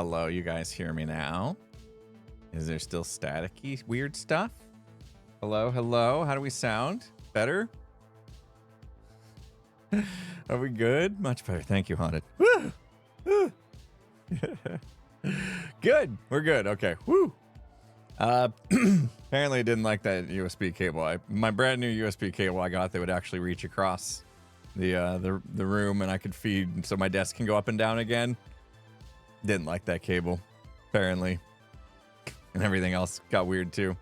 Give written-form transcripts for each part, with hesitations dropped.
Hello, you guys hear me now? Is there still staticky weird stuff? Hello, hello. How do we sound? Better? Are we good? Much better. Thank you, Haunted. Woo! Woo! Good. We're good. Okay. Woo! Apparently I didn't like that USB cable. My brand new USB cable I got that would actually reach across the room and I could feed so my desk can go up and down again. Didn't like that cable, apparently. And everything else got weird too.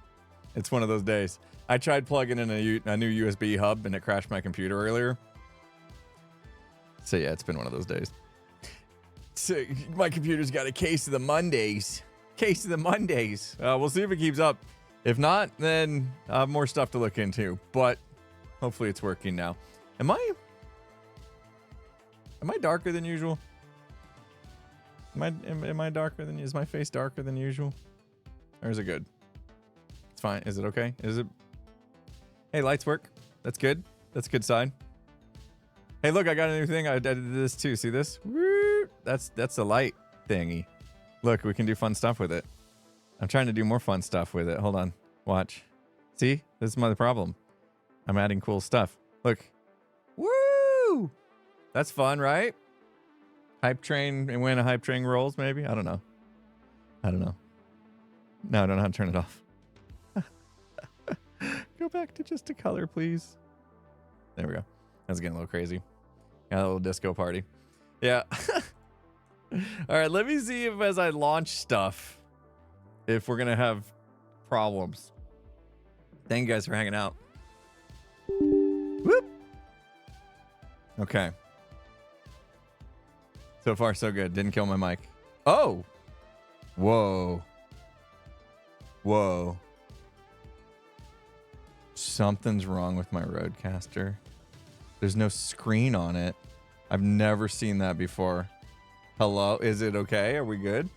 It's one of those days. I tried plugging in a new USB hub and it crashed my computer earlier. So yeah, it's been one of those days. So my computer's got a case of the Mondays. Case of the Mondays. We'll see if it keeps up. If not, then I have more stuff to look into. But hopefully it's working now. Am I darker than usual? Am I darker than? Is my face darker than usual? Or is it good? It's fine. Is it okay? Is it? Hey, lights work. That's good. That's a good sign. Hey, look, I got a new thing. I did this too. See this? Woo! That's a light thingy. Look, we can do fun stuff with it. I'm trying to do more fun stuff with it. Hold on. Watch. See? This is my problem. I'm adding cool stuff. Look. Woo! That's fun, right? Hype train and when a hype train rolls, maybe? I don't know. No, I don't know how to turn it off. Go back to just a color, please. There we go. That's getting a little crazy. Got a little disco party. Yeah. All right, let me see if as I launch stuff, if we're going to have problems. Thank you guys for hanging out. Whoop. Okay. So far, so good. Didn't kill my mic. Oh. Whoa. Whoa. Something's wrong with my Rodecaster. There's no screen on it. I've never seen that before. Hello? Is it okay? Are we good?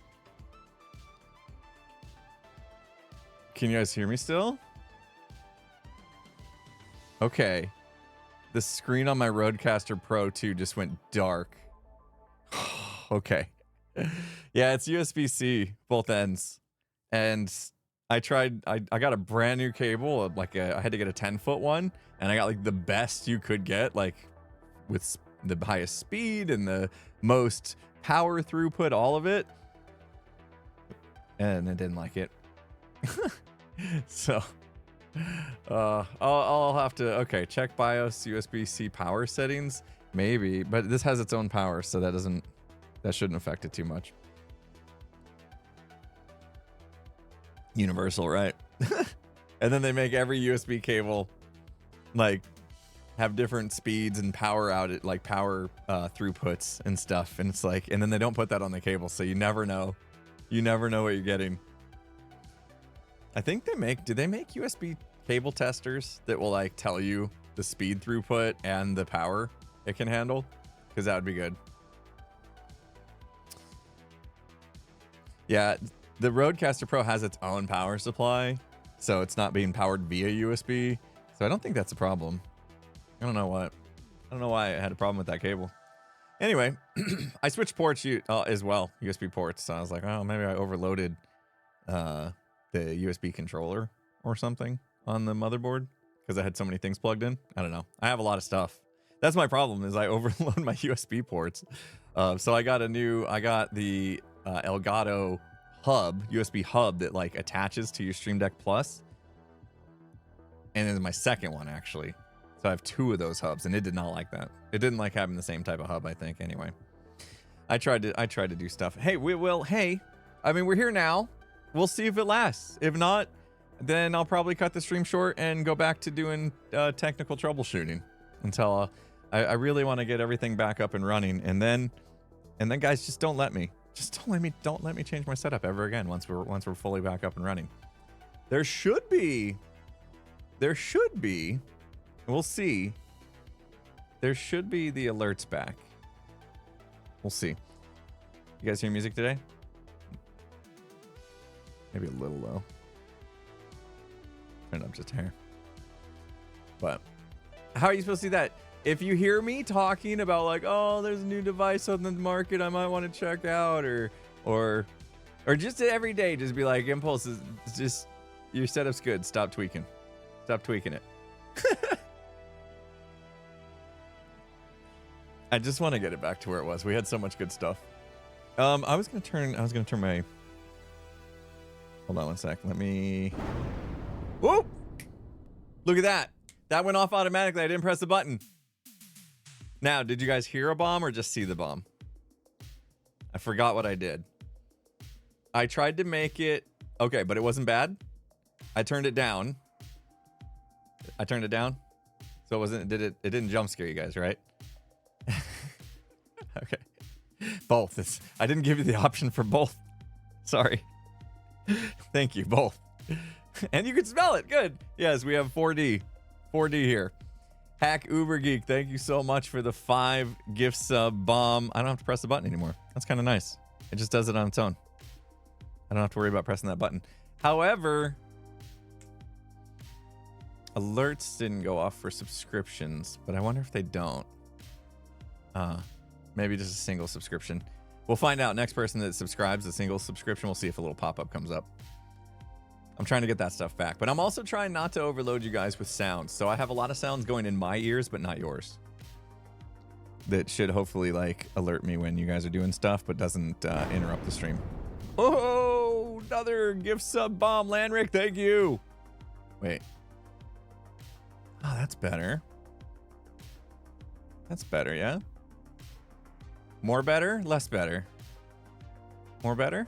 Can you guys hear me still? Okay. The screen on my Rodecaster Pro 2 just went dark. Okay. Yeah, it's USB-C, both ends. And I got a brand new cable, I had to get a 10-foot one, and I got like the best you could get, like with the highest speed and the most power throughput, all of it. And I didn't like it. So I'll have to, okay, check BIOS USB-C power settings, maybe, but this has its own power, so that shouldn't affect it too much. Universal, right? And then they make every USB cable like have different speeds and power throughputs and stuff, and it's like, and then they don't put that on the cable, so you never know what you're getting. I think do they make USB cable testers that will like tell you the speed throughput and the power it can handle? Because that would be good. Yeah, the Rodecaster Pro has its own power supply, so it's not being powered via USB. So I don't think that's a problem. I don't know why I had a problem with that cable. Anyway, I switched ports as well, USB ports. So I was like, oh, maybe I overloaded the USB controller or something on the motherboard because I had so many things plugged in. I don't know. I have a lot of stuff. That's my problem, is I overload my USB ports. So I got the Elgato hub, USB hub that like attaches to your Stream Deck Plus. And it's my second one, actually. So I have two of those hubs, and it did not like that. It didn't like having the same type of hub, I think. Anyway, I tried to do stuff. Hey, I mean, we're here now. We'll see if it lasts. If not, then I'll probably cut the stream short and go back to doing technical troubleshooting until I really want to get everything back up and running. And then guys, just don't let me change my setup ever again once we're fully back up and running. There should be, we'll see. There should be the alerts back. We'll see. You guys hear music today? Maybe a little low. Turn it up just a hair. But how are you supposed to see that? If you hear me talking about like, oh, there's a new device on the market I might want to check out, or or just every day, just be like, Impulse is just, your setup's good. Stop tweaking it. I just want to get it back to where it was. We had so much good stuff. I was gonna turn my, hold on one sec. Let me, whoa! Look at that. That went off automatically. I didn't press the button. Now, did you guys hear a bomb or just see the bomb? I forgot what I did. I tried to make it, okay, but it wasn't bad. I turned it down. So it didn't jump scare you guys, right? Okay. Both. I didn't give you the option for both. Sorry. Thank you, both. And you can smell it. Good. Yes, we have 4D. 4D here. Hack Uber Geek, thank you so much for the 5 gift sub bomb. I don't have to press the button anymore. That's kind of nice. It just does it on its own. I don't have to worry about pressing that button. However, alerts didn't go off for subscriptions, but I wonder if they don't. Maybe just a single subscription. We'll find out. Next person that subscribes a single subscription, we'll see if a little pop-up comes up. I'm trying to get that stuff back, but I'm also trying not to overload you guys with sounds. So I have a lot of sounds going in my ears, but not yours. That should hopefully like alert me when you guys are doing stuff, but doesn't interrupt the stream. Oh, another gift sub bomb, Landrick. Thank you. Wait. Oh, that's better. That's better, yeah? More better? Less better? More better?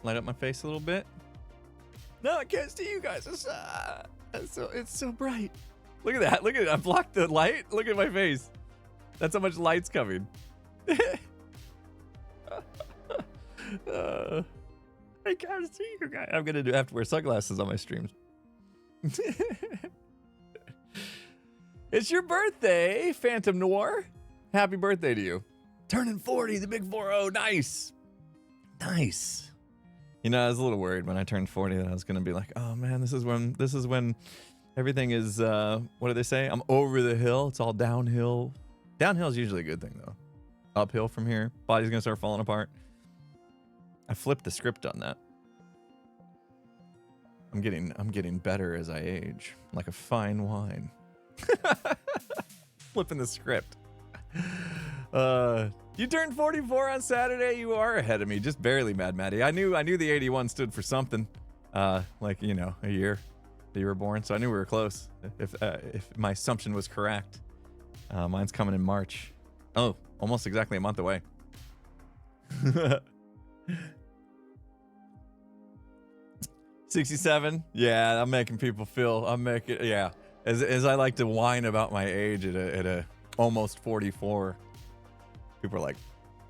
Light up my face a little bit. No, I can't see you guys. It's so bright. Look at that. Look at it. I blocked the light. Look at my face. That's how much light's coming. I can't see you guys. I'm gonna have to wear sunglasses on my streams. It's your birthday, Phantom Noir. Happy birthday to you. Turning 40, the big 40. Nice. Nice. You know, I was a little worried when I turned 40 that I was gonna be like, oh man, this is when everything is what do they say? I'm over the hill. It's all downhill. Downhill is usually a good thing though. Uphill from here. Body's gonna start falling apart. I flipped the script on that. I'm getting better as I age, like a fine wine. Flipping the script. You turned 44 on Saturday. You are ahead of me, just barely, Mad Maddie. I knew the 81 stood for something, like, you know, a year that you were born. So I knew we were close. If my assumption was correct, mine's coming in March. Oh, almost exactly a month away. 67. Yeah, I'm making people feel. Yeah. As I like to whine about my age at a almost 44, people are like,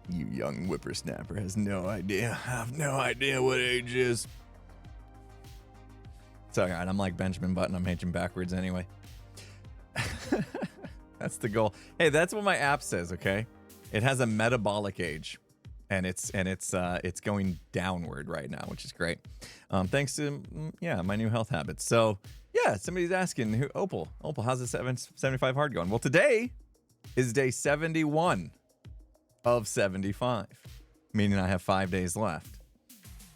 "You young whippersnapper has no idea. I have no idea what age is." It's all right. I'm like Benjamin Button. I'm aging backwards anyway. That's the goal. Hey, that's what my app says. Okay, it has a metabolic age, and it's going downward right now, which is great. Thanks to my new health habits. So. Yeah, somebody's asking, Opal, how's the 75 hard going? Well, today is day 71 of 75, meaning I have 5 days left.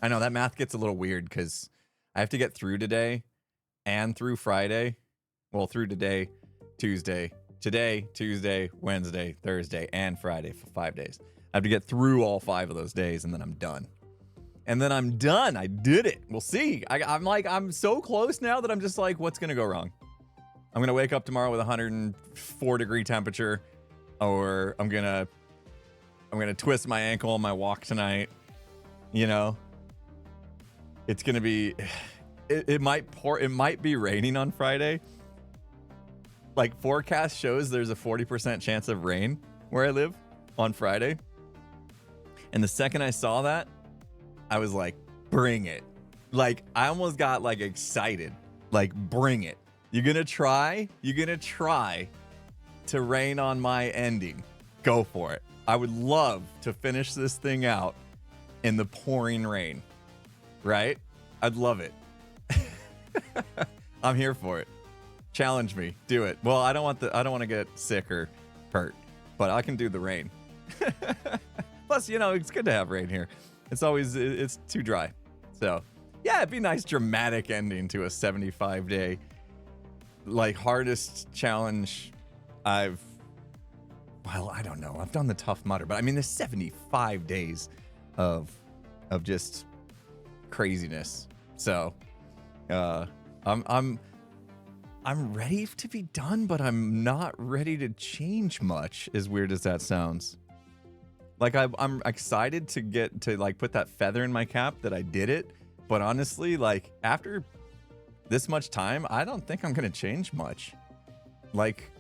I know that math gets a little weird because I have to get through today and through Friday. Well, through today, Tuesday, Wednesday, Thursday, and Friday for 5 days. I have to get through all 5 of those days, and then I'm done. And then I'm done. I did it. We'll see. I'm so close now that I'm just like, what's going to go wrong? I'm going to wake up tomorrow with 104 degree temperature, or I'm going to twist my ankle on my walk tonight. You know, it's going to be, it might be raining on Friday. Like forecast shows there's a 40% chance of rain where I live on Friday. And the second I saw that, I was like, bring it. Like, I almost got like excited. Like, bring it. You're gonna try to rain on my ending. Go for it. I would love to finish this thing out in the pouring rain. Right? I'd love it. I'm here for it. Challenge me. Do it. Well, I don't want to get sick or hurt, but I can do the rain. Plus, you know, it's good to have rain here. It's always, it's too dry. So, yeah, it'd be a nice dramatic ending to a 75-day, like, hardest challenge well, I don't know. I've done the Tough Mudder, but I mean, there's 75 days of just craziness. So, I'm ready to be done, but I'm not ready to change much, as weird as that sounds. Like, I'm excited to get to, like, put that feather in my cap that I did it. But honestly, like, after this much time, I don't think I'm going to change much. Like,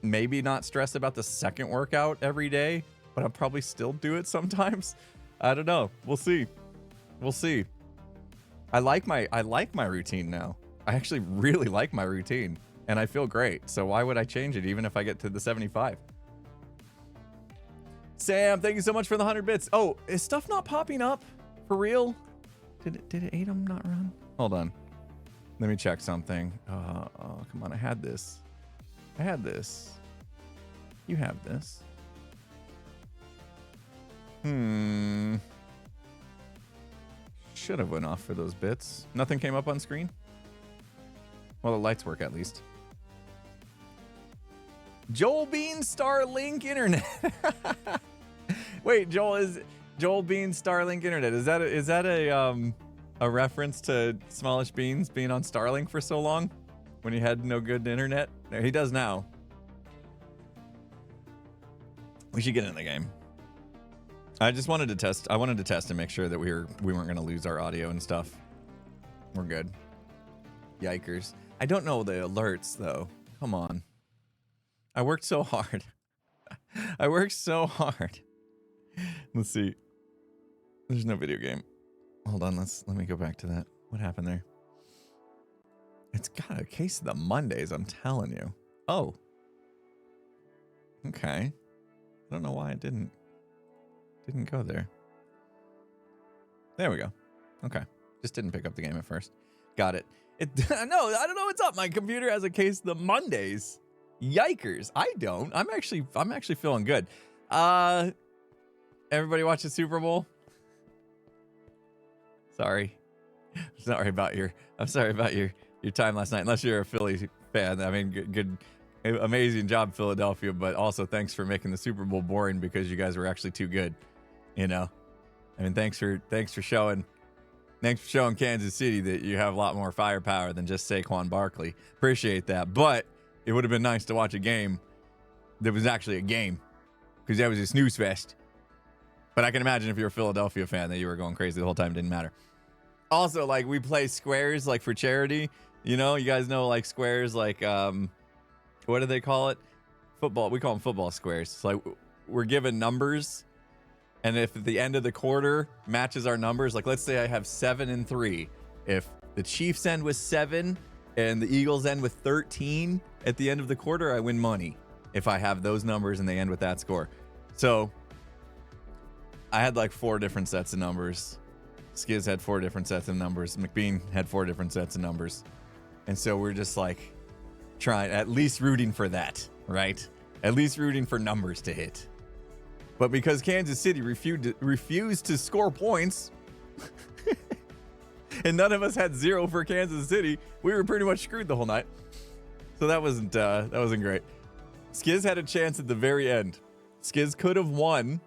maybe not stress about the second workout every day, but I'll probably still do it sometimes. I don't know. We'll see. We'll see. I like my routine now. I actually really like my routine, and I feel great. So why would I change it even if I get to the 75? Sam, thank you so much for the 100 bits. Oh, is stuff not popping up? For real? Did Atom not run? Hold on. Let me check something. Oh, come on. I had this. You have this. Should have went off for those bits. Nothing came up on screen? Well, the lights work at least. Joel Bean Starlink Internet. Wait, Joel Bean Starlink Internet. Is that a reference to Smallish Beans being on Starlink for so long when he had no good internet? No, he does now. We should get in the game. I just wanted to test. I wanted to test and make sure that we weren't going to lose our audio and stuff. We're good. Yikers. I don't know the alerts though. Come on. I worked so hard. I worked so hard. Let's see. There's no video game. Hold on. Let me go back to that. What happened there? It's got a case of the Mondays, I'm telling you. Oh. Okay. I don't know why it didn't go there. There we go. Okay. Just didn't pick up the game at first. Got it. No, I don't know what's up. My computer has a case of the Mondays. Yikers. I don't. I'm actually feeling good. Everybody watch the Super Bowl? Sorry. I'm sorry about your time last night. Unless you're a Philly fan. I mean, good amazing job, Philadelphia, but also thanks for making the Super Bowl boring because you guys were actually too good. You know? I mean, thanks for showing Kansas City that you have a lot more firepower than just Saquon Barkley. Appreciate that. But it would have been nice to watch a game that was actually a game, because that was a snooze fest. But I can imagine if you're a Philadelphia fan that you were going crazy the whole time. It didn't matter. Also, like, we play squares, like, for charity. You know, you guys know, like, squares, like, what do they call it? Football. We call them football squares. It's like we're given numbers, and if at the end of the quarter matches our numbers, like, let's say I have 7 and 3. If the Chiefs end with 7 and the Eagles end with 13 at the end of the quarter, I win money if I have those numbers and they end with that score. So I had like 4 different sets of numbers. Skiz had 4 different sets of numbers. McBean had 4 different sets of numbers. And so we're just like trying, at least rooting for that, right? At least rooting for numbers to hit. But because Kansas City refused to score points, and none of us had 0 for Kansas City, we were pretty much screwed the whole night. So that wasn't great. Skiz had a chance at the very end. Skiz could have won.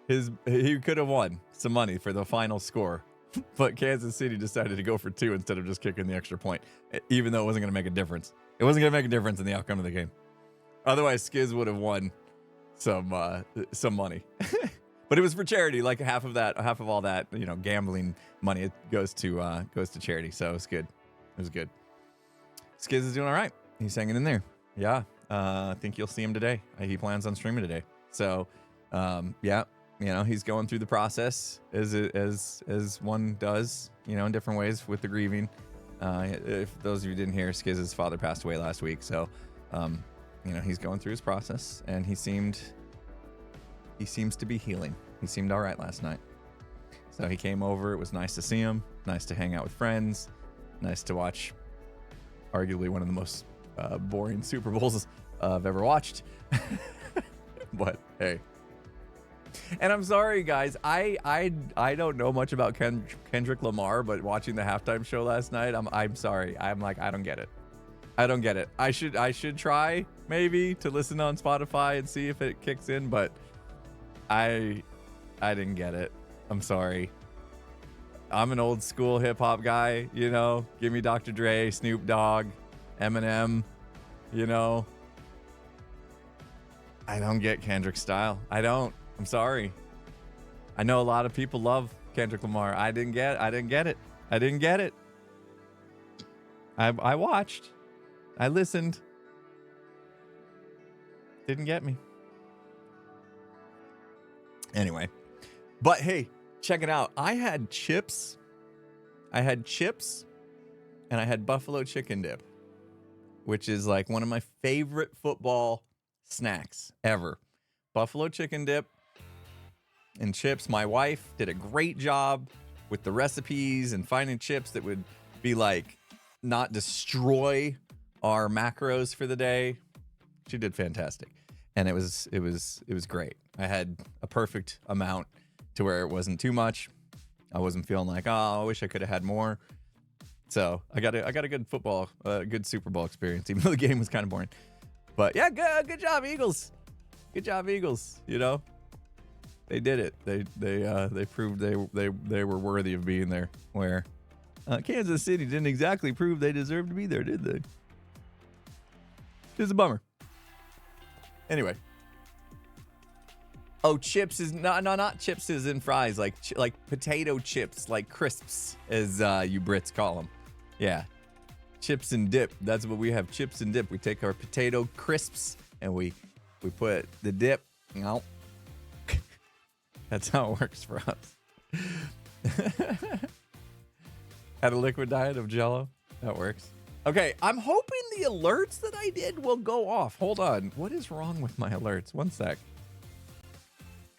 He could have won some money for the final score, but Kansas City decided to go for 2 instead of just kicking the extra point, even though it wasn't going to make a difference. It wasn't going to make a difference in the outcome of the game. Otherwise, Skiz would have won some money. But it was for charity. Like half of all that, you know, gambling money, it goes to charity. So it was good. It was good. Skiz is doing all right. He's hanging in there. Yeah. I think you'll see him today. He plans on streaming today. So, yeah, you know, he's going through the process as one does, you know, in different ways with the grieving. If those of you didn't hear, Skiz's father passed away last week. So, you know, he's going through his process, and he seems to be healing. He seemed all right last night. So he came over. It was nice to see him. Nice to hang out with friends. Nice to watch arguably one of the most boring Super Bowls I've ever watched. But hey, And I'm sorry, guys. I don't know much about Kendrick Lamar, but watching the halftime show last night, I'm sorry. I'm like, I don't get it. I don't get it. I should try maybe to listen on Spotify and see if it kicks in, but I didn't get it. I'm sorry. I'm an old school hip hop guy, you know. Give me Dr. Dre, Snoop Dogg, Eminem, you know. I don't get Kendrick's style. I don't. I'm sorry. I know a lot of people love Kendrick Lamar. I didn't get it. I didn't get it. I watched. I listened. Didn't get me. Anyway. But hey, check it out. I had chips. And I had buffalo chicken dip, which is like one of my favorite football snacks ever. Buffalo chicken dip and chips. My wife did a great job with the recipes and finding chips that would be like not destroy our macros for the day. She did fantastic. And it was great. I had a perfect amount to where it wasn't too much. I wasn't feeling like, oh, I wish I could have had more. So I got a good good Super Bowl experience, even though the game was kind of boring. But yeah, good job, Eagles. Good job, Eagles. You know, they did it. They proved they were worthy of being there. Where Kansas City didn't exactly prove they deserved to be there, did they? It's a bummer. Anyway. Oh, chips is not chips as in fries, like potato chips, like crisps, as you Brits call them. Yeah, chips and dip. That's what we have. Chips and dip. We take our potato crisps and we put the dip. You know, that's how it works for us. Had a liquid diet of Jell-O. That works. Okay, I'm hoping the alerts that I did will go off. Hold on. What is wrong with my alerts? One sec.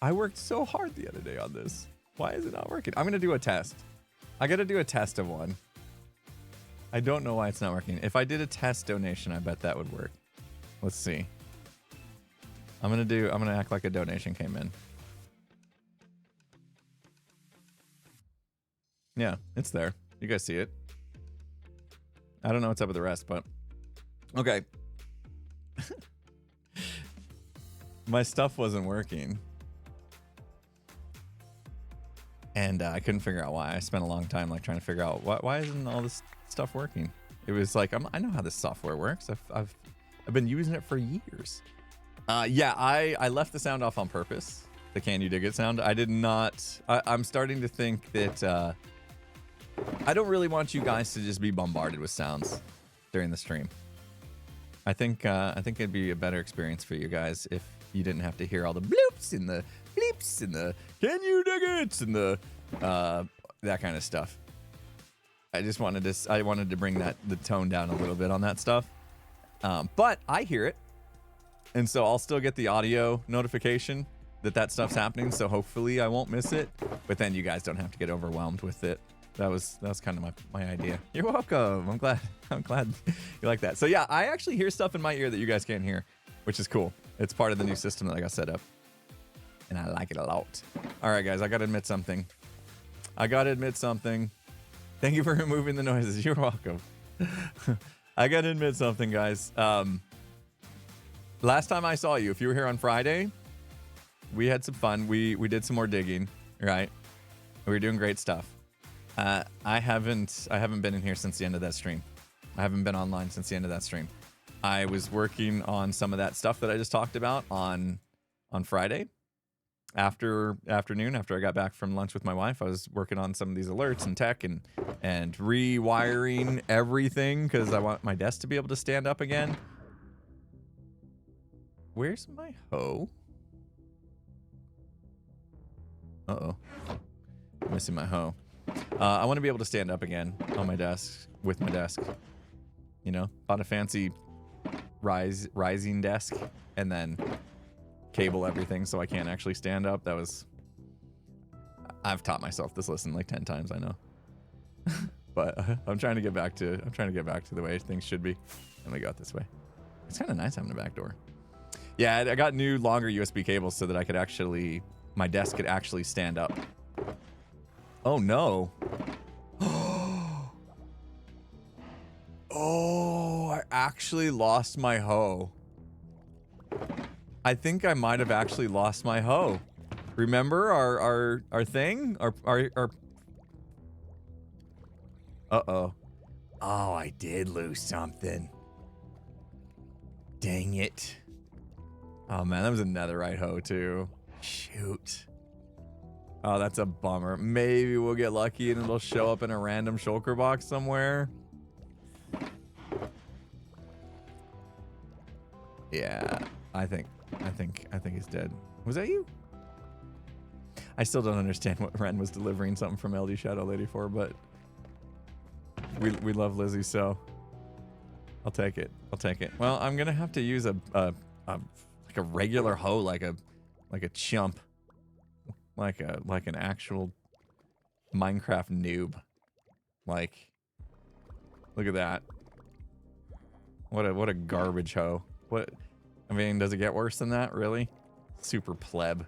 I worked so hard the other day on this. Why is it not working? I'm going to do a test. I got to do a test of one. I don't know why it's not working. If I did a test donation, I bet that would work. Let's see. I'm going to act like a donation came in. Yeah, it's there. You guys see it. I don't know what's up with the rest, but okay. My stuff wasn't working. And I couldn't figure out why. I spent a long time like trying to figure out why isn't all this stuff working. It was like I know how this software works. I've been using it for years. Yeah, I left the sound off on purpose. The Can You Dig It sound. I did not. I'm starting to think that I don't really want you guys to just be bombarded with sounds during the stream. I think it'd be a better experience for you guys if you didn't have to hear all the bloops and the bleeps and the can you dig it and the that kind of stuff. I wanted to bring the tone down a little bit on that stuff. But I hear it. And so I'll still get the audio notification that stuff's happening. So hopefully I won't miss it. But then you guys don't have to get overwhelmed with it. That was kind of my idea. You're welcome. I'm glad you like that. So yeah, I actually hear stuff in my ear that you guys can't hear, which is cool. It's part of the new system that I got set up. And I like it a lot. All right, guys, I got to admit something. Thank you for removing the noises. You're welcome. I got to admit something, guys. Last time I saw you, if you were here on Friday, we had some fun. We did some more digging, right? We were doing great stuff. I haven't been in here since the end of that stream. I haven't been online since the end of that stream. I was working on some of that stuff that I just talked about on Friday. Afternoon, after I got back from lunch with my wife, I was working on some of these alerts and tech and rewiring everything because I want my desk to be able to stand up again. Where's my hoe? Uh-oh. I'm missing my hoe. I want to be able to stand up again on my desk, with my desk. You know, bought a fancy rising desk and then cable everything so I can't actually stand up. I've taught myself this lesson like 10 times, I know. But I'm trying to get back to the way things should be. Let me go out this way. It's kind of nice having a back door. Yeah, I got new longer USB cables so that I could actually my desk could actually stand up. Oh no. Oh, I actually lost my hoe. I think I might have actually lost my hoe. Remember our thing? Our uh-oh. Oh, I did lose something. Dang it. Oh man, that was a netherite hoe too. Shoot. Oh, that's a bummer. Maybe we'll get lucky and it'll show up in a random shulker box somewhere. Yeah, I think he's dead. Was that you? I still don't understand what Ren was delivering something from LD Shadow Lady for, but we love Lizzie, so I'll take it. I'll take it. Well, I'm gonna have to use a like a regular hoe, like a chump, like an actual Minecraft noob. Like, look at that. What a garbage hoe. What? I mean, does it get worse than that? Really? Super pleb.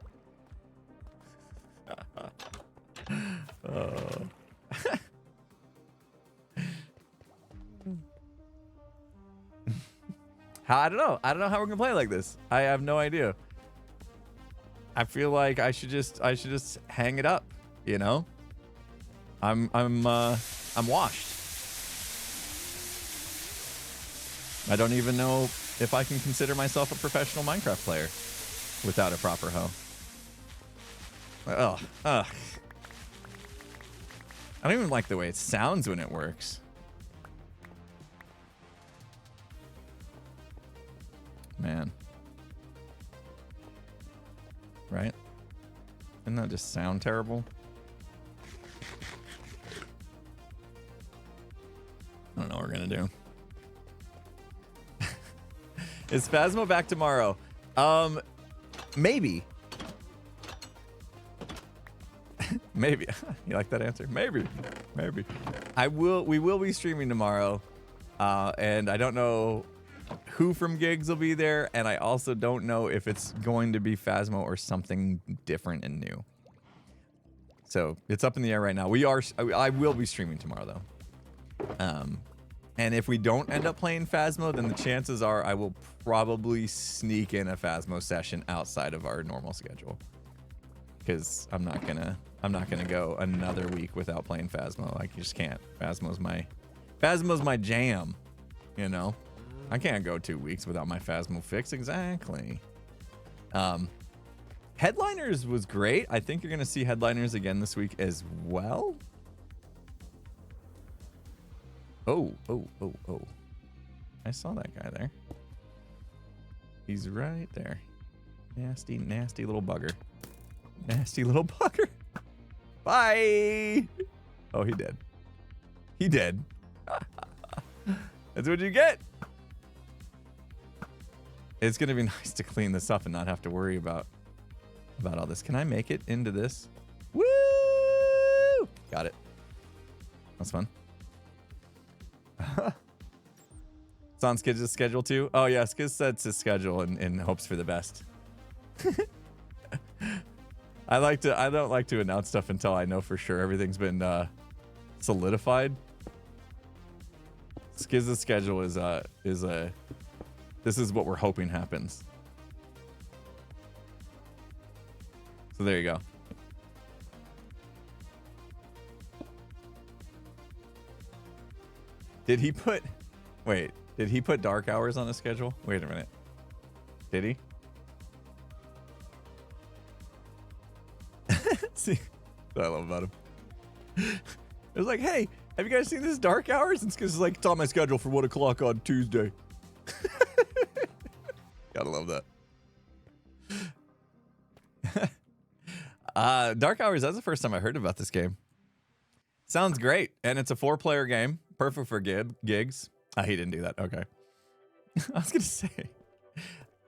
I don't know. I don't know how we're gonna play like this. I have no idea. I feel like I should just hang it up. You know? I'm washed. I don't even know if I can consider myself a professional Minecraft player without a proper hoe. Oh, I don't even like the way it sounds when it works. Man. Right? Doesn't that just sound terrible? I don't know what we're gonna do. Is Phasmo back tomorrow? Maybe. Maybe. You like that answer? Maybe. Maybe. We will be streaming tomorrow. And I don't know who from Gigs will be there, and I also don't know if it's going to be Phasmo or something different and new. So it's up in the air right now. I will be streaming tomorrow though. And if we don't end up playing Phasmo, then the chances are I will probably sneak in a Phasmo session outside of our normal schedule. Because I'm not gonna go another week without playing Phasmo. Like, you just can't. Phasmo's my jam. You know? I can't go 2 weeks without my Phasmo fix. Exactly. Headliners was great. I think you're gonna see Headliners again this week as well. Oh. I saw that guy there. He's right there. Nasty, nasty little bugger. Nasty little bugger. Bye. Oh, he did. He did. That's what you get. It's going to be nice to clean this up and not have to worry about all this. Can I make it into this? Woo! Got it. That's fun. It's on Skiz's schedule too. Oh yeah, Skiz sets his schedule and hopes for the best. I don't like to announce stuff until I know for sure everything's been solidified. Skiz's schedule is this is what we're hoping happens. So there you go. Did he put dark hours on his schedule? Wait a minute. Did he? See what I love about him. It was like, hey, have you guys seen this dark hours? And Skizz is like, it's on my schedule for 1 o'clock on Tuesday. Gotta love that. Dark hours, that's the first time I heard about this game. Sounds great. And it's a 4-player game. Perfect for gigs. He didn't do that. Okay. I was gonna say,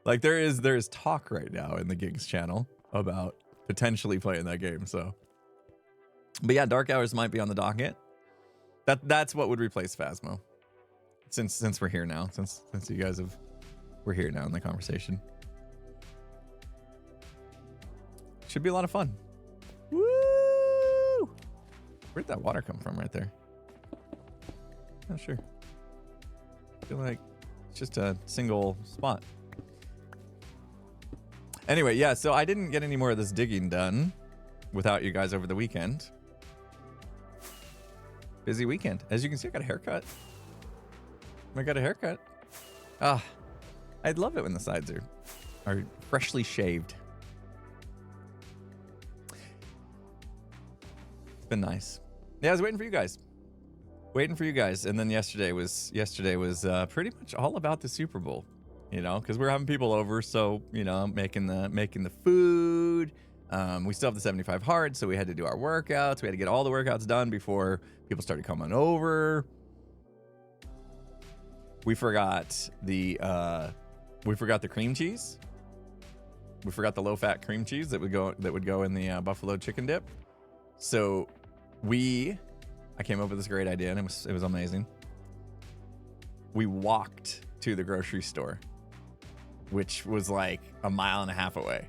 like, there is talk right now in the gigs channel about potentially playing that game. So, but yeah, dark hours might be on the docket. That's what would replace Phasmo. Since we're here now, since you guys we're here now in the conversation. Should be a lot of fun. Woo! Where'd that water come from right there? Not sure. I feel like it's just a single spot. Anyway, yeah, so I didn't get any more of this digging done without you guys over the weekend. Busy weekend. As you can see, I got a haircut. I got a haircut. Ah, I'd love it when the sides are freshly shaved. It's been nice. Yeah, I was waiting for you guys. And then yesterday was pretty much all about the Super Bowl, you know, because we're having people over, so you know, making the food. We still have the 75 hard, so we had to do our workouts. We had to get all the workouts done before people started coming over. We forgot the cream cheese. We forgot the low-fat cream cheese that would go in the buffalo chicken dip. So I came up with this great idea, and it was amazing. We walked to the grocery store, which was like a mile and a half away.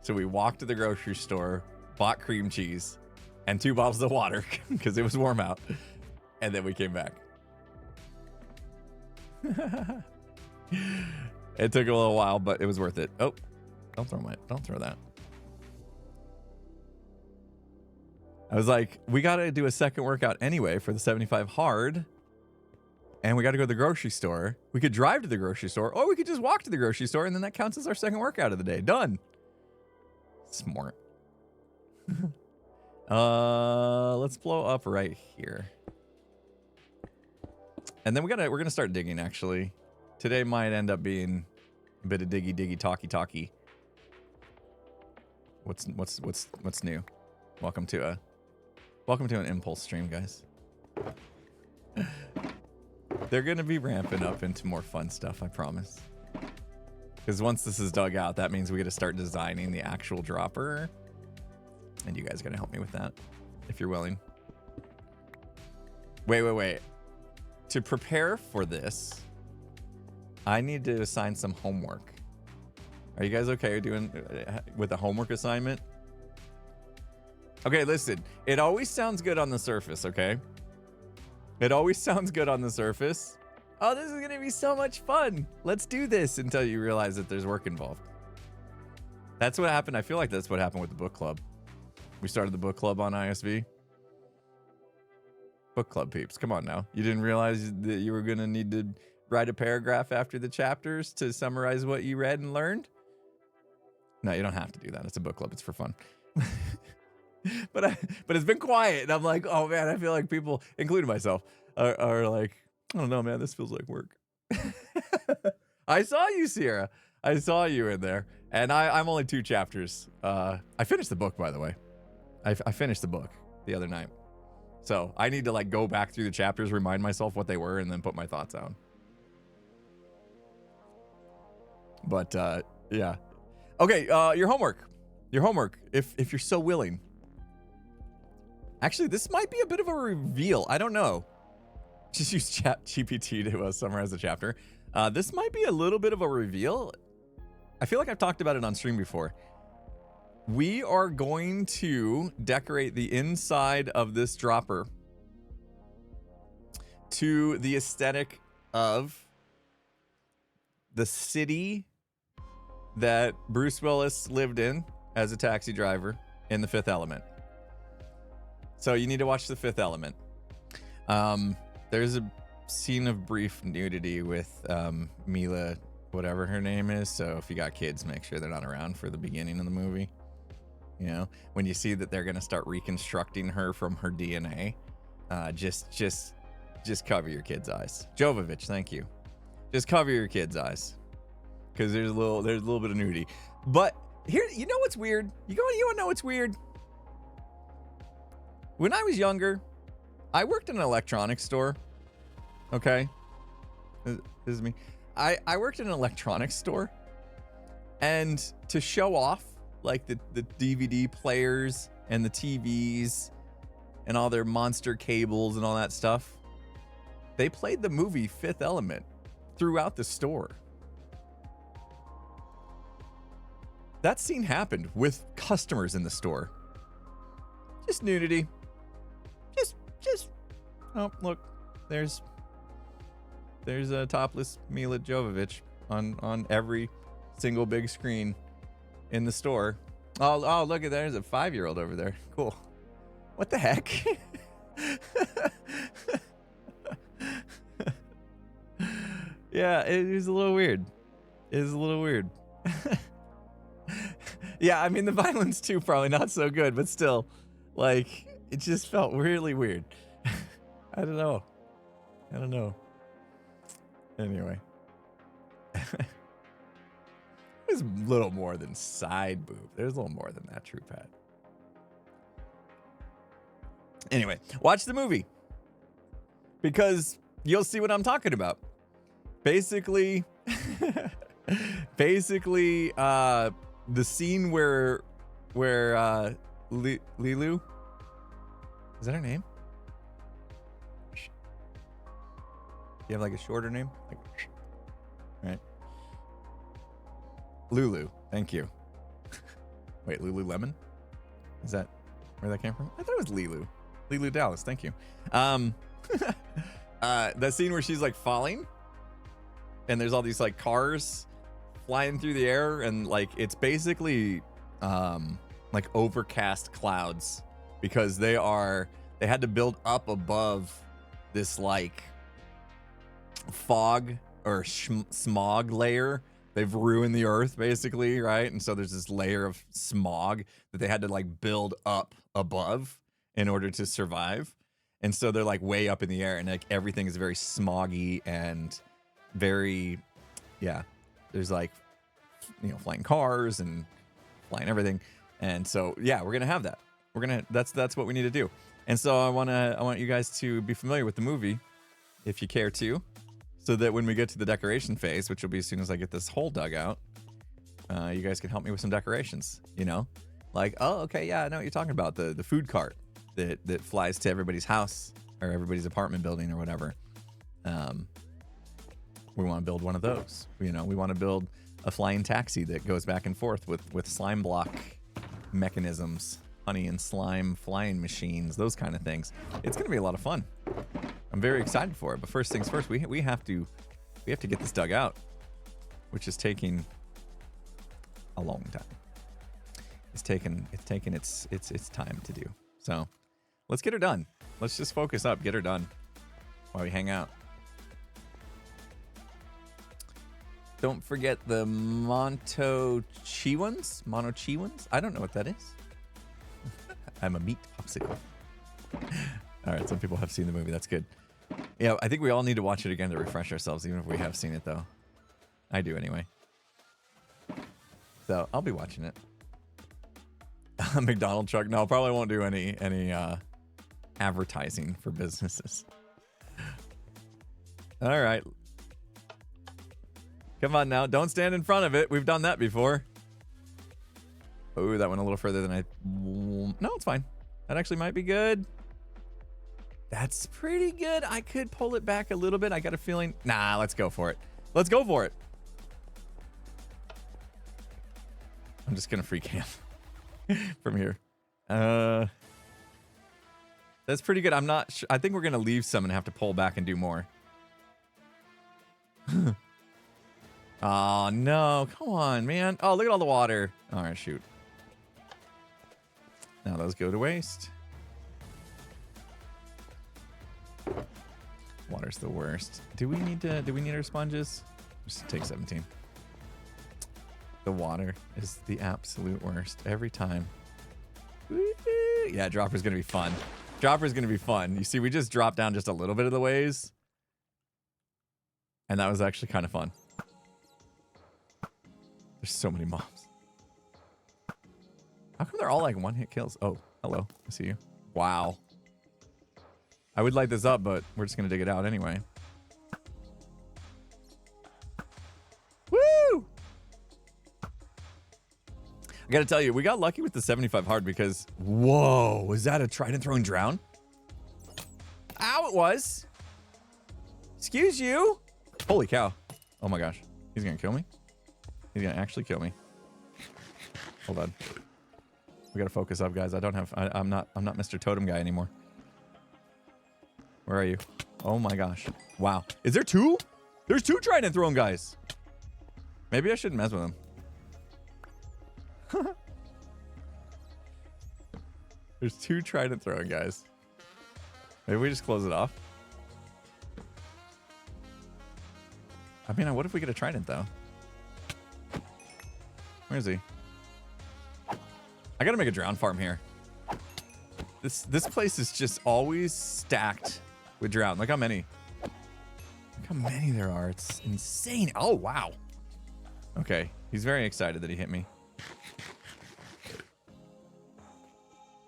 So we walked to the grocery store, bought cream cheese and 2 bottles of water because it was warm out, and then we came back. It took a little while, but it was worth it. Oh, don't throw that. I was like, we got to do a second workout anyway for the 75 hard. And we got to go to the grocery store. We could drive to the grocery store, or we could just walk to the grocery store, and then that counts as our second workout of the day. Done. Smart. Let's blow up right here. And then we're gonna start digging, actually. Today might end up being a bit of diggy talky. What's new? Welcome to an impulse stream, guys. They're gonna be ramping up into more fun stuff, I promise. Because once this is dug out, that means we got to start designing the actual dropper. And you guys got to help me with that, if you're willing. Wait. To prepare for this, I need to assign some homework. Are you guys okay with a homework assignment? Okay, listen. It always sounds good on the surface, okay? It always sounds good on the surface. Oh, this is going to be so much fun. Let's do this, until you realize that there's work involved. That's what happened. I feel like that's what happened with the book club. We started the book club on ISV. Book club peeps, come on now. You didn't realize that you were going to need to write a paragraph after the chapters to summarize what you read and learned? No, you don't have to do that. It's a book club. It's for fun. But it's been quiet, and I'm like, oh man, I feel like people, including myself, are like, I don't know, man, this feels like work. I saw you, Sierra. I saw you in there, and I'm only 2 chapters. I finished the book, by the way. I finished the book the other night. So I need to like go back through the chapters, remind myself what they were, and then put my thoughts out. But yeah. Okay, your homework. If you're so willing. Actually, this might be a bit of a reveal. I don't know. Just use ChatGPT to summarize the chapter. This might be a little bit of a reveal. I feel like I've talked about it on stream before. We are going to decorate the inside of this dropper to the aesthetic of the city that Bruce Willis lived in as a taxi driver in The Fifth Element. So you need to watch The Fifth Element. There's a scene of brief nudity with Mila, whatever her name is. So if you got kids, make sure they're not around for the beginning of the movie. You know, when you see that they're going to start reconstructing her from her DNA, just cover your kids' eyes. Jovovich, thank you. Just cover your kids' eyes, because there's a little bit of nudity. But here, you know what's weird? You want to know what's weird? When I was younger, I worked in an electronics store. Okay, this is me. I worked in an electronics store, and to show off like the DVD players and the TVs and all their monster cables and all that stuff, they played the movie Fifth Element throughout the store. that scene happened with customers in the store. Just nudity. Just. Oh, look, there's a topless Mila Jovovich on every single big screen in the store. Oh, look at there's a 5-year-old over there. Cool. What the heck? Yeah, it is a little weird. It is a little weird. Yeah, I mean, the violence too, probably not so good, but still, like, it just felt really weird. I don't know. Anyway. There's a little more than side boob. There's a little more than that, True Pat. Anyway, watch the movie. Because you'll see what I'm talking about. Basically, the scene where Lilu, is that her name? You have like a shorter name? Like, right? Lulu, thank you. Wait, Lululemon? Is that where that came from? I thought it was Lilu. Lilu Dallas, thank you. That scene where she's like falling and there's all these like cars flying through the air, and like it's basically like overcast clouds because they had to build up above this like fog or smog layer. They've ruined the earth basically, right? And so there's this layer of smog that they had to like build up above in order to survive. And so they're like way up in the air, and like everything is very smoggy and very, yeah, there's like, you know, flying cars and flying everything. And so, yeah, we're going to have that. That's what we need to do. And so I want you guys to be familiar with the movie if you care to, so that when we get to the decoration phase, which will be as soon as I get this hole dug out, you guys can help me with some decorations, you know, like, oh, okay. Yeah, I know what you're talking about. The food cart that flies to everybody's house or everybody's apartment building or whatever. We want to build one of those. You know, we want to build a flying taxi that goes back and forth with slime block mechanisms, honey and slime flying machines, those kind of things. It's going to be a lot of fun. I'm very excited for it. But first things first, we have to get this dug out, which is taking a long time. It's taken its time to do. So let's get her done. Let's just focus up, get her done while we hang out. Don't forget the Monochiwans. I don't know what that is. I'm a meat popsicle. All right, some people have seen the movie. That's good. Yeah, I think we all need to watch it again to refresh ourselves, even if we have seen it, though. I do anyway. So I'll be watching it. McDonald's truck. No, probably won't do any advertising for businesses. All right. Come on now. Don't stand in front of it. We've done that before. Oh, that went a little further than I... No, it's fine. That actually might be good. That's pretty good. I could pull it back a little bit. I got a feeling... Nah, let's go for it. Let's go for it. I'm just going to free cam from here. That's pretty good. I'm not sure. I think we're going to leave some and have to pull back and do more. Oh, no. Come on, man. Oh, look at all the water. All right, shoot. Now those go to waste. Water's the worst. Do we need our sponges? Just take 17. The water is the absolute worst every time. Yeah, dropper's gonna be fun. Dropper's gonna be fun. You see, we just dropped down just a little bit of the ways, and that was actually kind of fun. There's so many mobs. How come they're all like one-hit kills? Oh, hello. I see you. Wow. I would light this up, but we're just gonna dig it out anyway. Woo! I gotta tell you, we got lucky with the 75 hard because, whoa, was that a trident throwing drown? Ow, it was. Excuse you. Holy cow. Oh my gosh. He's gonna kill me. He's gonna actually kill me. Hold on. We gotta focus up, guys. I'm not Mr. Totem guy anymore. Where are you? Oh my gosh. Wow. Is there two? There's two trident throwing guys. Maybe I shouldn't mess with them. There's two trident throwing guys. Maybe we just close it off. I mean, what if we get a trident though? Where is he? I gotta make a drown farm here. This place is just always stacked with drown. Look how many. Look how many there are. It's insane. Oh, wow. Okay. He's very excited that he hit me.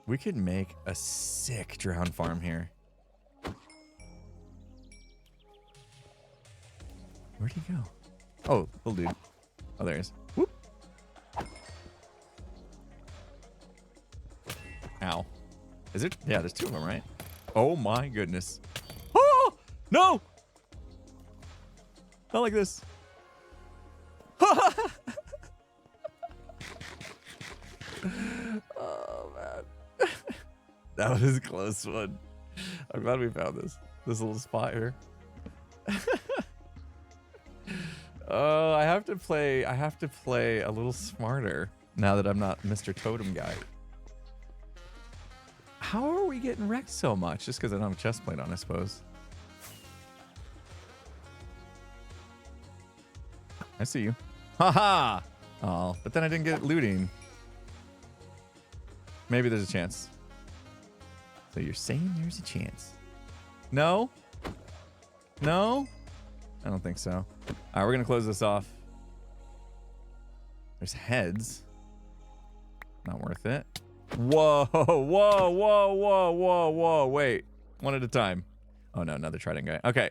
We could make a sick drown farm here. Where'd he go? Oh, little dude. Oh, there he is. Whoop. Ow. Is it? Yeah, there's two of them, right? Oh my goodness. Oh! No! Not like this. Oh, man. That was a close one. I'm glad we found this little spot here. Oh, I have to play a little smarter now that I'm not Mr. Totem guy. How are we getting wrecked so much? Just because I don't have a chest plate on, I suppose. I see you. Haha! Oh, but then I didn't get looting. Maybe there's a chance. So you're saying there's a chance? No? No? I don't think so. All right, we're going to close this off. There's heads. Not worth it. Whoa, whoa, whoa, whoa, whoa, whoa. Wait, one at a time. Oh no, another trident guy. Okay.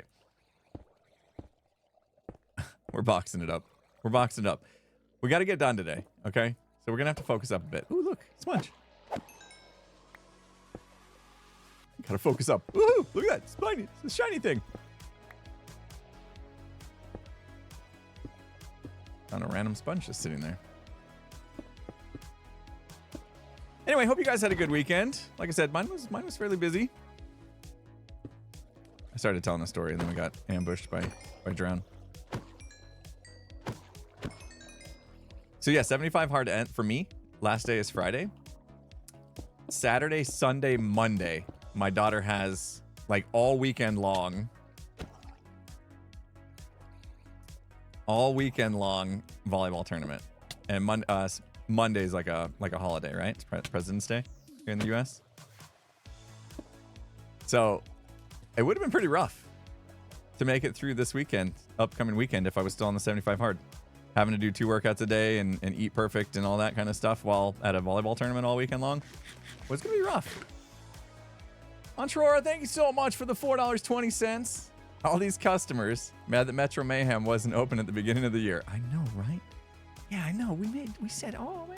We're boxing it up. We're boxing it up. We got to get done today, okay? So we're going to have to focus up a bit. Ooh, look, sponge. Got to focus up. Woohoo, look at that, spiny, it's a shiny thing. Found a random sponge just sitting there. Anyway, hope you guys had a good weekend. Like I said, mine was fairly busy. I started telling the story and then we got ambushed by drown. So yeah, 75 hard to end for me. Last day is Friday. Saturday, Sunday, Monday. My daughter has like all weekend long volleyball tournament. And Monday's like a holiday, right? It's President's Day here in the US. So it would have been pretty rough to make it through this upcoming weekend, if I was still on the 75 hard. Having to do 2 workouts a day and eat perfect and all that kind of stuff while at a volleyball tournament all weekend long was going to be rough. Antrora, thank you so much for the $4.20. All these customers mad that Metro Mayhem wasn't open at the beginning of the year. I know, right? Yeah, I know. We said, oh man,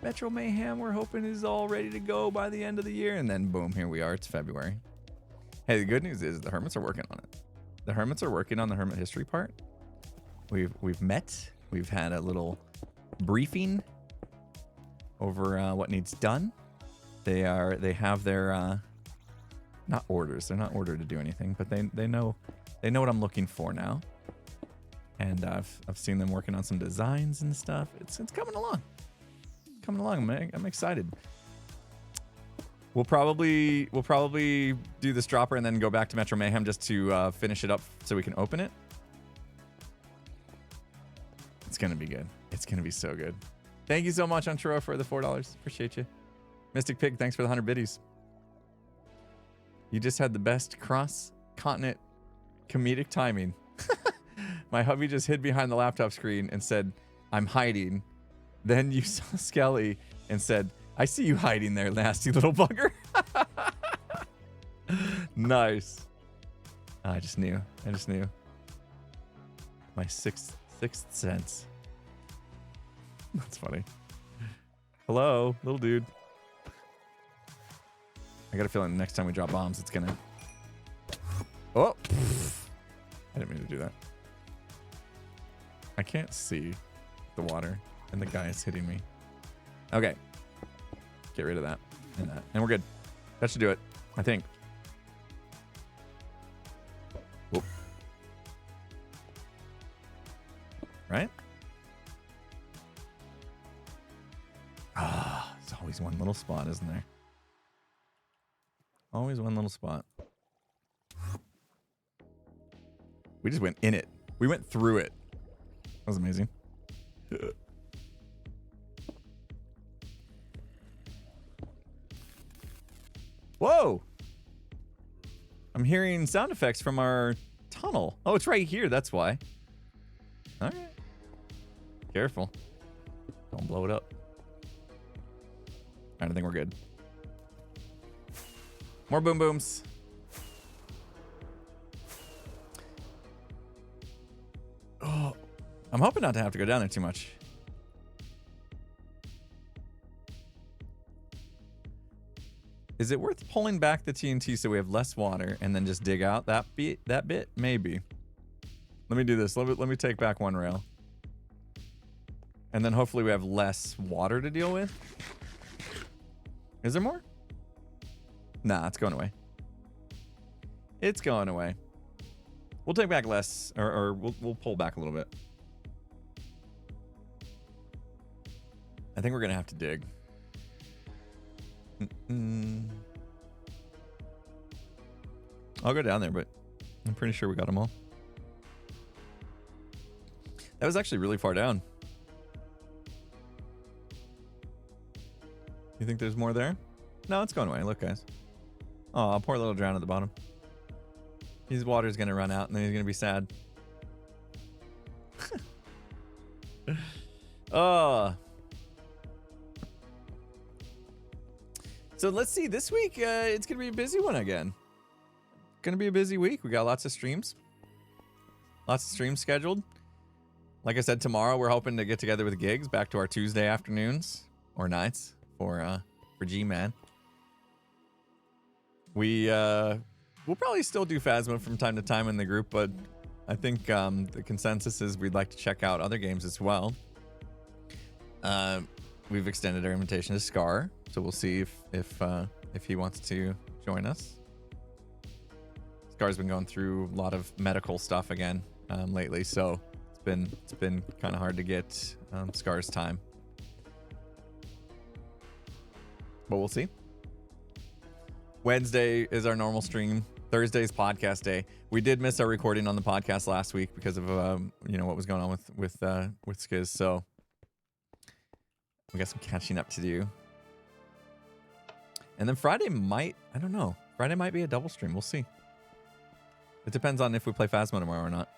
Metro Mayhem, we're hoping is all ready to go by the end of the year. And then boom, here we are. It's February. Hey, the good news is the Hermits are working on it. The Hermits are working on the Hermit history part. We've met. We've had a little briefing over what needs done. They have their not orders. They're not ordered to do anything, but they know what I'm looking for now. And I've seen them working on some designs and stuff. It's coming along. I'm excited. We'll probably do this dropper and then go back to Metro Mayhem just to finish it up so we can open it. It's gonna be good. It's gonna be so good. Thank you so much, Antro, for the $4. Appreciate you. Mystic Pig, thanks for the 100 biddies. You just had the best cross-continent comedic timing. My hubby just hid behind the laptop screen and said, "I'm hiding." Then you saw Skelly and said, "I see you hiding there, nasty little bugger." Nice. I just knew. My sixth sense. That's funny. Hello, little dude. I got a feeling next time we drop bombs, it's gonna... Oh! I didn't mean to do that. I can't see the water, and the guy is hitting me. Okay. Get rid of that and that. And we're good. That should do it, I think. Whoop. Right? Ah, there's always one little spot, isn't there? Always one little spot. We just went in it. We went through it. That was amazing. Whoa! I'm hearing sound effects from our tunnel. Oh, it's right here. That's why. All right. Careful. Don't blow it up. I don't think we're good. More boom booms. Oh, I'm hoping not to have to go down there too much. Is it worth pulling back the TNT so we have less water and then just dig out that bit? Maybe. Let me do this. Let me take back one rail. And then hopefully we have less water to deal with. Is there more? Nah, it's going away. It's going away. We'll take back less, or we'll pull back a little bit. I think we're gonna have to dig. I'll go down there, but I'm pretty sure we got them all. That was actually really far down. You think there's more there? No, it's going away. Look, guys. Oh, poor little drown at the bottom. His water's gonna run out, and then he's gonna be sad. Oh. So let's see. This week, it's gonna be a busy one again. Gonna be a busy week. We got lots of streams. Lots of streams scheduled. Like I said, tomorrow we're hoping to get together with gigs back to our Tuesday afternoons or nights for G-Man. We'll probably still do Phasma from time to time in the group, but I think the consensus is we'd like to check out other games as well. We've extended our invitation to Scar, so we'll see if he wants to join us. Scar's been going through a lot of medical stuff again lately, so it's been kind of hard to get Scar's time. But we'll see. Wednesday is our normal stream. Thursday's podcast day. We did miss our recording on the podcast last week because of what was going on with Skiz. So we got some catching up to do. And then Friday might be a double stream. We'll see. It depends on if we play Phasma tomorrow or not.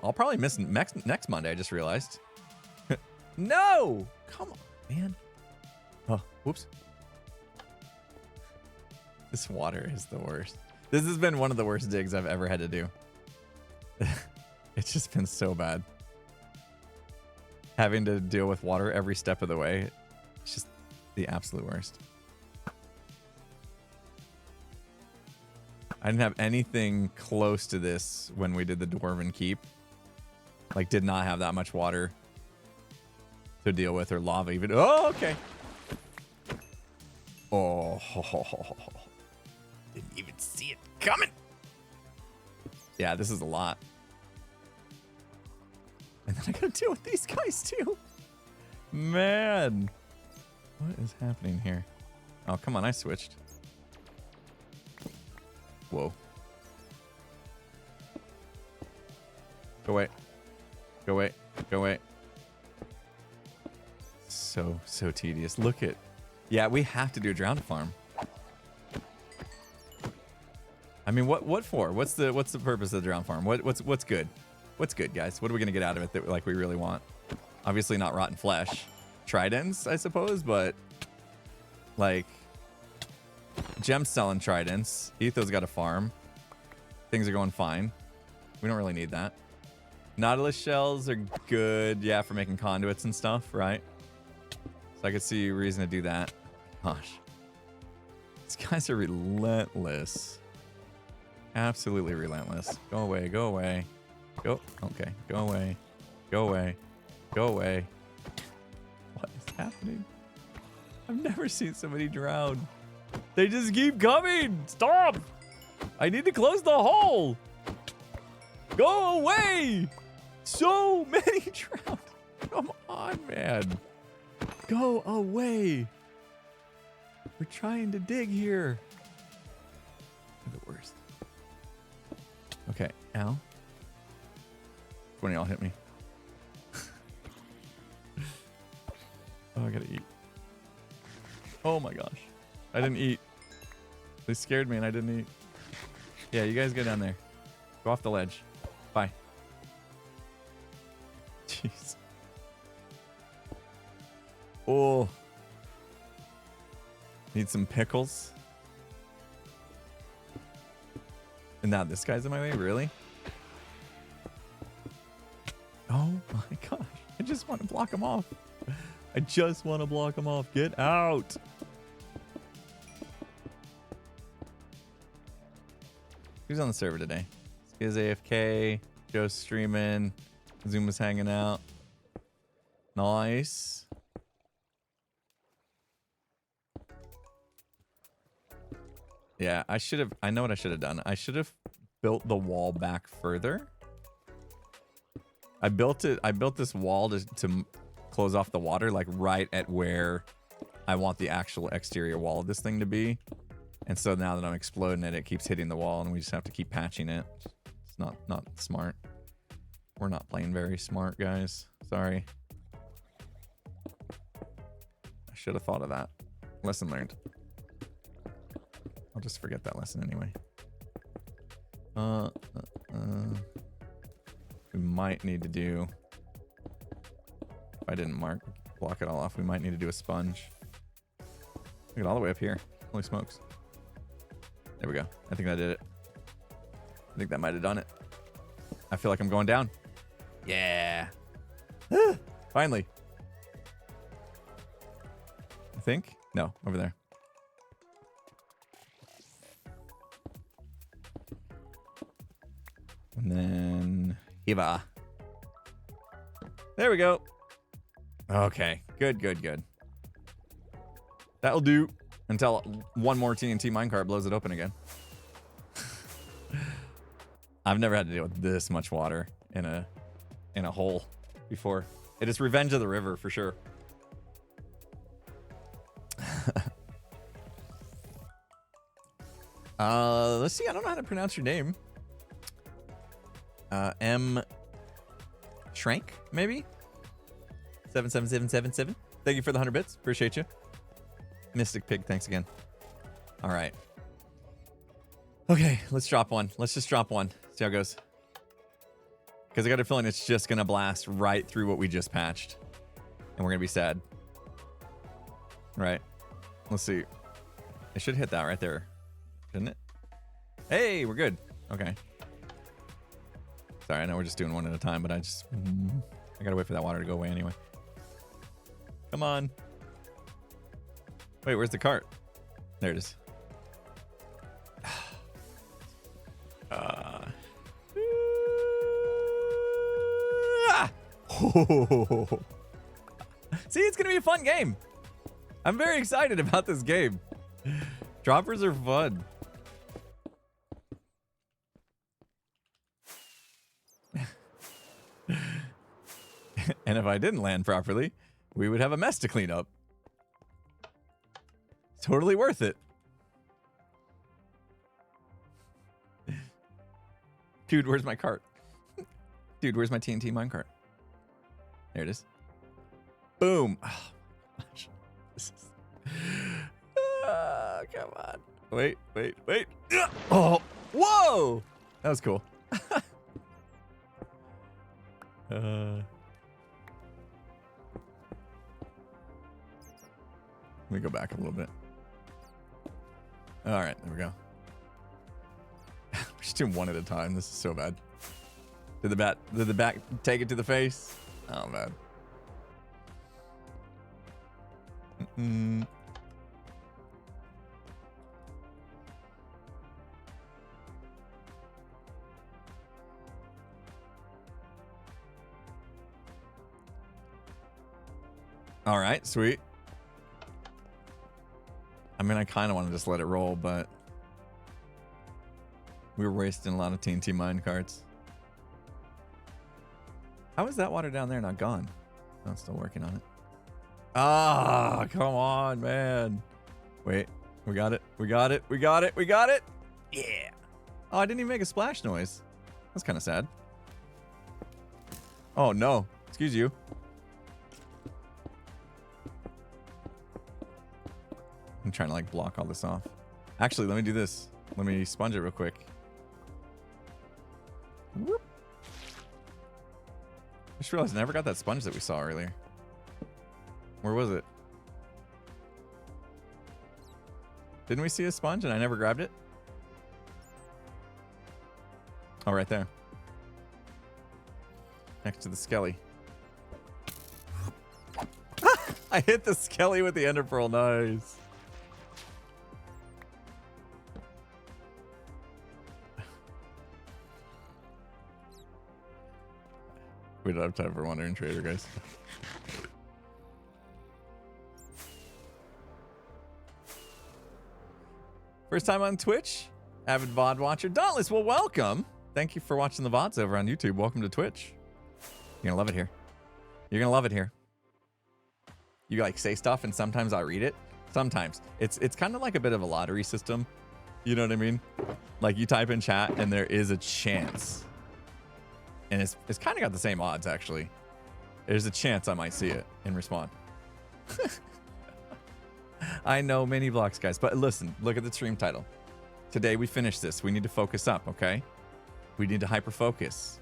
I'll probably miss next Monday. I just realized. No! Come on, man. Oh, whoops. This water is the worst. This has been one of the worst digs I've ever had to do. It's just been so bad. Having to deal with water every step of the way. It's just the absolute worst. I didn't have anything close to this when we did the Dwarven Keep. Like, did not have that much water to deal with, or lava even. Oh, okay. Oh, didn't even see it coming. Yeah, this is a lot. And then I gotta deal with these guys too. Man, what is happening here? Oh, come on, I switched. Whoa. Go away. Go away. Go away. So tedious. Look at. Yeah, we have to do a drown farm. I mean, what for? What's the purpose of the drown farm? What's good? What's good, guys? What are we gonna get out of it that like we really want? Obviously not rotten flesh. Tridents, I suppose, but like Gem's selling tridents. Etho's got a farm. Things are going fine. We don't really need that. Nautilus shells are good, yeah, for making conduits and stuff, right? So I could see a reason to do that. Gosh. These guys are relentless. Absolutely relentless. Go away, go away. Go, okay, go away. Go away. Go away. What is happening? I've never seen somebody drown. They just keep coming. Stop. I need to close the hole. Go away. So many drowned. Come on, man. Go away. We're trying to dig here. They're the worst. Okay, ow. Which one of y'all hit me? Oh, I gotta eat. Oh my gosh. I didn't eat. They scared me and I didn't eat. Yeah, you guys go down there. Go off the ledge. Bye. Jeez. Oh. Need some pickles. And now this guy's in my way? Really? Oh my gosh. I just want to block him off. I just want to block him off. Get out. Who's on the server today? Skiz AFK. Joe's streaming. Zuma's hanging out. Nice. Yeah, I know what I should have done. I should have built the wall back further. I built this wall to close off the water, like right at where I want the actual exterior wall of this thing to be. And so now that I'm exploding it, it keeps hitting the wall and we just have to keep patching it. It's not smart. We're not playing very smart, guys. Sorry. I should have thought of that. Lesson learned. I'll just forget that lesson anyway. We might need to do... If I didn't block it all off, we might need to do a sponge. Look at all the way up here. Holy smokes. There we go. I think that did it. I think that might have done it. I feel like I'm going down. Yeah. Finally. I think. No, over there. And then Eva. There we go. Okay. Good, good, good. That'll do until one more TNT minecart blows it open again. I've never had to deal with this much water in a hole before. It is Revenge of the River for sure. Let's see. I don't know how to pronounce your name. M. Shrank, maybe? 77777. Thank you for the 100 bits. Appreciate you. Mystic Pig, thanks again. All right. Okay, let's drop one. Let's just drop one. See how it goes. Because I got a feeling it's just going to blast right through what we just patched. And we're going to be sad. Right. Let's see. It should hit that right there. Shouldn't it? Hey, we're good. Okay. Sorry, I know we're just doing one at a time, but I got to wait for that water to go away anyway. Come on. Wait, where's the cart? There it is. See, it's going to be a fun game. I'm very excited about this game. Droppers are fun. And if I didn't land properly, we would have a mess to clean up. Totally worth it. Dude, where's my cart? Dude, where's my TNT minecart? There it is. Boom. Oh, this is... come on. Wait. Oh, whoa. That was cool. Let me go back a little bit. All right, there we go. We're just doing one at a time. This is so bad. Did the bat take it to the face? Oh, man. All right, sweet. I mean, I kind of want to just let it roll, but we were wasting a lot of TNT mine carts. How is that water down there not gone? I'm still working on it. Ah, come on, man. Wait, we got it. We got it. We got it. We got it. Yeah. Oh, I didn't even make a splash noise. That's kind of sad. Oh, no. Excuse you. I'm trying to like block all this off. Actually, let me do this. Let me sponge it real quick. Whoop. I just realized I never got that sponge that we saw earlier. Where was it? Didn't we see a sponge and I never grabbed it? Oh, right there. Next to the skelly. I hit the skelly with the ender pearl. Nice. We don't have time for Wandering Trader, guys. First time on Twitch? Avid VOD watcher. Dauntless, well, welcome. Thank you for watching the VODs over on YouTube. Welcome to Twitch. You're going to love it here. You're going to love it here. You like say stuff and sometimes I read it. Sometimes. It's kind of like a bit of a lottery system. You know what I mean? Like you type in chat and there is a chance. And it's kind of got the same odds, actually. There's a chance I might see it and respond. I know many blocks, guys. But listen, look at the stream title. Today we finish this. We need to focus up, okay? We need to hyper-focus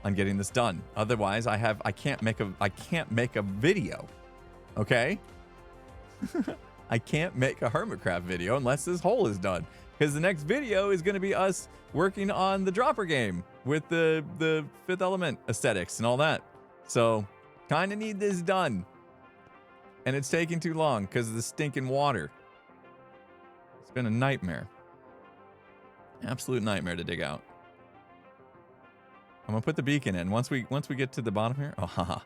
on getting this done. Otherwise, I can't make a video, okay? I can't make a Hermitcraft video unless this hole is done. Because the next video is going to be us working on the dropper game with the Fifth Element aesthetics and all that. So, kind of need this done. And it's taking too long because of the stinking water. It's been a nightmare. Absolute nightmare to dig out. I'm going to put the beacon in. Once we get to the bottom here. Oh, haha.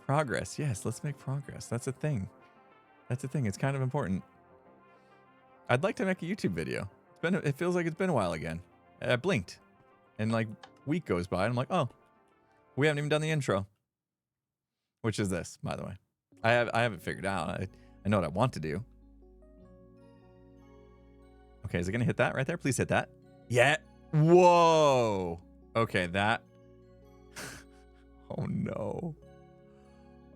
Progress. Yes, let's make progress. That's a thing. That's a thing. It's kind of important. I'd like to make a YouTube video. It feels like it's been a while again. I blinked. And like week goes by and I'm like, oh, we haven't even done the intro. Which is this, by the way. I haven't figured out. I know what I want to do. Okay, is it gonna hit that right there? Please hit that. Yeah. Whoa. Okay, that. Oh no.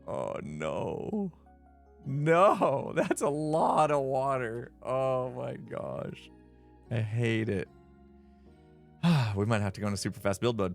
Oh no. No, that's a lot of water. Oh my gosh. I hate it. We might have to go into super fast build mode.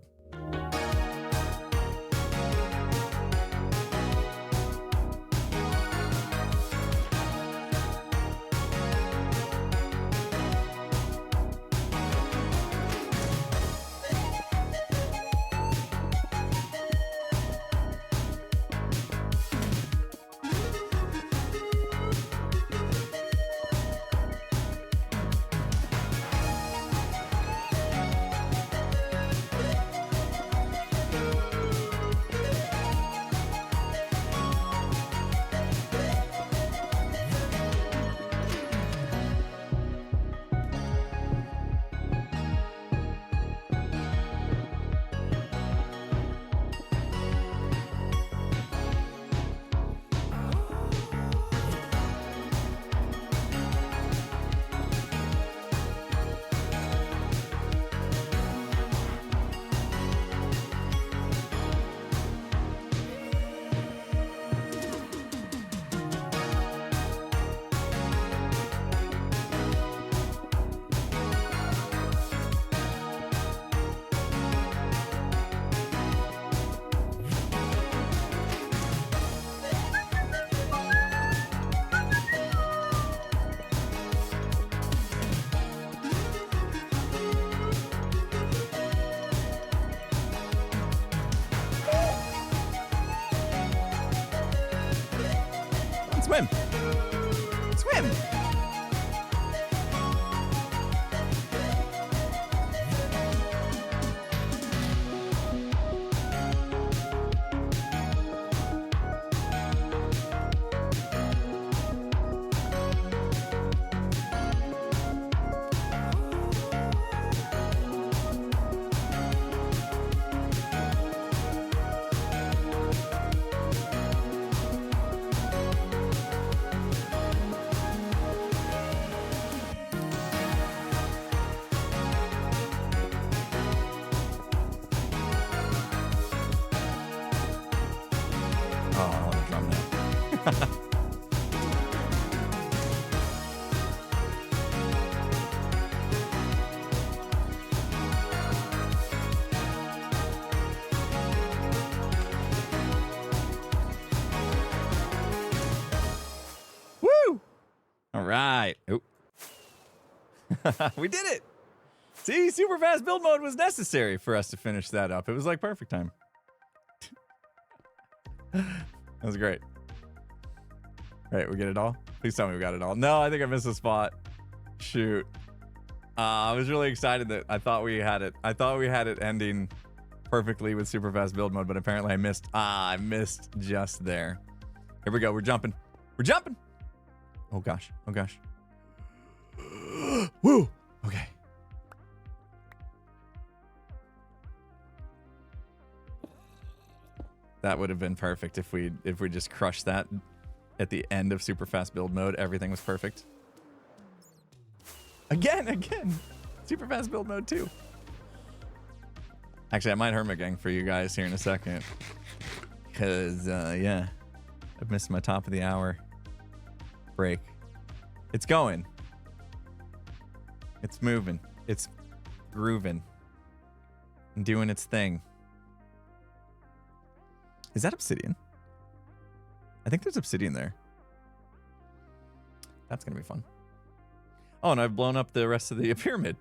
Swim! Swim! Oh, I want a drum now. Woo! All right. Oop. We did it. See, super fast build mode was necessary for us to finish that up. It was like perfect time. That was great. Right, we get it all? Please tell me we got it all. No, I think I missed a spot. Shoot. I was really excited that I thought we had it. I thought we had it ending perfectly with super fast build mode, but apparently I missed. I missed just there. Here we go. We're jumping. We're jumping. Oh gosh. Oh gosh. Woo. Okay. That would have been perfect if we just crushed that at the end of super fast build mode. Everything was perfect. Again. Super fast build mode too. Actually, I might Hermit Gang for you guys here in a second. Cause yeah, I've missed my top of the hour break. It's going. It's moving. It's grooving. And doing its thing. Is that obsidian? I think there's obsidian there. That's going to be fun. Oh, and I've blown up the rest of the pyramid.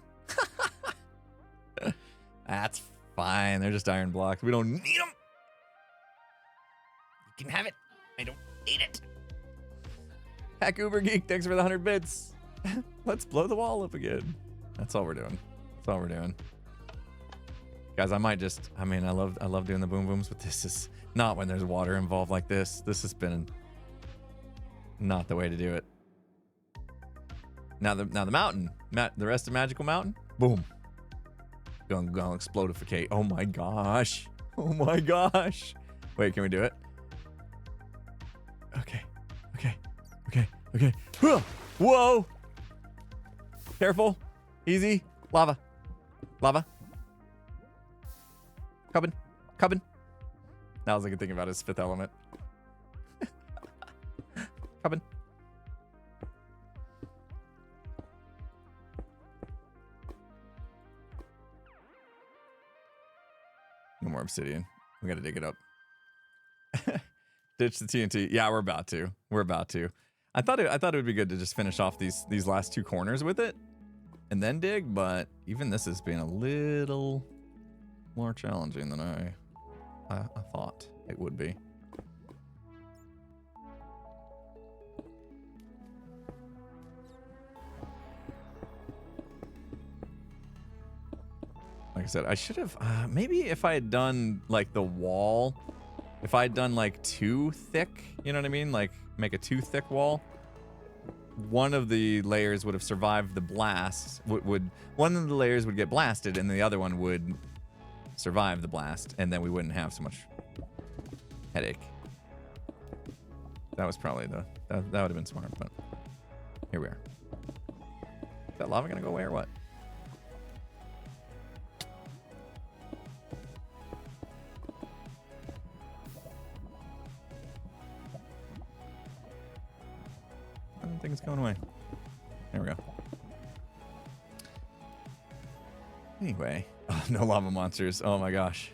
That's fine. They're just iron blocks. We don't need them. You can have it. I don't need it. Hack Uber Geek, thanks for the 100 bits. Let's blow the wall up again. That's all we're doing. That's all we're doing. Guys, I might just, I mean, I love doing the boom booms, but this is not when there's water involved like this. This has been not the way to do it. Now the mountain, the rest of Magical Mountain, boom. Gonna explodificate. Oh my gosh. Oh my gosh. Wait, can we do it? Okay. Whoa. Careful. Easy. Lava. Coming. Now I was like thinking about his fifth element. Coming. No more obsidian. We gotta dig it up. Ditch the TNT. Yeah, we're about to. I thought it would be good to just finish off these last two corners with it and then dig, but even this is being a little more challenging than I thought it would be. Like I said, I should have maybe if I had done like the wall, if I had done like too thick, you know what I mean? Like make a too thick wall. One of the layers would have survived the blast. One of the layers would get blasted, and the other one would survive the blast, and then we wouldn't have so much headache. That was probably that would have been smart, but here we are. Is that lava gonna go away or what? I don't think it's going away. There we go. Anyway, oh, no lava monsters. Oh my gosh.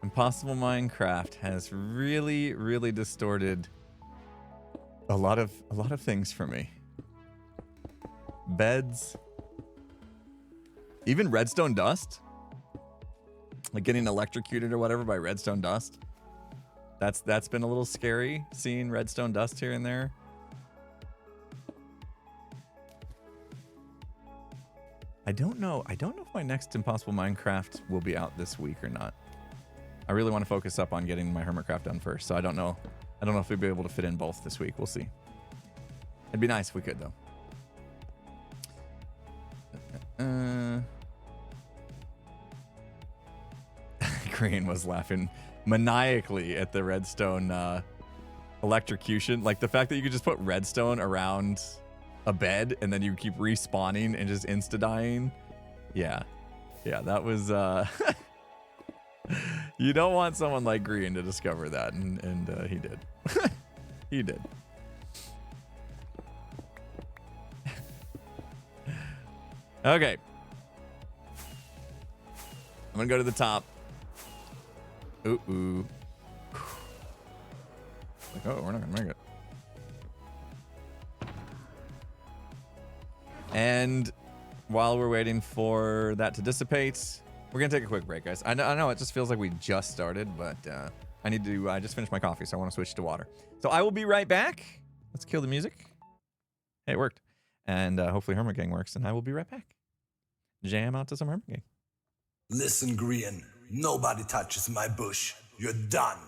Impossible Minecraft has really distorted a lot of things for me. Beds. Even redstone dust. Like getting electrocuted or whatever by redstone dust. That's been a little scary, seeing redstone dust here and there. I don't know if my next Impossible Minecraft will be out this week or not. I really want to focus up on getting my Hermitcraft done first, so I don't know if we'll be able to fit in both this week. We'll see. It'd be nice if we could, though. Green was laughing maniacally at the redstone electrocution. Like the fact that you could just put redstone around a bed and then you keep respawning and just insta-dying. Yeah, that was You don't want someone like Green to discover that, and he did. He did. Okay. I'm gonna go to the top. Ooh. Like, oh, we're not gonna make it. And while we're waiting for that to dissipate, we're gonna take a quick break, guys. I know it just feels like we just started, but I just finished my coffee, so I want to switch to water. So I will be right back. Let's kill the music. Hey, it worked. And hopefully Hermit Gang works, and I will be right back. Jam out to some Hermit Gang. Listen, Green, nobody touches my bush. You're done.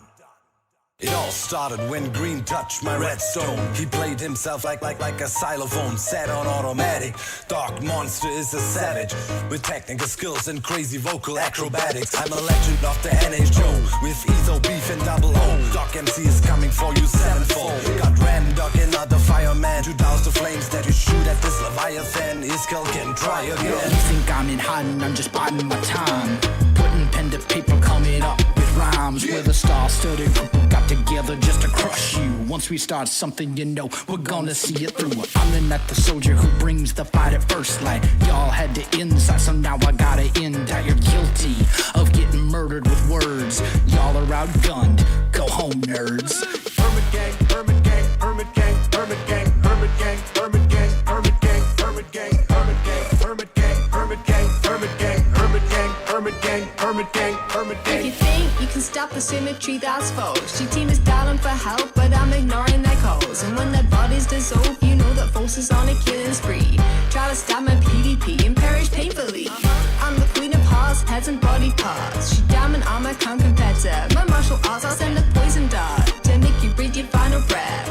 It all started when Green touched my redstone. He played himself like a xylophone, set on automatic. Dark Monster is a savage with technical skills and crazy vocal acrobatics. I'm a legend of the NHO with Etho Beef and Double O. Doc MC is coming for you sevenfold. Got Randog and other fireman to douse the flames that you shoot at this Leviathan. Iskell can try again. You think I'm in hiding, I'm just biding my time. Putting pen to paper, coming up with rhymes. With a star-studded group who got together just to crush you. Once we start something, you know we're gonna see it through. I'm the not the soldier who brings the fight at first light. Y'all had the inside, so now I gotta end out. You're guilty of getting murdered with words. Y'all are outgunned. Go home, nerds. Hermit Gang, Hermit Gang, Hermit Gang, Hermit Gang, Hermit Gang, Hermit Gang, Hermit Gang, Hermit Gang, Hermit Gang, Hermit Gang, Hermit Gang, Hermit Gang, Hermit Gang, Hermit Gang, Hermit Gang, Hermit Gang. If you think you can stop the symmetry, that's false. Your team is dialing for help, but I'm ignoring their calls. And when their bodies dissolve, you know that False is on a killing spree. Try to stab my PvP and perish painfully. I'm the queen of hearts, heads and body parts. She diamond armor can't compare to my martial arts. I'll send a poison dart to make you breathe your final breath.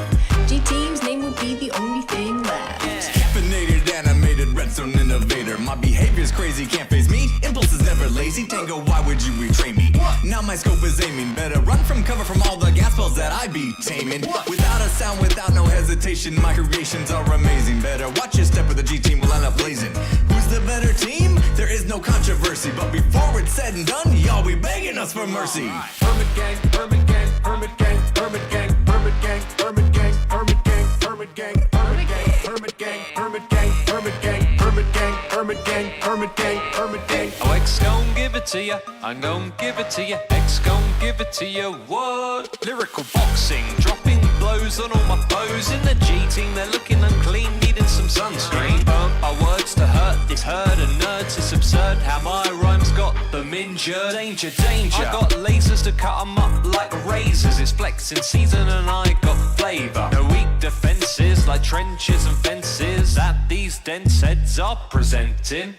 G-Team's name will be the only thing left. Caffeinated, animated, redstone innovator. My behavior's crazy, can't face me. Impulse is never lazy. Tango, why would you betray me? Now my scope is aiming. Better run from cover from all the gas balls that I be taming. Without a sound, without no hesitation, my creations are amazing. Better watch your step or the G-Team will end up blazing. Who's the better team? There is no controversy. But before it's said and done, y'all be begging us for mercy. Hermit Gang, Hermit Gang, Hermit Gang, Hermit Gang, Hermit Gang, Hermit Gang, Hermit Gang, Hermit Gang, Hermit Gang, Hermit Gang, Hermit Gang, Hermit Gang, Hermit Gang, Hermit Gang, Hermit Gang, Hermit Gang. Oh, X gon' give it to ya, I'm gon' give it to ya. X gon' give it to ya, what? Lyrical boxing, dropping blows on all my foes. In the G-Team, they're looking unclean, needing some sunscreen. Our words to hurt this herd of nerds. It's absurd how my rhymes got them injured. Danger, danger. I got lasers to cut them up like razors. It's flexing season and I got flavour. No weak defences like trenches and fences that these dense heads are presenting.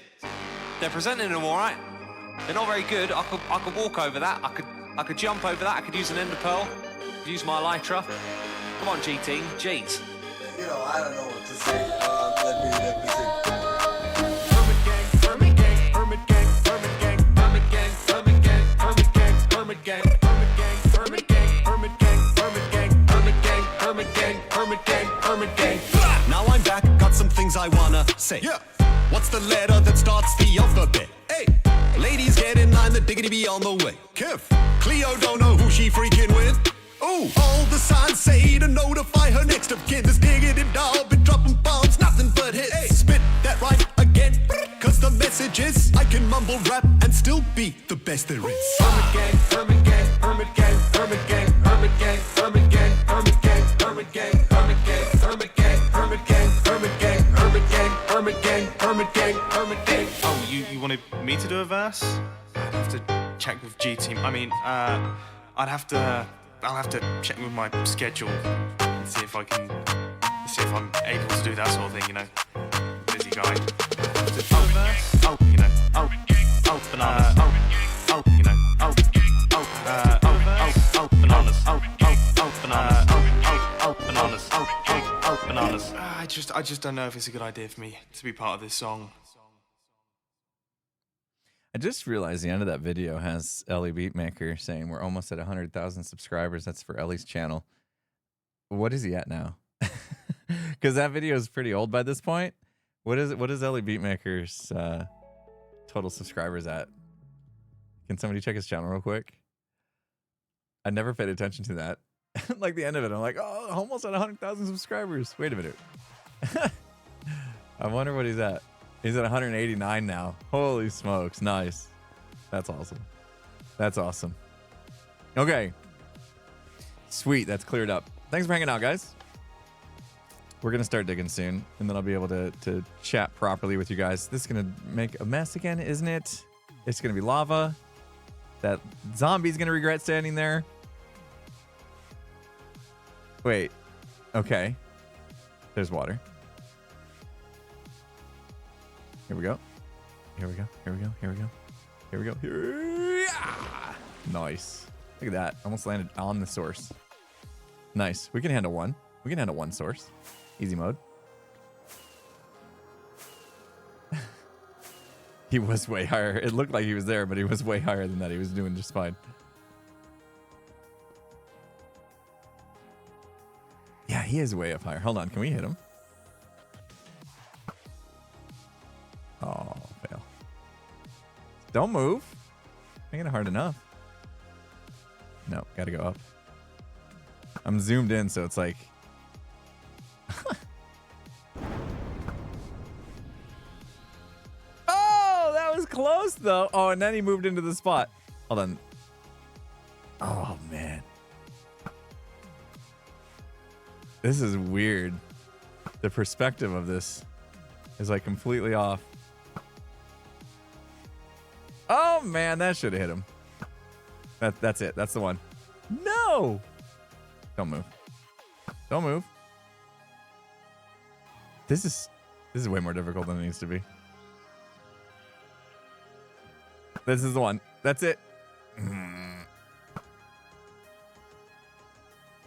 They're presenting them all right. They're not very good. I could walk over that. I could jump over that. I could use an ender pearl. Use my elytra. Come on, G-Team. Jeez. You know, I don't know what to say. Let me see. Now I'm back, got some things I wanna say. Yeah. What's the letter that starts the alphabet? Hey, ladies get in line, the diggity be on the way. Kev, Cleo don't know who she freaking with. Ooh, all the signs say to notify her next of kin. This diggity doll been dropping bombs, nothing but hits. Hey, spit that right again, cause the message is I can mumble rap and still be the best there is. Hermit Gang, Hermit Gang, Hermit Gang, Hermit Gang, Hermit Gang, Hermit Gang, Hermit Gang, Hermit Gang, Hermit Gang, Hermit Gang, Hermit Gang, Hermit Gang, Hermit Gang, Hermit Gang, Hermit Gang, Hermit Gang. Oh, you wanted me to do a verse? I'd have to check with G-Team. I mean, I'll have to check with my schedule and see if I'm able to do that sort of thing, you know. Busy guy. Bananas. Bananas. I just don't know if it's a good idea for me to be part of this song. I just realized the end of that video has Ellie Beatmaker saying we're almost at 100,000 subscribers. That's for Ellie's channel. What is he at now? Because that video is pretty old by this point. What is Ellie Beatmaker's total subscribers at? Can somebody check his channel real quick? I never paid attention to that. Like the end of it, I'm like, oh, almost at 100,000 subscribers. Wait a minute. I wonder what he's at. He's at 189 now. Holy smokes. Nice. That's awesome. That's awesome. Okay. Sweet. That's cleared up. Thanks for hanging out, guys. We're going to start digging soon, and then I'll be able to chat properly with you guys. This is going to make a mess again, isn't it? It's going to be lava. That zombie's going to regret standing there. Wait. Okay. There's water. Here we go. Here we go. Here we go. Here we go. Here we go. Here. Nice. Look at that. Almost landed on the source. Nice. We can handle one. We can handle one source. Easy mode. He was way higher. It looked like he was there, but he was way higher than that. He was doing just fine. Yeah, he is way up higher. Hold on. Can we hit him? Oh, fail. Don't move. Making it hard enough. No, gotta go up. I'm zoomed in, so it's like... Oh, that was close, though. Oh, and then he moved into the spot. Hold on. Oh, man. This is weird. The perspective of this is like completely off. Oh, man, that should have hit him. That's it. That's the one. No! Don't move. Don't move. This is way more difficult than it needs to be. This is the one. That's it.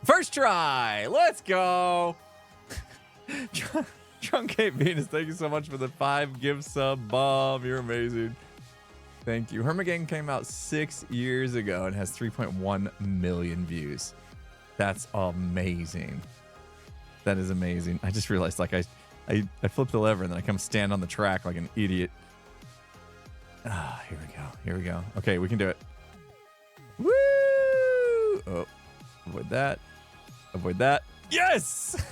First try. Let's go. Truncate Venus, thank you so much for the 5 gift sub bomb. You're amazing. Thank you. Hermit Gang came out 6 years ago and has 3.1 million views. That's amazing. That is amazing. I just realized, like, I flipped the lever and then I come stand on the track like an idiot. Ah, here we go. Here we go. Okay, we can do it. Woo! Oh, avoid that. Avoid that. Yes!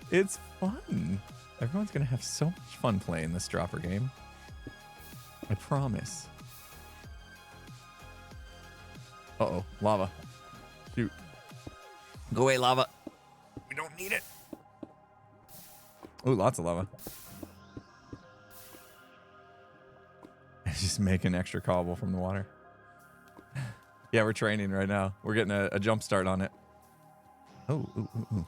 It's fun. Everyone's going to have so much fun playing this dropper game. I promise. Uh-oh, lava. Shoot. Go away, lava. We don't need it. Ooh, lots of lava. Just making extra cobble from the water. Yeah, we're training right now. We're getting a jump start on it. Oh, ooh, ooh, ooh.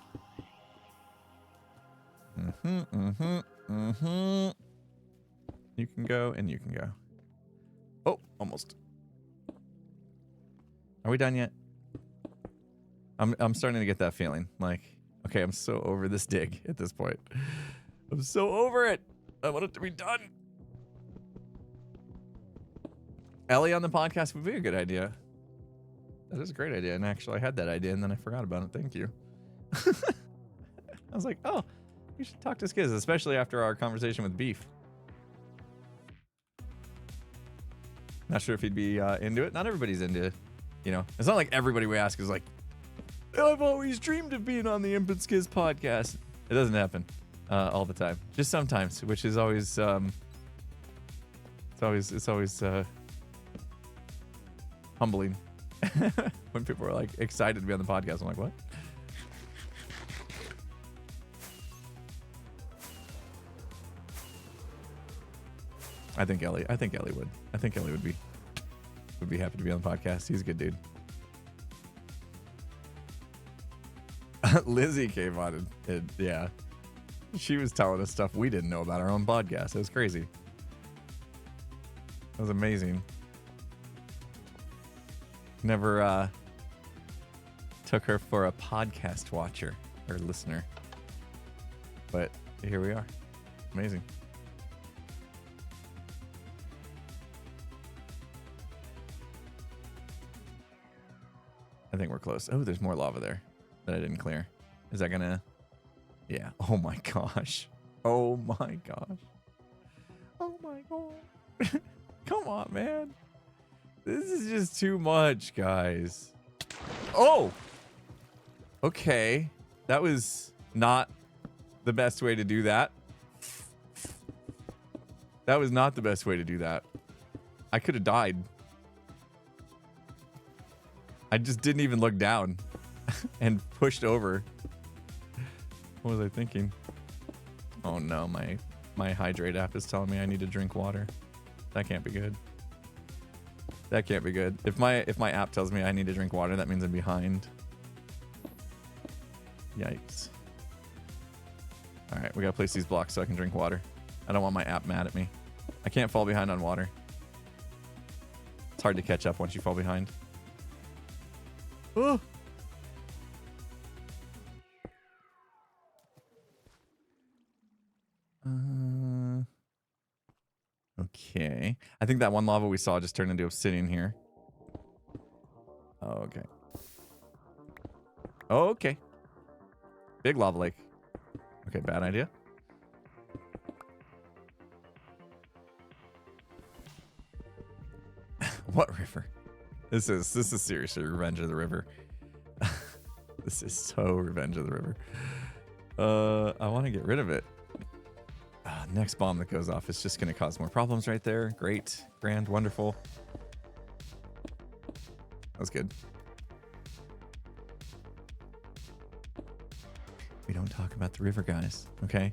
You can go and you can go. Oh, almost. Are we done yet? I'm starting to get that feeling. Like, okay, I'm so over this dig at this point. I'm so over it. I want it to be done. Ellie on the podcast would be a good idea. That is a great idea. And actually, I had that idea and then I forgot about it. Thank you. I was like, oh, we should talk to Skiz, especially after our conversation with Beef. Not sure if he'd be into it. Not everybody's into, you know. It's not like everybody we ask is like, I've always dreamed of being on the Imp and Skiz podcast. It doesn't happen all the time. Just sometimes, which is always, it's always humbling when people are like excited to be on the podcast. I'm like, what? I think Ellie would. I think Ellie would be happy to be on the podcast. He's a good dude. Lizzie came on and yeah, she was telling us stuff we didn't know about our own podcast. It was crazy. It was amazing. Never took her for a podcast watcher or listener, but here we are. Amazing. I think we're close. Oh, there's more lava there that I didn't clear. Is that gonna... Yeah. Oh my gosh. Oh my gosh. Oh my god. Come on, man. This is just too much, guys. Oh! Okay. That was not the best way to do that. That was not the best way to do that. I could have died. I just didn't even look down and pushed over. What was I thinking? Oh no, my hydrate app is telling me I need to drink water. That can't be good. That can't be good. If my app tells me I need to drink water, that means I'm behind. Yikes. All right, we gotta place these blocks so I can drink water. I don't want my app mad at me. I can't fall behind on water. It's hard to catch up once you fall behind. Oh. Okay. I think that one lava we saw just turned into obsidian here. Okay. Okay. Big lava lake. Okay, bad idea. What river? This is seriously Revenge of the River. This is so Revenge of the River. I want to get rid of it. Next bomb that goes off is just going to cause more problems right there. Great, grand, wonderful. That was good. We don't talk about the river, guys. Okay?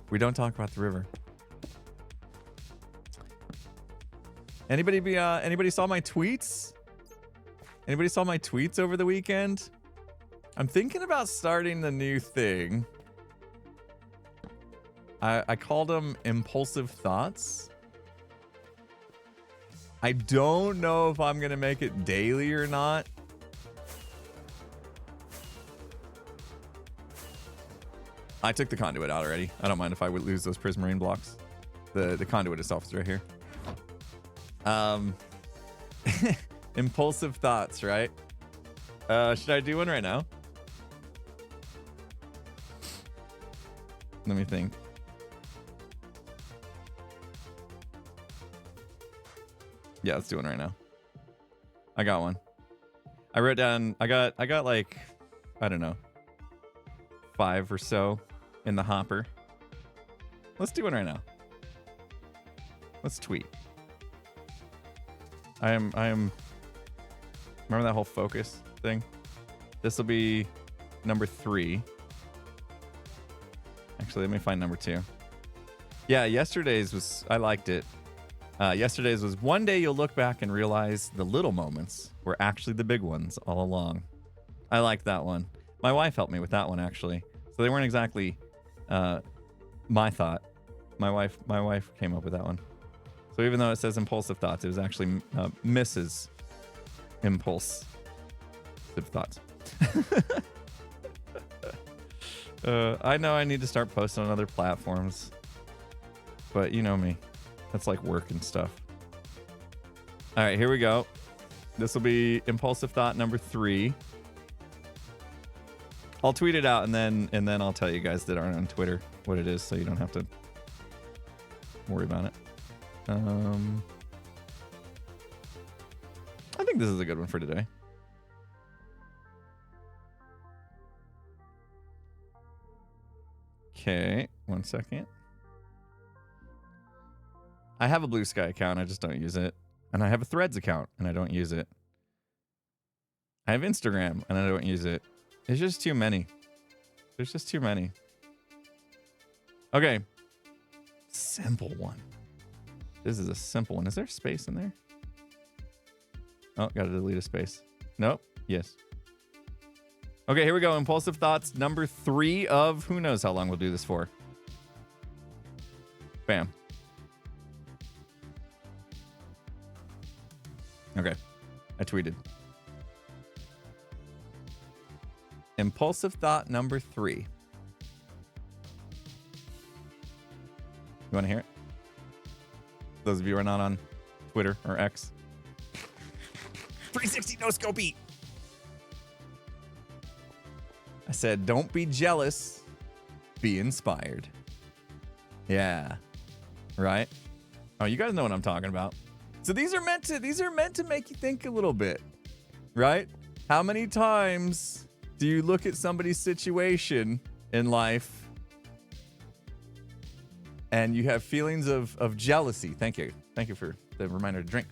We don't talk about the river. Anybody saw my tweets? Anybody saw my tweets over the weekend? I'm thinking about starting the new thing. I called them impulsive thoughts. I don't know if I'm going to make it daily or not. I took the conduit out already. I don't mind if I would lose those prismarine blocks. The conduit itself is right here. Impulsive thoughts, right? Should I do one right now? Let me think. Yeah, let's do one right now. I got one. I wrote down, I got like, I don't know, 5 or so in the hopper. Let's do one right now. Let's tweet. I am, remember that whole focus thing? This will be number 3. Actually, let me find number 2. Yeah, yesterday's was, I liked it. Yesterday's was, one day you'll look back and realize the little moments were actually the big ones all along. I liked that one. My wife helped me with that one, actually. So they weren't exactly my thought. My wife came up with that one. So even though it says impulsive thoughts, it was actually Mrs. Impulsive Thoughts. I know I need to start posting on other platforms, but you know me. That's like work and stuff. All right, here we go. This will be impulsive thought number 3. I'll tweet it out and then I'll tell you guys that aren't on Twitter what it is, so you don't have to worry about it. I think this is a good one for today. Okay, 1 second. I have a Blue Sky account, I just don't use it. And I have a Threads account, and I don't use it. I have Instagram, and I don't use it. It's just too many. There's just too many. Okay. Simple one. This is a simple one. Is there space in there? Oh, gotta delete a space. Nope. Yes. Okay, here we go. Impulsive thoughts number 3 of who knows how long we'll do this for. Bam. Okay, I tweeted. Impulsive thought number 3. You want to hear it? Those of you who are not on Twitter or X. 360 no scopey. I said, don't be jealous, be inspired. Yeah, right? Oh, you guys know what I'm talking about. So these are meant to make you think a little bit, right? How many times do you look at somebody's situation in life and you have feelings of jealousy? Thank you for the reminder to drink.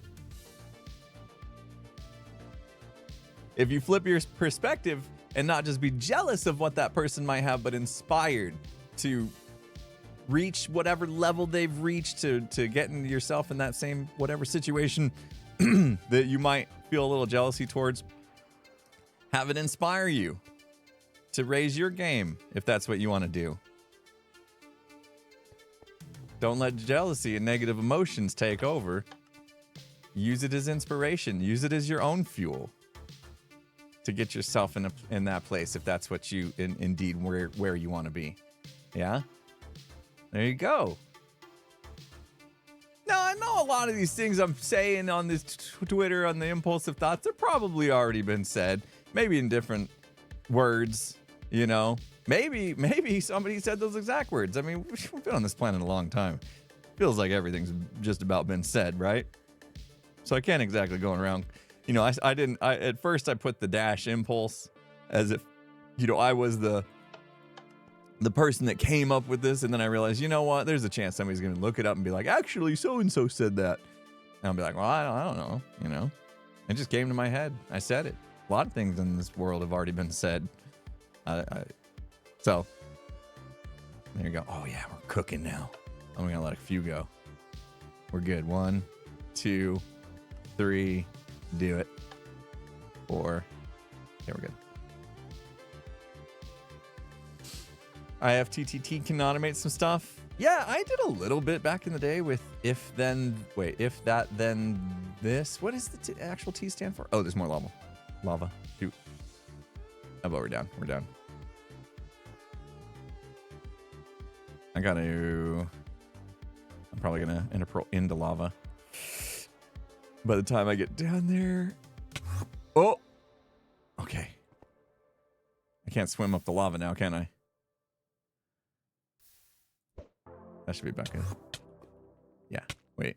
If you flip your perspective and not just be jealous of what that person might have, but inspired to reach whatever level they've reached, to getting yourself in that same whatever situation that you might feel a little jealousy towards, have it inspire you to raise your game if that's what you want to do. Don't let jealousy and negative emotions take over. Use it as inspiration. Use it as your own fuel to get yourself in that place if that's what you indeed where you want to be. Yeah? There you go. Now, I know a lot of these things I'm saying on this Twitter, on the impulsive thoughts, have probably already been said, maybe in different words, you know. Maybe somebody said those exact words. I mean, we've been on this planet a long time. Feels like everything's just about been said, right? So I can't exactly go around. You know, at first I put the dash impulse as if, you know, I was the person that came up with this, and then I realized, you know what, there's a chance somebody's going to look it up and be like, actually, so-and-so said that. And I'll be like, well, I don't know, you know. It just came to my head. I said it. A lot of things in this world have already been said. So, there you go. Oh, yeah, we're cooking now. I'm going to let a few go. We're good. 1, 2, 3, do it. 4. Okay, we're good. IFTTT can automate some stuff. Yeah, I did a little bit back in the day with if that, then this. What does the actual T stand for? Oh, there's more lava. Lava. Shoot. How about we're down? We're down. I'm probably gonna into lava. By the time I get down there. Oh! Okay. I can't swim up the lava now, can I? That should be back in. Yeah. Wait.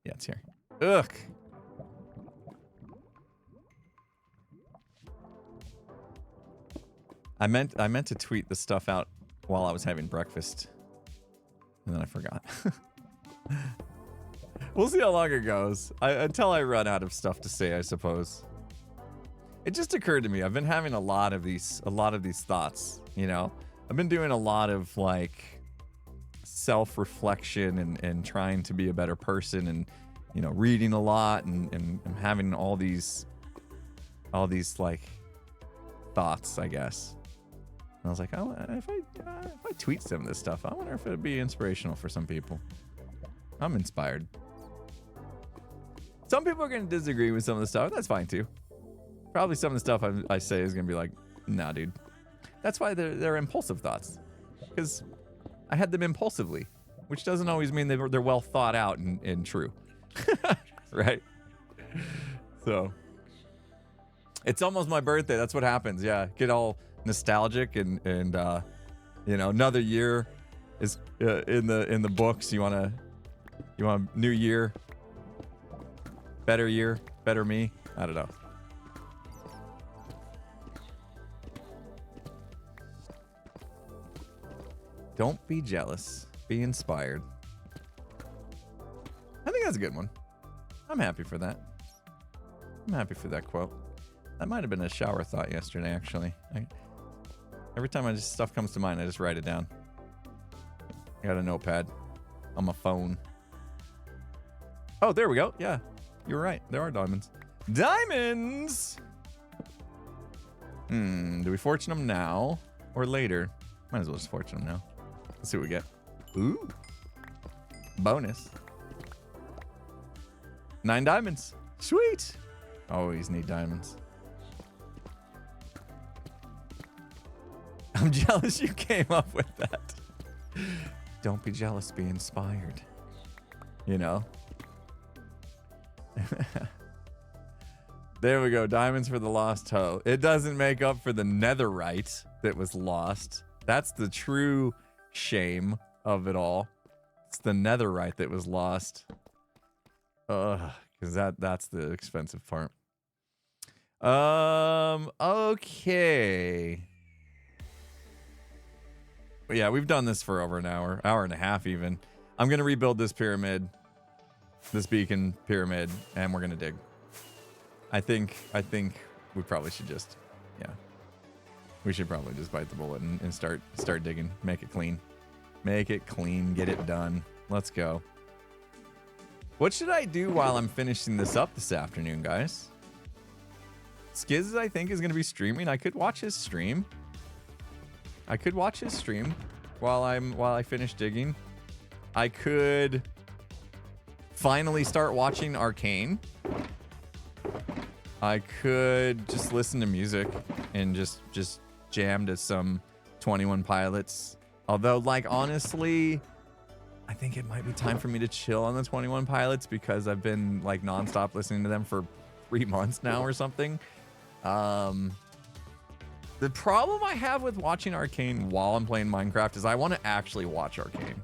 Yeah, it's here. Ugh. I meant to tweet the stuff out while I was having breakfast, and then I forgot. We'll see how long it goes. Until I run out of stuff to say, I suppose. It just occurred to me. I've been having a lot of these thoughts. You know, I've been doing a lot of like self-reflection and trying to be a better person, and you know, reading a lot and having all these like thoughts, I guess. And I was like, oh, if I tweet some of this stuff, I wonder if it'd be inspirational for some people. I'm inspired. Some people are going to disagree with some of the stuff. That's fine too. Probably some of the stuff I say is going to be like, nah, dude. That's why they're impulsive thoughts, because I had them impulsively, which doesn't always mean they're well thought out and true. Right? So it's almost my birthday. That's what happens. Yeah. Get all nostalgic and you know, another year is in the books. You want a new year, better me. I don't know. Don't be jealous. Be inspired. I think that's a good one. I'm happy for that. I'm happy for that quote. That might have been a shower thought yesterday, actually. Every time stuff comes to mind, I just write it down. I got a notepad on my phone. Oh, there we go. Yeah, you're right. There are diamonds. Diamonds! Do we fortune them now or later? Might as well just fortune them now. Let's see what we get. Ooh. Bonus. 9 diamonds. Sweet. Always need diamonds. I'm jealous you came up with that. Don't be jealous, be inspired. You know? There we go. Diamonds for the lost hoe. It doesn't make up for the netherite that was lost. That's the true shame of it all. It's the netherite that was lost. Because that's the expensive part. Okay. But yeah, we've done this for over an hour and a half even. I'm gonna rebuild this pyramid, this beacon pyramid, and we're gonna dig. I think we probably should just, yeah. We should probably just bite the bullet and start digging. Make it clean. Make it clean. Get it done. Let's go. What should I do while I'm finishing this up this afternoon, guys? Skiz, I think, is going to be streaming. I could watch his stream. While I finish digging. I could finally start watching Arcane. I could just listen to music and just jam to some 21 Pilots. Although, like, honestly, I think it might be time for me to chill on the 21 Pilots because I've been like nonstop listening to them for 3 months now or something. The problem I have with watching Arcane while I'm playing Minecraft is I want to actually watch Arcane.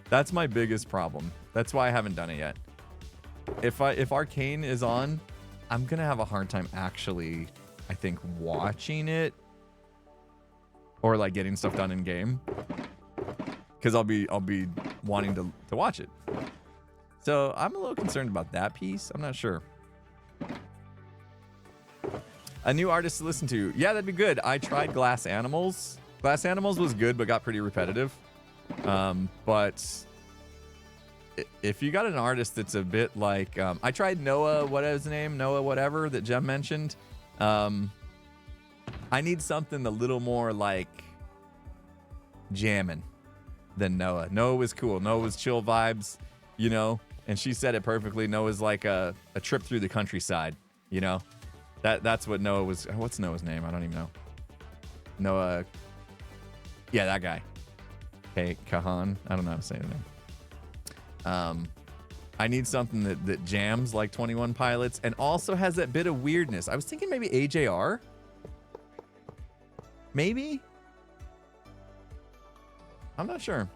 That's my biggest problem. That's why I haven't done it yet. If Arcane is on, I'm gonna have a hard time actually, I think, watching it or like getting stuff done in game. Because I'll be wanting to watch it. So I'm a little concerned about that piece. I'm not sure. A new artist to listen to. Yeah, that'd be good. I tried Glass Animals. Glass Animals was good, but got pretty repetitive. But if you got an artist that's a bit like... I tried Noah, what is his name? Noah whatever that Jem mentioned. I need something a little more like jamming than Noah. Noah was cool. Noah was chill vibes, you know, and she said it perfectly. Noah's like a trip through the countryside, you know. That's what Noah was. What's Noah's name? I don't even know. Noah. Yeah, that guy. Hey, Kahan. I don't know how to say the name. I need something that jams like 21 Pilots and also has that bit of weirdness. I was thinking maybe AJR. Maybe. I'm not sure.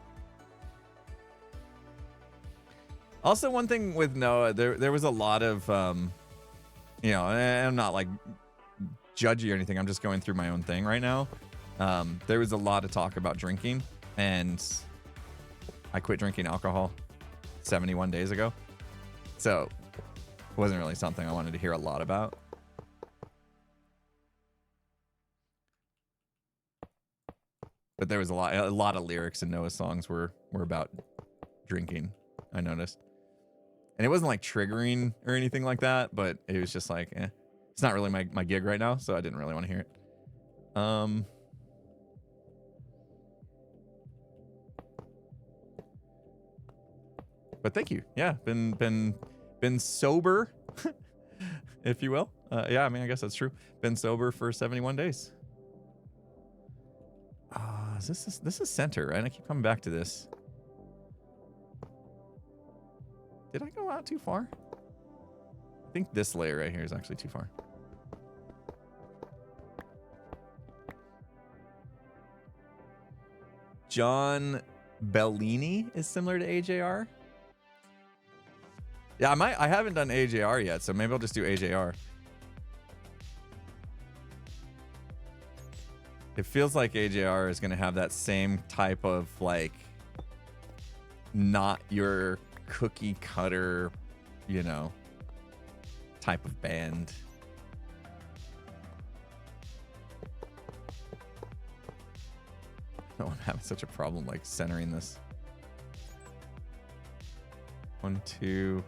Also, one thing with Noah, there was a lot of, you know, and I'm not like judgy or anything. I'm just going through my own thing right now. There was a lot of talk about drinking, and I quit drinking alcohol 71 days ago. So it wasn't really something I wanted to hear a lot about. But there was a lot of lyrics in Noah's songs were about drinking, I noticed. And it wasn't like triggering or anything like that, but it was just like, it's not really my gig right now, so I didn't really want to hear it. But thank you. Yeah, been sober, if you will. Yeah, I mean, I guess that's true. Been sober for 71 days. This is center, right? I keep coming back to this. Did I go out too far? I think this layer right here is actually too far. John Bellini is similar to AJR. Yeah, I haven't done AJR yet, so maybe I'll just do AJR. It feels like AJR is going to have that same type of, like, not your cookie cutter, you know, type of band. Oh, I'm having such a problem, like, centering this. 1, 2...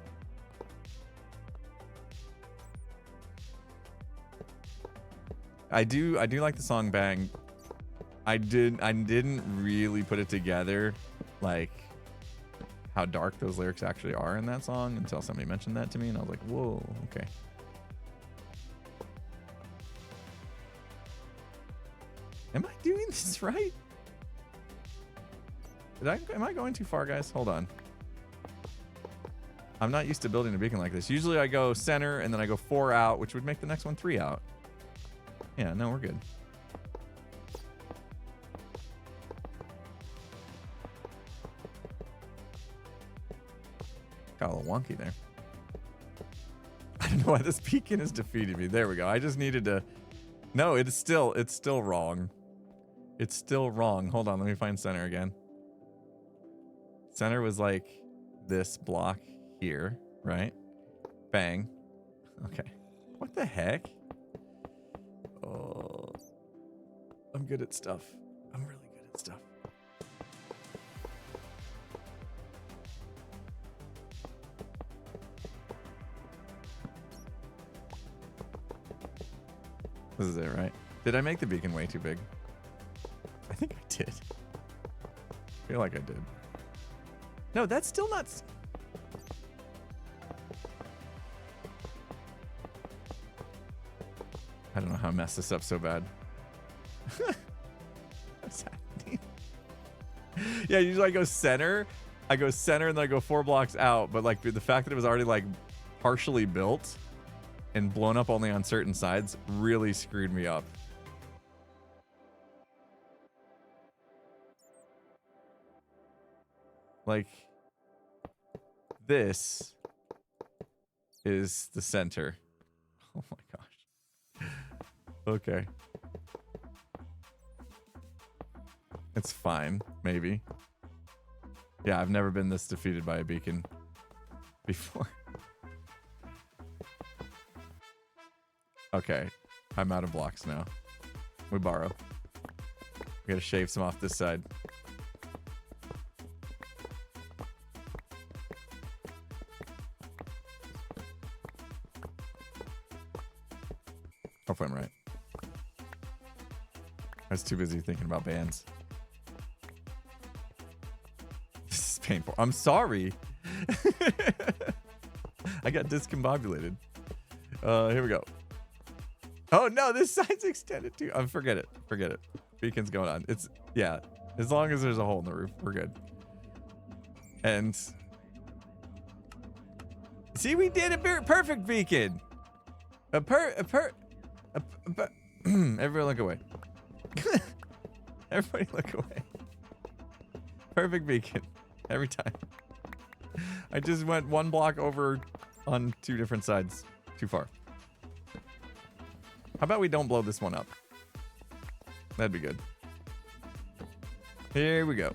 I do like the song Bang. I didn't really put it together, like how dark those lyrics actually are in that song until somebody mentioned that to me, and I was like, whoa, okay. Am I doing this right? Am I going too far, guys? Hold on. I'm not used to building a beacon like this. Usually I go center and then I go 4 out, which would make the next one 3 out. Yeah, no, we're good. Got a little wonky there. I don't know why this beacon has defeated me. There we go. I just needed to... No, it's still wrong. It's still wrong. Hold on, let me find center again. Center was like this block here, right? Bang. Okay. What the heck? Oh, I'm good at stuff. I'm really good at stuff. This is it, right? Did I make the beacon way too big? I think I did. I feel like I did. No, that's still not... I don't know how I messed this up so bad. What's happening? Yeah, usually I go center and then I go 4 blocks out, but like the fact that it was already like partially built and blown up only on certain sides really screwed me up. Like, this is the center. Oh my gosh. Okay. It's fine, maybe. Yeah, I've never been this defeated by a beacon before. Okay, I'm out of blocks now. We borrow. We gotta shave some off this side. Hopefully I'm right. I was too busy thinking about bands. This is painful. I'm sorry. I got discombobulated. Here we go. Oh no, this side's extended too. Forget it. Forget it. Beacon's going on. It's, yeah. As long as there's a hole in the roof, we're good. And see, we did a perfect beacon. Everybody look away. Everybody look away. Perfect beacon. Every time. I just went 1 block over on 2 different sides. Too far. How about we don't blow this one up? That'd be good. Here we go.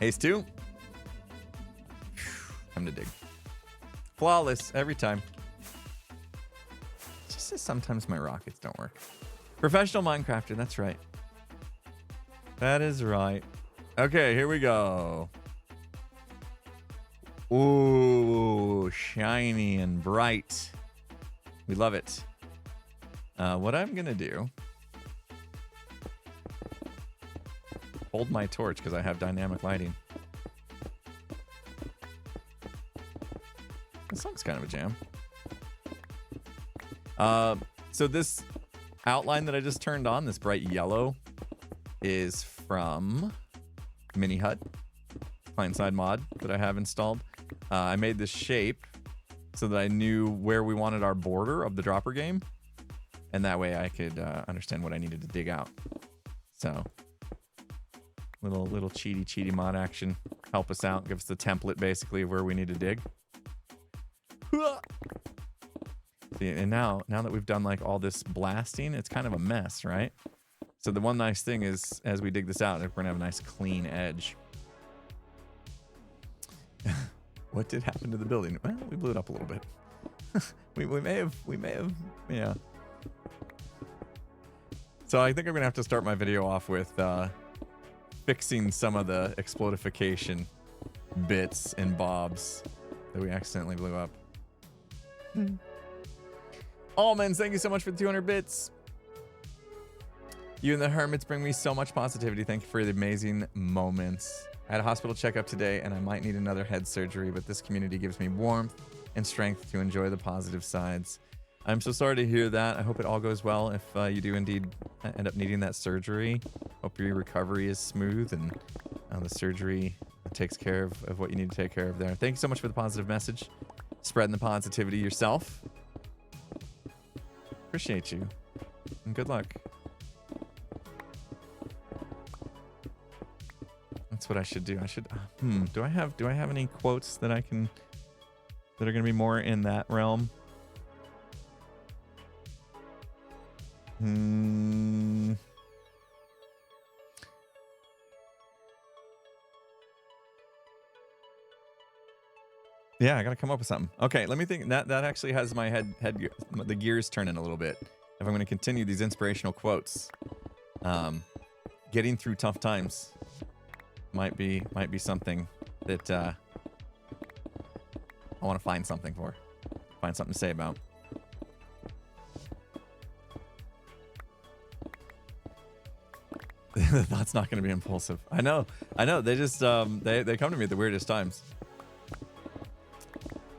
Haste 2. Time to dig. Flawless every time. Just as sometimes my rockets don't work. Professional Minecrafter, that's right. That is right. Okay, here we go. Ooh, shiny and bright. We love it. What I'm gonna do... Hold my torch because I have dynamic lighting. This song's kind of a jam. So this outline that I just turned on, this bright yellow, is from Mini Hut, client side mod that I have installed. I made this shape so that I knew where we wanted our border of the dropper game, and that way I could understand what I needed to dig out. So little cheaty mod action, help us out, give us the template basically of where we need to dig. See, and now that we've done like all this blasting, it's kind of a mess, right? So the one nice thing is, as we dig this out, we're gonna have a nice clean edge. What did happen to the building? Well, we blew it up a little bit. we may have, yeah. So I think I'm gonna have to start my video off with fixing some of the explodification bits and bobs that we accidentally blew up. Almonds, thank you so much for the 200 bits. You and the Hermits bring me so much positivity. Thank you for the amazing moments. I had a hospital checkup today and I might need another head surgery, but this community gives me warmth and strength to enjoy the positive sides. I'm so sorry to hear that. I hope it all goes well if you do indeed end up needing that surgery. Hope your recovery is smooth and the surgery takes care of what you need to take care of there. Thank you so much for the positive message. Spreading the positivity yourself. Appreciate you. And good luck. That's what I should do. I should. Do I have any quotes that are gonna be more in that realm? Yeah, I gotta come up with something. Okay, let me think. That actually has my the gears turning a little bit. If I'm gonna continue these inspirational quotes, getting through tough times might be something that I want to find something to say about. That's not going to be impulsive. I know. They just they come to me at the weirdest times.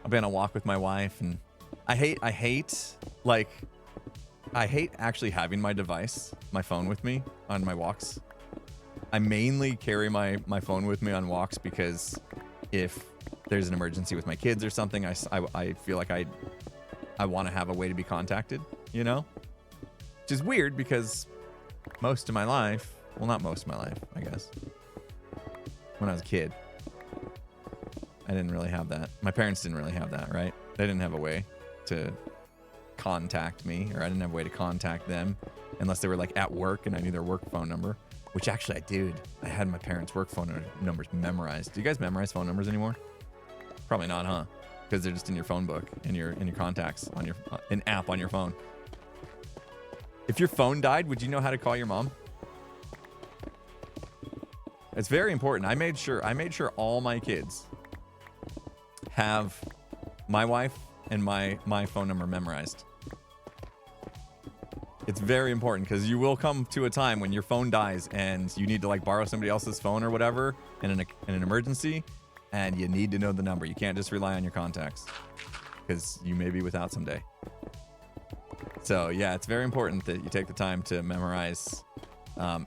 I've been on a walk with my wife, and I hate actually having my device, my phone, with me on my walks. I mainly carry my phone with me on walks because if there's an emergency with my kids or something, I feel like I want to have a way to be contacted, you know? Which is weird because most of my life, well, not most of my life, I guess, when I was a kid, I didn't really have that. My parents didn't really have that, right? They didn't have a way to contact me, or I didn't have a way to contact them unless they were like at work and I knew their work phone number, which actually I did. I had my parents' work phone numbers memorized. Do you guys memorize phone numbers anymore? Probably not, huh? Because they're just in your phone book, in your contacts on your an app on your phone. If your phone died, would you know how to call your mom? It's very important. I made sure all my kids have my wife and my phone number memorized. It's very important because you will come to a time when your phone dies and you need to like borrow somebody else's phone or whatever in an emergency, and you need to know the number. You can't just rely on your contacts because you may be without someday. So yeah, it's very important that you take the time to memorize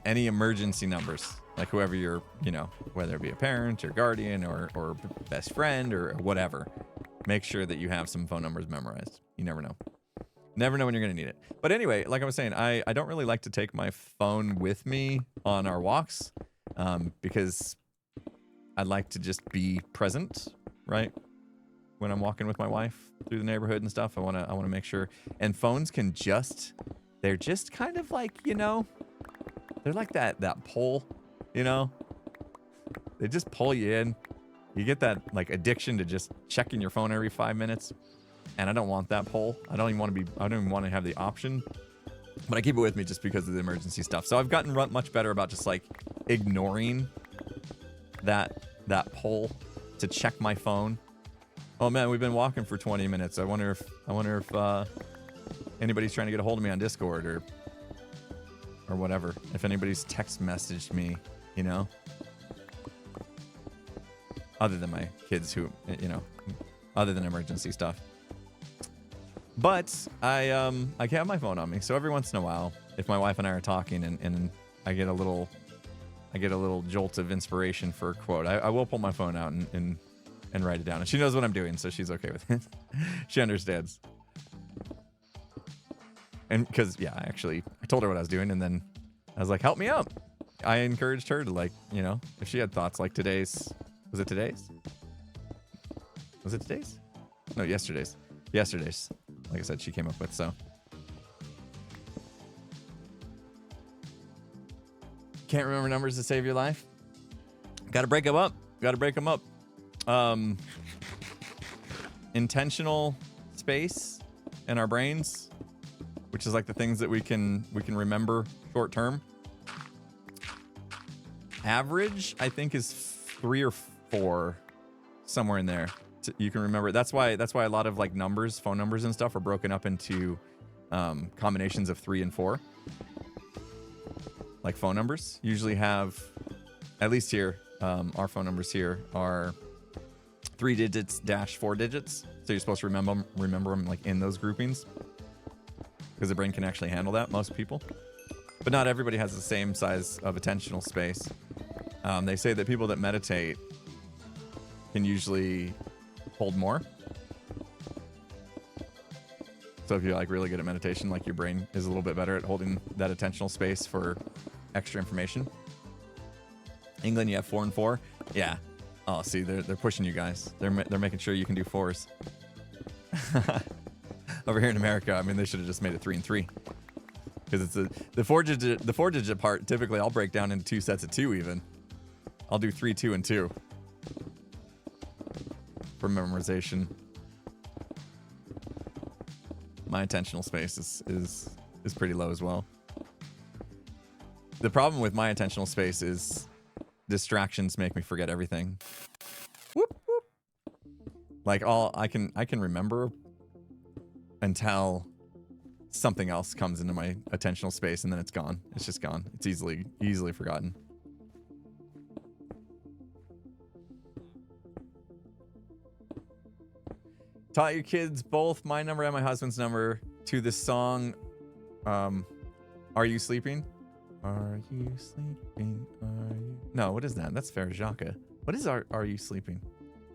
any emergency numbers, like whoever you're, whether it be a parent or guardian or best friend or whatever. Make sure that you have some phone numbers memorized. You never know. Never know when you're going to need it. But anyway, like I was saying, I don't really like to take my phone with me on our walks because I'd like to just be present, right? When I'm walking with my wife through the neighborhood and stuff, I want to make sure. And phones they're just kind of like, they're like that pole, They just pull you in. You get that like addiction to just checking your phone every 5 minutes. And I don't want that pull. I don't even want to have the option. But I keep it with me just because of the emergency stuff. So I've gotten much better about just like ignoring that pull to check my phone. Oh man, we've been walking for 20 minutes. I wonder if anybody's trying to get a hold of me on Discord or whatever. If anybody's text messaged me, other than my kids who, other than emergency stuff. But I have my phone on me, so every once in a while, if my wife and I are talking and I get a little jolt of inspiration for a quote, I will pull my phone out and write it down. And she knows what I'm doing, so she's okay with it. She understands. And because I told her what I was doing, and then I was like, help me out. I encouraged her to if she had thoughts like today's. Was it today's? No, yesterday's. Like I said, she came up with, so. Can't remember numbers to save your life? Gotta break them up. Intentional space in our brains, which is like the things that we can remember short term. Average, I think, is 3 or 4, somewhere in there. You can remember. That's why a lot of like numbers, phone numbers and stuff are broken up into combinations of 3 and 4. Like phone numbers usually have, at least here, our phone numbers here are 3 digits - 4 digits. So you're supposed to remember them like in those groupings because the brain can actually handle that. Most people, but not everybody has the same size of attentional space. They say that people that meditate can usually hold more. So if you're like really good at meditation, like your brain is a little bit better at holding that attentional space for extra information. England, you have 4 and 4. Yeah. Oh, see, they're pushing you guys. They're making sure you can do 4s. Over here in America, I mean, they should have just made it 3 and 3. Because it's the four digit part. Typically, I'll break down into 2 sets of 2 even. I'll do 3, 2, and 2 for memorization. My attentional space is pretty low as well. The problem with my attentional space is distractions make me forget everything. Whoop, whoop. Like I can remember until something else comes into my attentional space, and then it's gone. It's just gone. It's easily forgotten. Taught your kids both my number and my husband's number to the song Are You Sleeping? Are you sleeping? Are you? No, what is that? That's Farajaka. What is Are You Sleeping?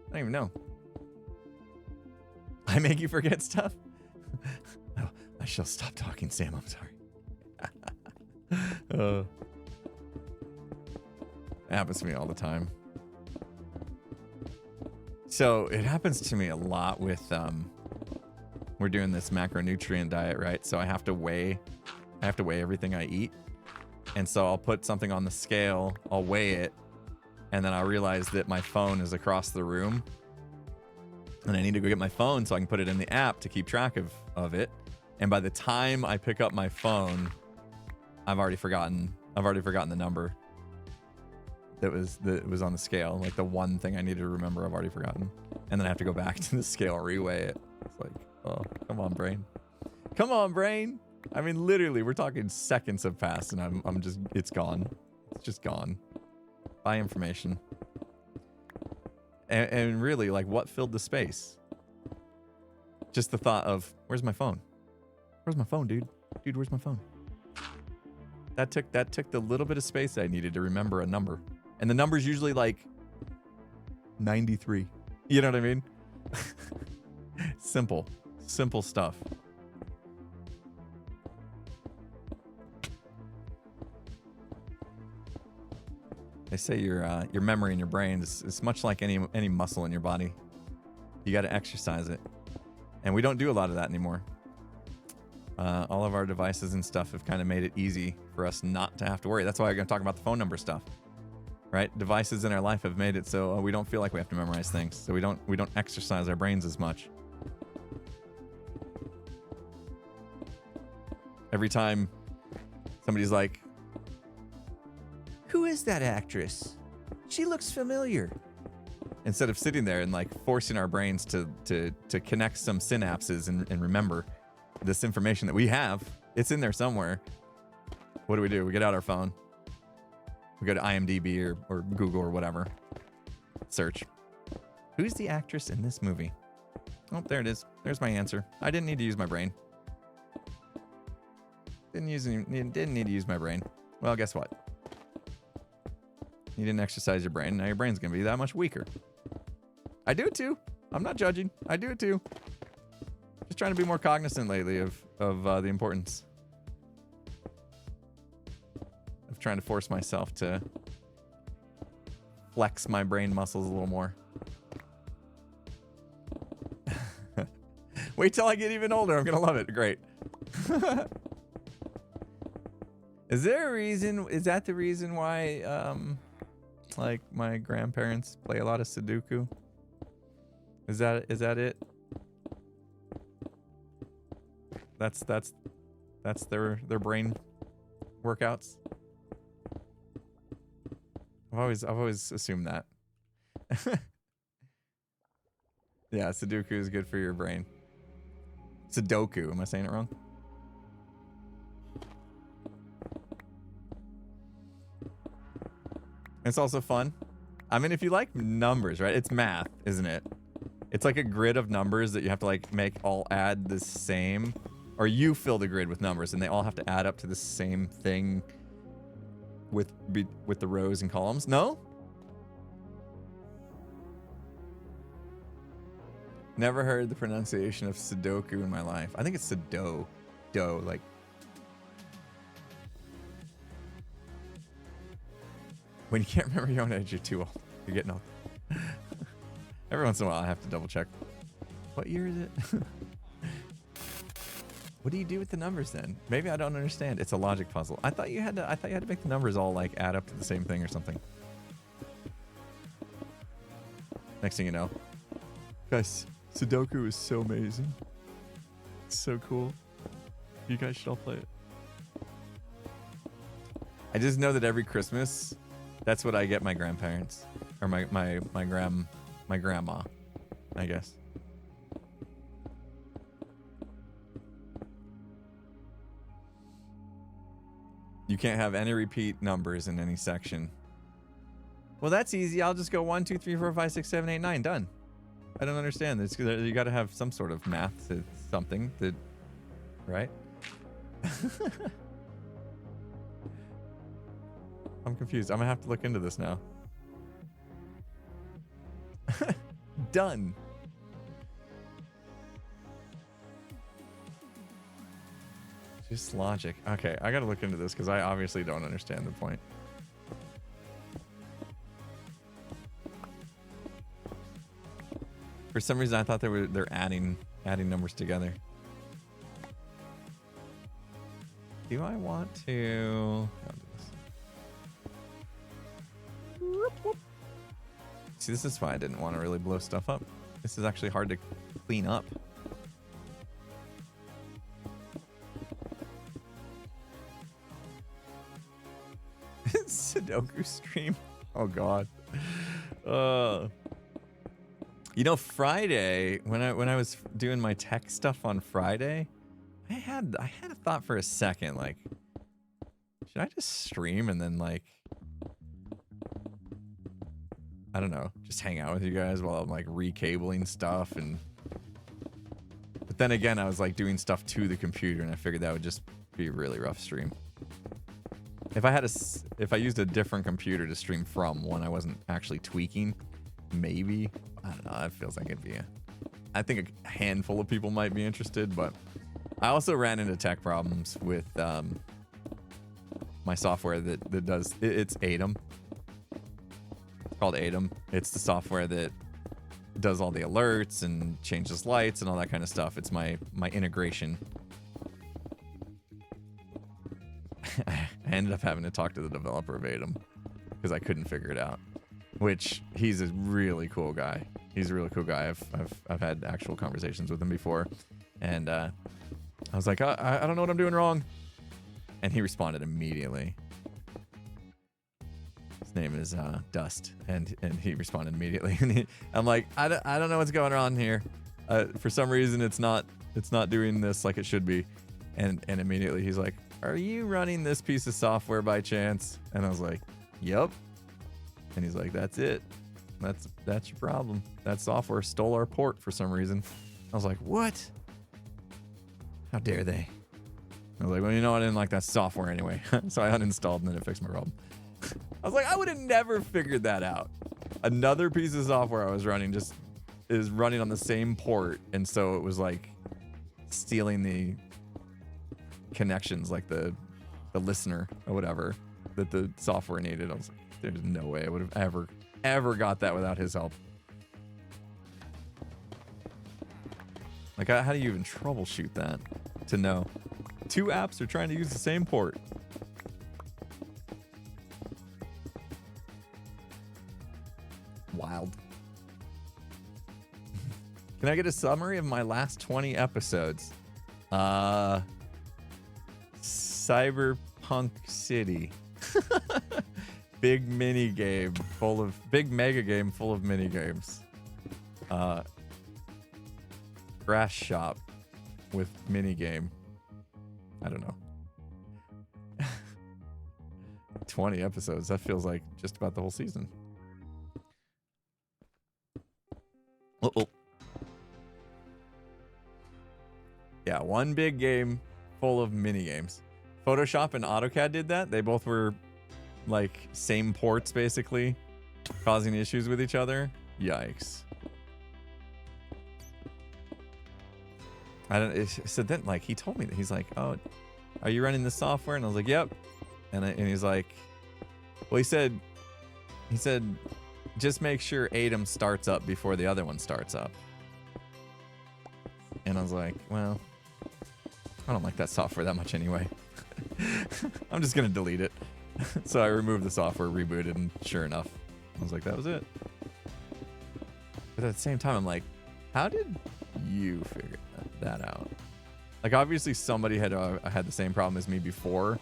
I don't even know. I make you forget stuff? Oh, I shall stop talking, Sam. I'm sorry. It happens to me all the time. So it happens to me a lot with we're doing this macronutrient diet, right? So I have to weigh everything I eat. And so I'll put something on the scale, I'll weigh it, and then I'll realize that my phone is across the room. And I need to go get my phone so I can put it in the app to keep track of it. And by the time I pick up my phone, I've already forgotten the number that was on the scale. Like the one thing I needed to remember, I've already forgotten. And then I have to go back to the scale, reweigh it. It's like, oh, come on, brain. Come on, brain. I mean, literally, we're talking seconds have passed, and I'm just, it's gone. It's just gone. By information. And really, like, what filled the space? Just the thought of, where's my phone? Where's my phone, dude? Dude, where's my phone? That took the little bit of space I needed to remember a number. And the number's usually like 93. You know what I mean? Simple stuff. They say your memory in your brain is much like any muscle in your body. You got to exercise it, and we don't do a lot of that anymore. All of our devices and stuff have kind of made it easy for us not to have to worry. That's why I'm going to talk about the phone number stuff, right? Devices in our life have made it so we don't feel like we have to memorize things, so we don't exercise our brains as much. Every time somebody's like, who is that actress? She looks familiar. Instead of sitting there and like forcing our brains to connect some synapses and remember this information that we have, it's in there somewhere. What do? We get out our phone. We go to IMDb or Google or whatever. Search. Who's the actress in this movie? Oh, there it is. There's my answer. I didn't need to use my brain. Didn't need to use my brain. Well, guess what? You didn't exercise your brain. Now your brain's going to be that much weaker. I do it too. I'm not judging. I do it too. Just trying to be more cognizant lately of the importance of trying to force myself to flex my brain muscles a little more. Wait till I get even older. I'm going to love it. Great. Is there a reason? Is that the reason why like my grandparents play a lot of Sudoku? Is that it? That's their brain workouts. I've always assumed that. Yeah, Sudoku is good for your brain. Sudoku, am I saying it wrong? It's also fun. I mean, if you like numbers, right? It's math, isn't it? It's like a grid of numbers that you have to like make all add the same, or you fill the grid with numbers and they all have to add up to the same thing with the rows and columns. No? Never heard the pronunciation of Sudoku in my life. I think it's Sudo. Do, like. When you can't remember your own age, you're too old. You're getting old. Every once in a while, I have to double check. What year is it? What do you do with the numbers then? Maybe I don't understand. It's a logic puzzle. I thought you had to make the numbers all like add up to the same thing or something. Next thing you know, guys, Sudoku is so amazing. It's so cool. You guys should all play it. I just know that every Christmas, that's what I get my grandparents or my grandma, I guess. You can't have any repeat numbers in any section. Well, that's easy. I'll just go 1, 2, 3, 4, 5, 6, 7, 8, 9. Done. I don't understand. You got to have some sort of math to something that, right? I'm confused. I'm gonna have to look into this now. Done. Just logic. Okay, I gotta look into this because I obviously don't understand the point. For some reason, I thought they're adding numbers together. Do I want to? I'll do this. See, this is why I didn't want to really blow stuff up. This is actually hard to clean up. Sudoku stream. Oh God. You know, Friday when I was doing my tech stuff on Friday, I had a thought for a second, like, should I just stream and then like, I don't know, just hang out with you guys while I'm like recabling stuff and. But then again, I was like doing stuff to the computer, and I figured that would just be a really rough stream. If I used a different computer to stream from, one I wasn't actually tweaking, maybe. I don't know. It feels like it'd be I think a handful of people might be interested, but I also ran into tech problems with my software that does it's Atom. It's called Atom. It's the software that does all the alerts and changes lights and all that kind of stuff. It's my integration. I ended up having to talk to the developer of Atom because I couldn't figure it out. Which he's a really cool guy. He's a really cool guy. I've had actual conversations with him before, and I was like, I don't know what I'm doing wrong, and he responded immediately. His name is Dust, and he responded immediately. And I'm like, I don't know what's going on here. For some reason, it's not doing this like it should be, and immediately he's like, are you running this piece of software by chance? And I was like, yep. And he's like, that's it. That's your problem. That software stole our port for some reason. I was like, what? How dare they? I was like, well, you know, I didn't like that software anyway. So I uninstalled and then it fixed my problem. I was like, I would have never figured that out. Another piece of software I was running just is running on the same port. And so it was like stealing the connections, like the listener or whatever that the software needed. I was like, there's no way I would have ever got that without his help. Like, how do you even troubleshoot that to know? Two apps are trying to use the same port. Wild. Can I get a summary of my last 20 episodes? Cyberpunk City. Big mega game full of mini games. Grass shop with mini game. I don't know. 20 episodes. That feels like just about the whole season. Uh-oh. Yeah, one big game full of mini games. Photoshop and AutoCAD did that. They both were like same ports basically, causing issues with each other. Yikes. So then like he told me that he's like, oh, are you running the software? And I was like, yep. And he's like, well, he said he said, just make sure ADEM starts up before the other one starts up. And I was like, well, I don't like that software that much anyway. I'm just going to delete it. So I removed the software, rebooted, and sure enough, I was like, that was it. But at the same time, I'm like, how did you figure that out? Like, obviously somebody had had the same problem as me before,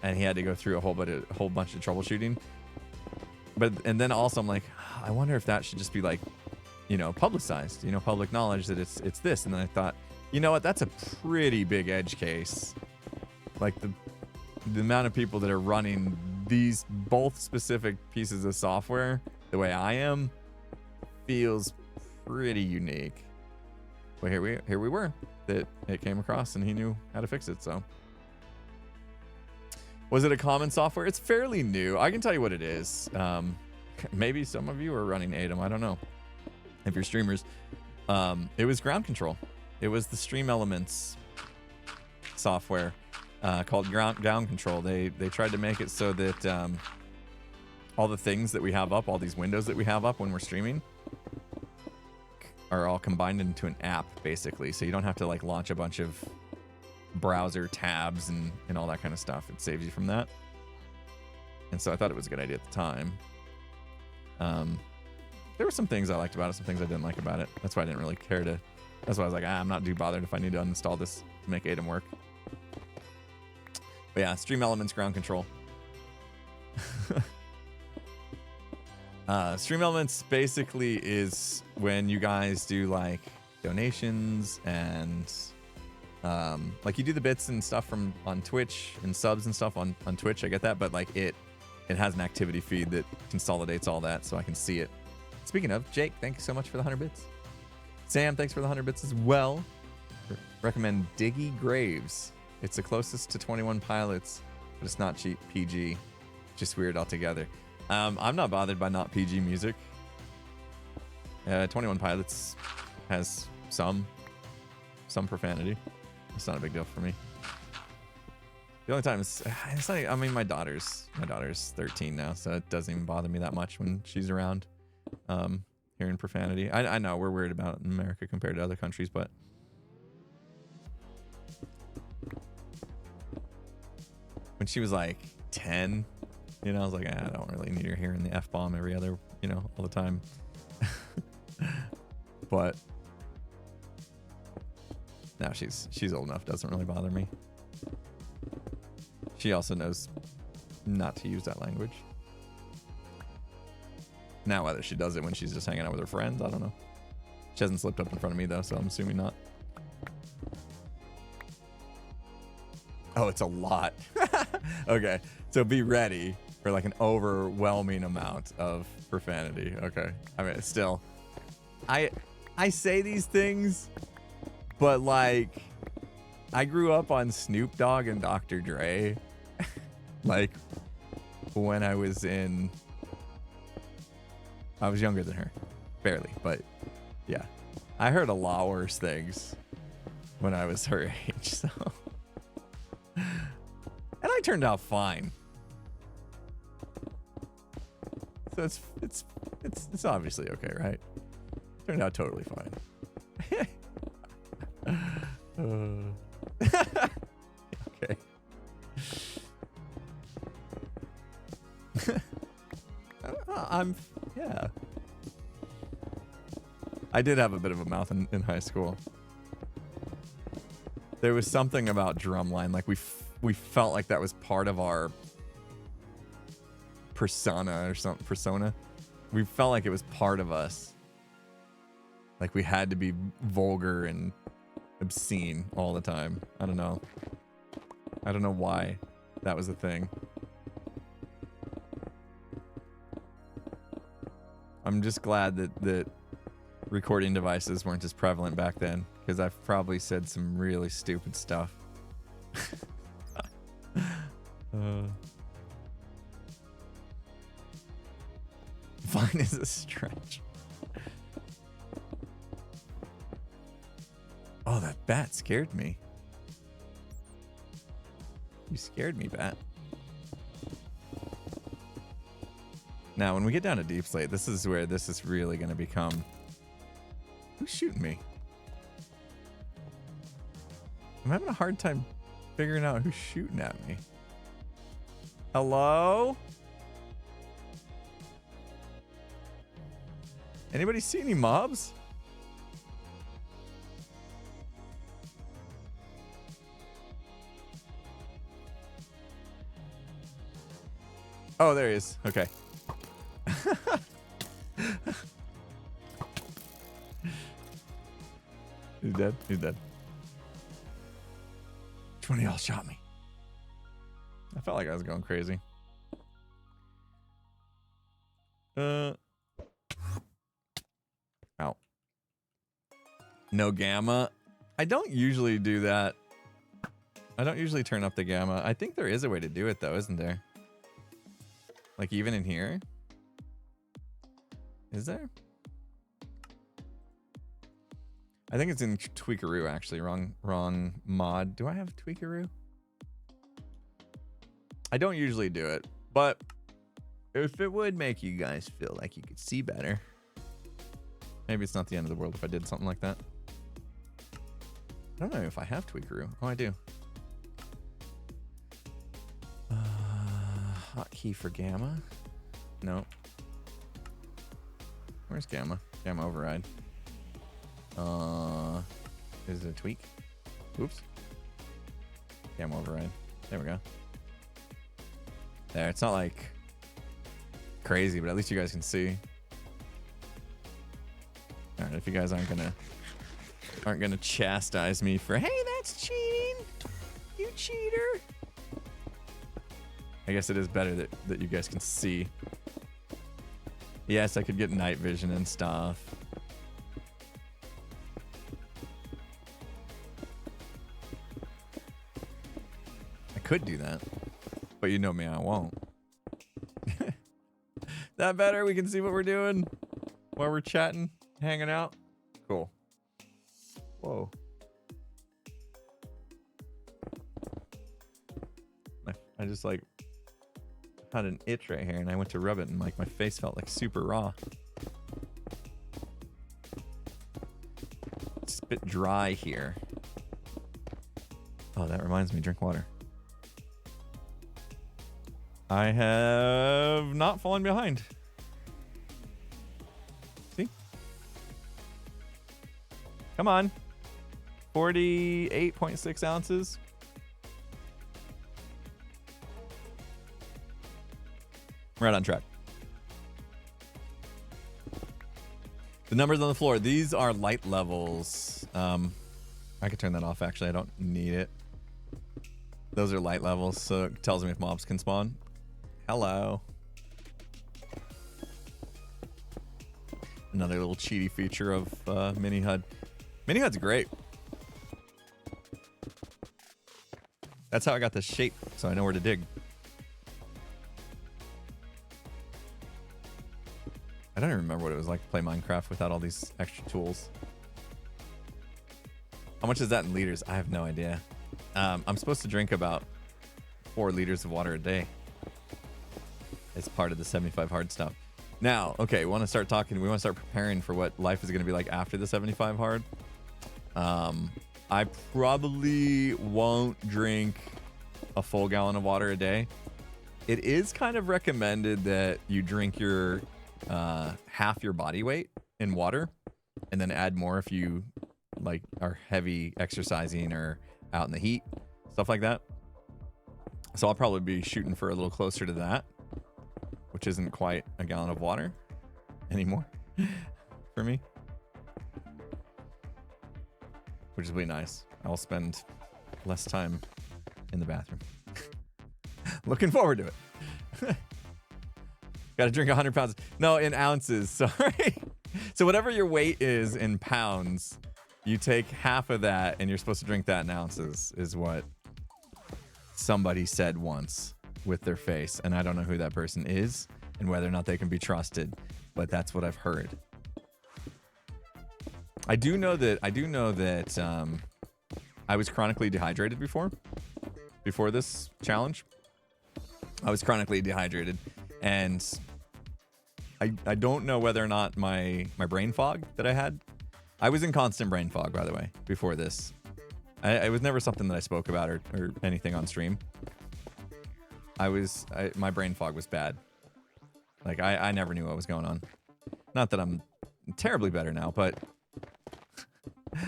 and he had to go through a whole bunch of troubleshooting. And then also I'm like, I wonder if that should just be like, you know, publicized, you know, public knowledge that it's this. And then I thought, you know what, that's a pretty big edge case. Like the amount of people that are running these both specific pieces of software the way I am feels pretty unique. But here we were, that it came across and he knew how to fix it. So was it a common software? It's fairly new. I can tell you what it is. Maybe some of you are running ADEM. I don't know. If you're streamers, it was ground control. It was the Stream Elements software called ground control. They tried to make it so that all the things that we have up, all these windows that we have up when we're streaming, are all combined into an app, basically. So you don't have to like launch a bunch of browser tabs and all that kind of stuff. It saves you from that. And so I thought it was a good idea at the time. There were some things I liked about it, some things I didn't like about it. That's why I didn't really care to. That's why I was like, I'm not too bothered if I need to uninstall this to make ADEM work. But yeah, Stream Elements ground control. Stream Elements basically is when you guys do like donations and like you do the bits and stuff from on Twitch and subs and stuff on Twitch. I get that, but like it has an activity feed that consolidates all that so I can see it. Speaking of, Jake, thank you so much for the 100 bits. Sam, thanks for the 100 bits as well. Recommend Diggy Graves. It's the closest to 21 Pilots, but it's not cheap PG. Just weird altogether. I'm not bothered by not PG music. 21 Pilots has some profanity. It's not a big deal for me. The only time it's like, I mean, my daughter's 13 now, so it doesn't even bother me that much when she's around. Hearing profanity. I know we're weird about it in America compared to other countries, but when she was like 10, you know, I was like, I don't really need her hearing the F-bomb every other, you know, all the time. But now she's old enough, doesn't really bother me. She also knows not to use that language. Now, whether she does it when she's just hanging out with her friends, I don't know. She hasn't slipped up in front of me, though, so I'm assuming not. Oh, it's a lot. Okay, so be ready for like an overwhelming amount of profanity. Okay, I mean, still, I say these things, but like, I grew up on Snoop Dogg and Dr. Dre, like when I was younger than her, barely, but yeah, I heard a lot worse things when I was her age, so. And I turned out fine. So it's obviously okay, right? Turned out totally fine. Okay. Yeah. I did have a bit of a mouth in high school. There was something about drumline, like we felt like that was part of our persona or something. Persona. We felt like it was part of us. Like we had to be vulgar and obscene all the time. I don't know why that was a thing. I'm just glad that recording devices weren't as prevalent back then, because I've probably said some really stupid stuff. Fine is a stretch. Oh, that bat scared me. You scared me, bat. Now, when we get down to Deep Slate, this is where this is really going to become... Who's shooting me? I'm having a hard time figuring out who's shooting at me. Hello? Anybody see any mobs? Oh, there he is. Okay. He's dead. He's dead. 20 all shot me. I felt like I was going crazy. Ow. No gamma. I don't usually do that. I don't usually turn up the gamma. I think there is a way to do it though, isn't there? Like even in here? Is there? I think it's in Tweakaroo actually. Wrong mod. Do I have Tweakaroo? I don't usually do it, but if it would make you guys feel like you could see better, maybe it's not the end of the world if I did something like that. I don't know if I have Tweakaroo. Oh, I do. Hotkey for gamma? No. Where's gamma? Gamma override. Is it a tweak? Oops. Gamma override. There we go. There, it's not like crazy, but at least you guys can see. All right, if you guys aren't gonna chastise me for, hey, that's cheating, you cheater. I guess it is better that you guys can see. Yes, I could get night vision and stuff. I could do that, but you know me, I won't. That better? We can see what we're doing while we're chatting, hanging out. Cool. Whoa. I just like had an itch right here and I went to rub it and like my face felt like super raw. It's a bit dry here. Oh, that reminds me, drink water. I have not fallen behind. See? Come on. 48.6 ounces. Right on track. The numbers on the floor. These are light levels. I could turn that off, actually. I don't need it. Those are light levels, so it tells me if mobs can spawn. Hello. Another little cheaty feature of Mini HUD. Mini HUD's great. That's how I got the shape, so I know where to dig. I don't even remember what it was like to play Minecraft without all these extra tools. How much is that in liters? I have no idea. I'm supposed to drink about 4 liters of water a day. It's part of the 75 hard stuff. Now, okay, we want to start preparing for what life is going to be like after the 75 hard. I probably won't drink a full gallon of water a day. It is kind of recommended that you drink your half your body weight in water and then add more if you like are heavy exercising or out in the heat, stuff like that. So I'll probably be shooting for a little closer to that, which isn't quite a gallon of water anymore for me, which is really nice. I'll spend less time in the bathroom. Looking forward to it. Got to drink 100 pounds. No, in ounces. Sorry. So whatever your weight is in pounds, you take half of that and you're supposed to drink that in ounces, is what somebody said once with their face. And I don't know who that person is and whether or not they can be trusted, but that's what I've heard. I do know that I was chronically dehydrated before this challenge. I was chronically dehydrated, and I don't know whether or not my brain fog that I had. I was in constant brain fog, by the way, before this. It was never something that I spoke about or anything on stream. My brain fog was bad. Like, I never knew what was going on. Not that I'm terribly better now, but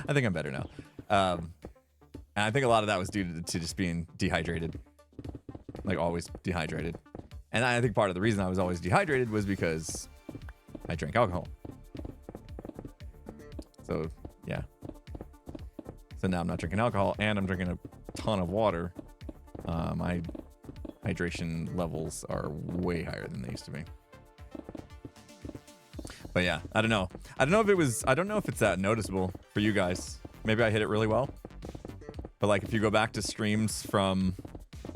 I think I'm better now. And I think a lot of that was due to just being dehydrated. Like, always dehydrated. And I think part of the reason I was always dehydrated was because I drank alcohol. So, yeah. So now I'm not drinking alcohol, and I'm drinking a ton of water. My hydration levels are way higher than they used to be. But yeah, I don't know. I don't know if it's that noticeable for you guys. Maybe I hit it really well. But like, if you go back to streams from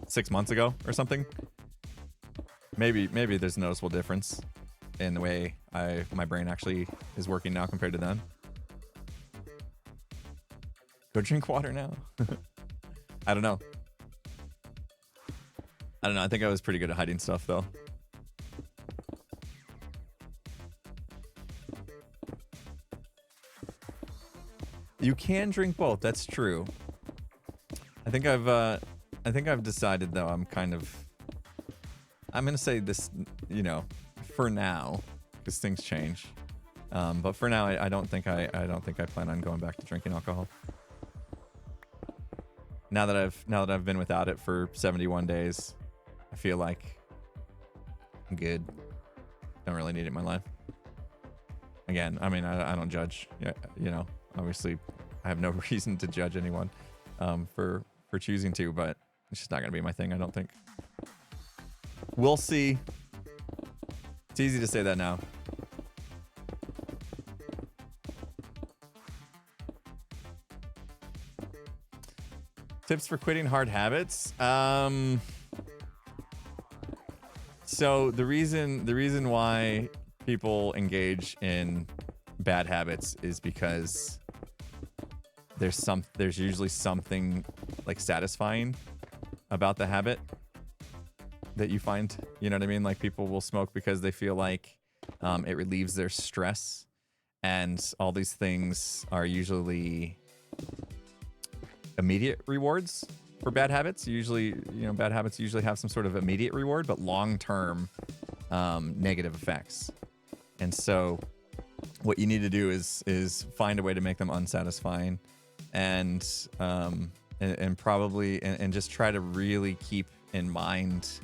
6 months ago or something, maybe there's a noticeable difference in the way my brain actually is working now compared to then. Go drink water now. I don't know. I think I was pretty good at hiding stuff though. You can drink both. That's true. I think I've decided though. I'm gonna say this, for now, because things change. But for now, I don't think I plan on going back to drinking alcohol. Now that I've been without it for 71 days, I feel like I'm good. Don't really need it in my life. Again, I mean, I don't judge. Obviously, I have no reason to judge anyone for choosing to, but it's just not going to be my thing, I don't think. We'll see. It's easy to say that now. Tips for quitting hard habits. So the reason why people engage in bad habits is because there's usually something like satisfying about the habit that you find. You know what I mean? Like, people will smoke because they feel like it relieves their stress, and all these things are usually immediate rewards for bad habits. Usually, bad habits usually have some sort of immediate reward, but long-term negative effects. And so what you need to do is find a way to make them unsatisfying, and probably just try to really keep in mind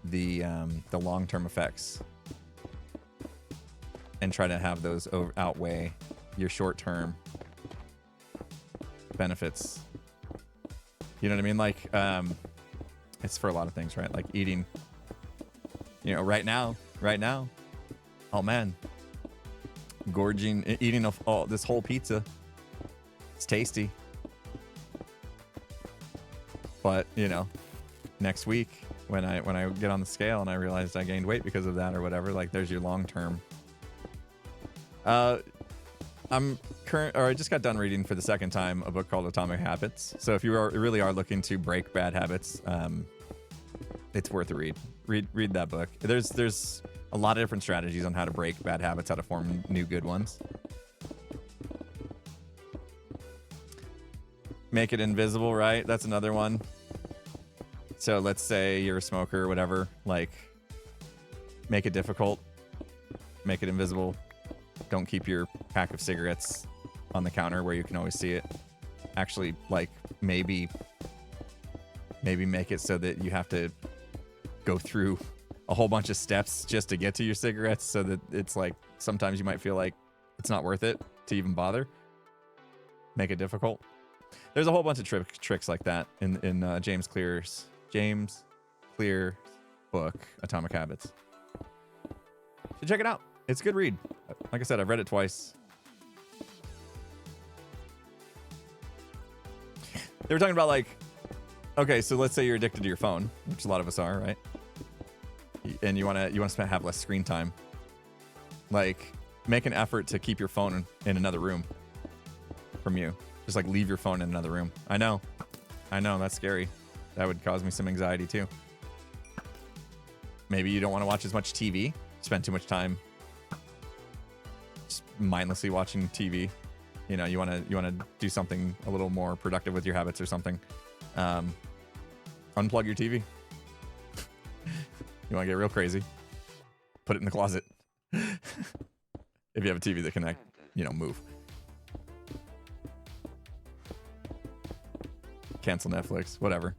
the long-term effects, and try to have those outweigh your short-term benefits. You know what I mean? Like, it's for a lot of things, right? Like eating, right now, oh man, eating this whole pizza. It's tasty. But, next week when I get on the scale and I realized I gained weight because of that or whatever, like, there's your long term. I just got done reading for the second time a book called Atomic Habits. So if you really are looking to break bad habits, it's worth a read. Read that book. There's a lot of different strategies on how to break bad habits, how to form new good ones. Make it invisible, right? That's another one. So let's say you're a smoker or whatever, like, make it difficult, make it invisible. Don't keep your pack of cigarettes on the counter where you can always see it. Actually, like, maybe make it so that you have to go through a whole bunch of steps just to get to your cigarettes, so that it's like, sometimes you might feel like it's not worth it to even bother. Make it difficult. There's a whole bunch of tricks like that in James Clear's book, Atomic Habits. So check it out. It's a good read. Like I said, I've read it twice. They were talking about, like, okay, so let's say you're addicted to your phone, which a lot of us are, right? And you want to have less screen time. Like, make an effort to keep your phone in another room from you. Just, like, leave your phone in another room. I know, that's scary. That would cause me some anxiety too. Maybe you don't want to watch as much TV. spend too much time just mindlessly watching TV. You know, you want to do something a little more productive with your habits or something. Unplug your TV. You want to get real crazy, put it in the closet. If you have a TV that can, you know, move. Cancel Netflix, whatever.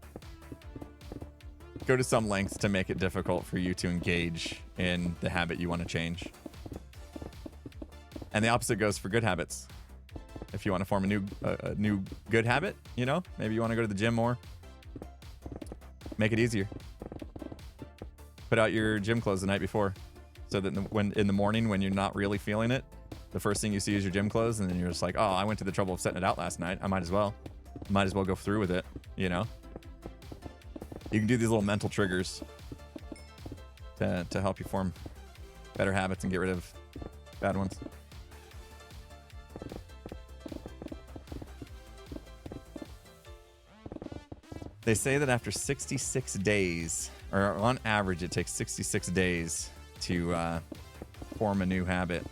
Go to some lengths to make it difficult for you to engage in the habit you want to change. And the opposite goes for good habits. If you want to form a new good habit, you know, maybe you want to go to the gym more. Make it easier. Put out your gym clothes the night before, so that when in the morning when you're not really feeling it, the first thing you see is your gym clothes, and then you're just like, oh, I went to the trouble of setting it out last night. I might as well go through with it. You know, you can do these little mental triggers to help you form better habits and get rid of bad ones. They say that after 66 days, or on average, it takes 66 days to form a new habit,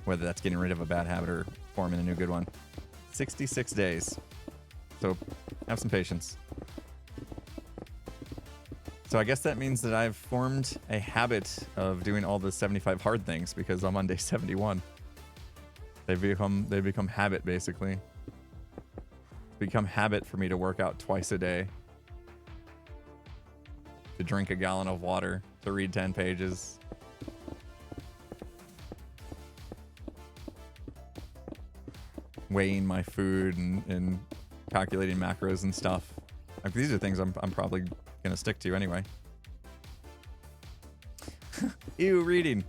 whether that's getting rid of a bad habit or forming a new good one. 66 days. So have some patience. So I guess that means that I've formed a habit of doing all the 75 hard things because I'm on day 71. They've become habit, basically. It's become habit for me to work out twice a day, to drink a gallon of water, to read 10 pages. Weighing my food and calculating macros and stuff. Like, these are things I'm probably gonna stick to anyway. Ew, reading.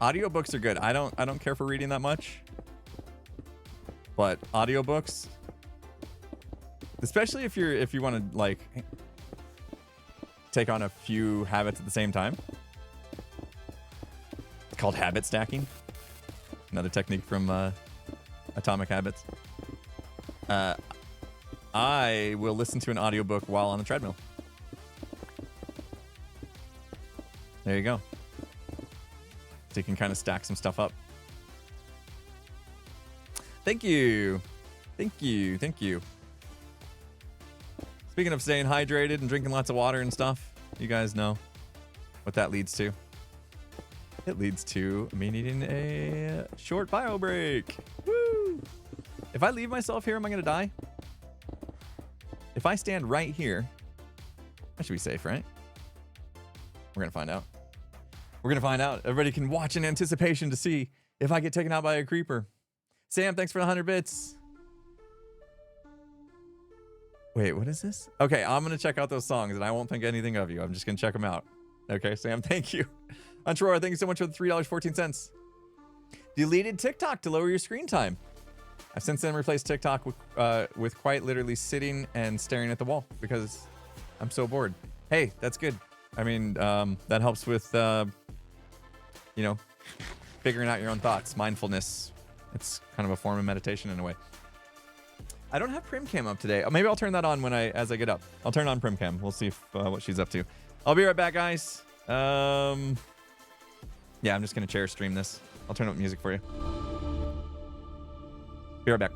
Audiobooks are good. I don't care for reading that much. But audiobooks, especially if you want to like take on a few habits at the same time. It's called habit stacking. Another technique from Atomic Habits. I will listen to an audiobook while on the treadmill. There you go. So you can kind of stack some stuff up. Thank you. Thank you. Thank you. Speaking of staying hydrated and drinking lots of water and stuff, you guys know what that leads to. It leads to me needing a short bio break. Woo! If I leave myself here, am I going to die? If I stand right here, I should be safe, right? We're going to find out. We're going to find out. Everybody can watch in anticipation to see if I get taken out by a creeper. Sam, thanks for the 100 bits. Wait, what is this? Okay, I'm going to check out those songs, and I won't think anything of you. I'm just going to check them out. Okay, Sam, thank you. Antrora, thank you so much for the $3.14. Deleted TikTok to lower your screen time. I've since then replaced TikTok with quite literally sitting and staring at the wall because I'm so bored. Hey, that's good. I mean, that helps with, you know, figuring out your own thoughts. Mindfulness. It's kind of a form of meditation in a way. I don't have Primcam up today. Maybe I'll turn that on as I get up. I'll turn on Primcam. We'll see if what she's up to. I'll be right back, guys. Yeah, I'm just gonna chair stream this. I'll turn up music for you. Be right back.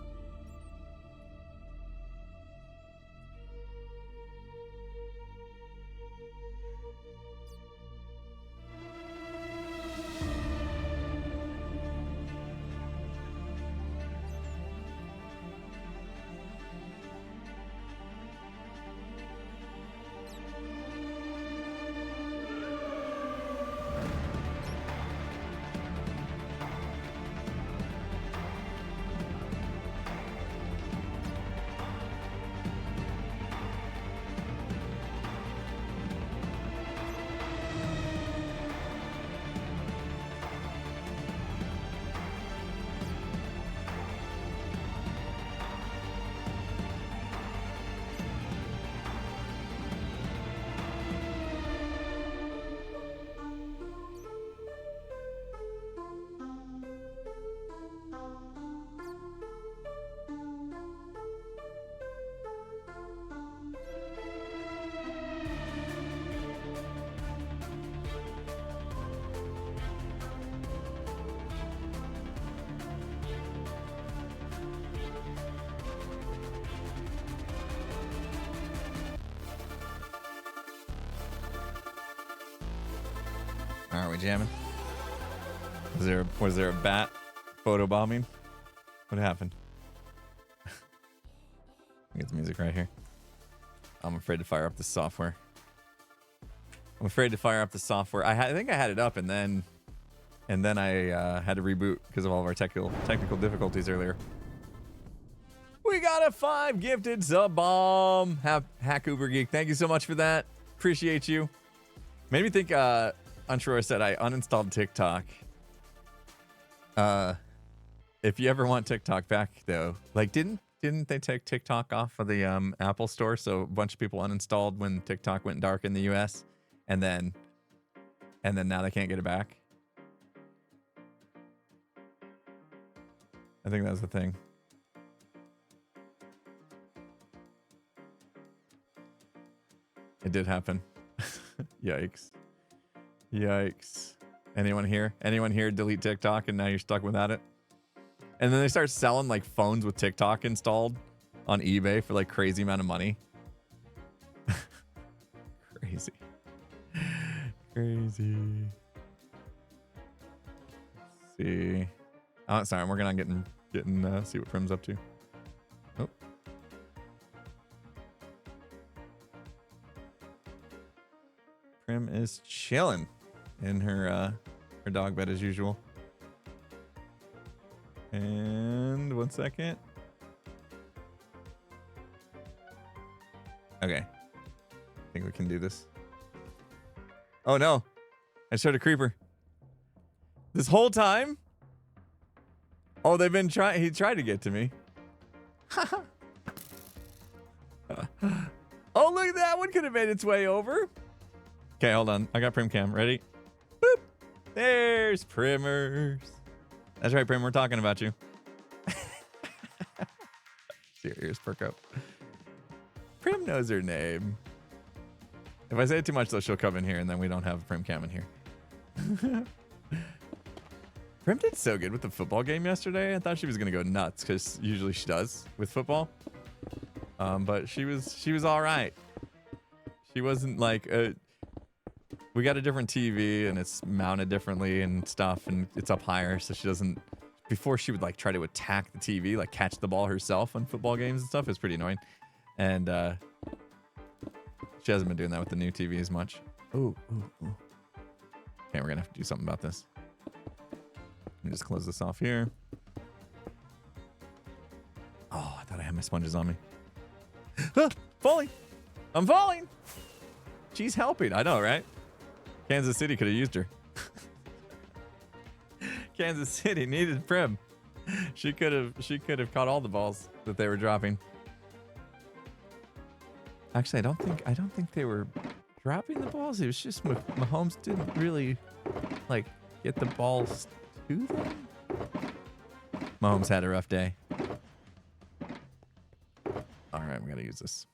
Are we jamming? Was there a bat photo bombing? What happened? Get the music right here. I'm afraid to fire up the software. I think I had it up and then I had to reboot because of all of our technical difficulties earlier. We got a 5 gifted sub bomb. Hack Uber Geek, thank you so much for that. Appreciate you. Made me think. Unsure said I uninstalled TikTok. If you ever want TikTok back though, like didn't they take TikTok off of the Apple Store? So a bunch of people uninstalled when TikTok went dark in the US, and then now they can't get it back. I think that was the thing. It did happen. Yikes. Yikes. Anyone here? Anyone here delete TikTok and now you're stuck without it? And then they start selling like phones with TikTok installed on eBay for like crazy amount of money. Crazy. Crazy. Let's see. Oh, sorry, I'm working on getting see what Prim's up to. Oh. Prim is chilling in her dog bed as usual. And 1 second. Okay. I think we can do this. Oh no. I showed a creeper. This whole time? Oh, they've been trying. He tried to get to me. Oh, look at that. One could have made its way over. Okay, hold on. I got Prim Cam. Ready? Boop. There's Primers. That's right, Prim. We're talking about you. See your ears perk up. Prim knows her name. If I say it too much, though, she'll come in here, and then we don't have a Prim Cam in here. Prim did so good with the football game yesterday. I thought she was gonna go nuts because usually she does with football. But she was all right. She wasn't like we got a different TV and it's mounted differently and stuff, and it's up higher, so she doesn't. Before she would like try to attack the TV, like catch the ball herself on football games and stuff. It's pretty annoying, and she hasn't been doing that with the new TV as much. Ooh. Okay, we're gonna have to do something about this. Let me just close this off here. Oh, I thought I had my sponges on me. Falling. I'm falling. She's helping. I know, right? Kansas City could have used her. Kansas City needed Prim. She could have caught all the balls that they were dropping. Actually, I don't think they were dropping the balls. It was just Mahomes didn't really like get the balls to them. Mahomes had a rough day. All right, we gotta use this.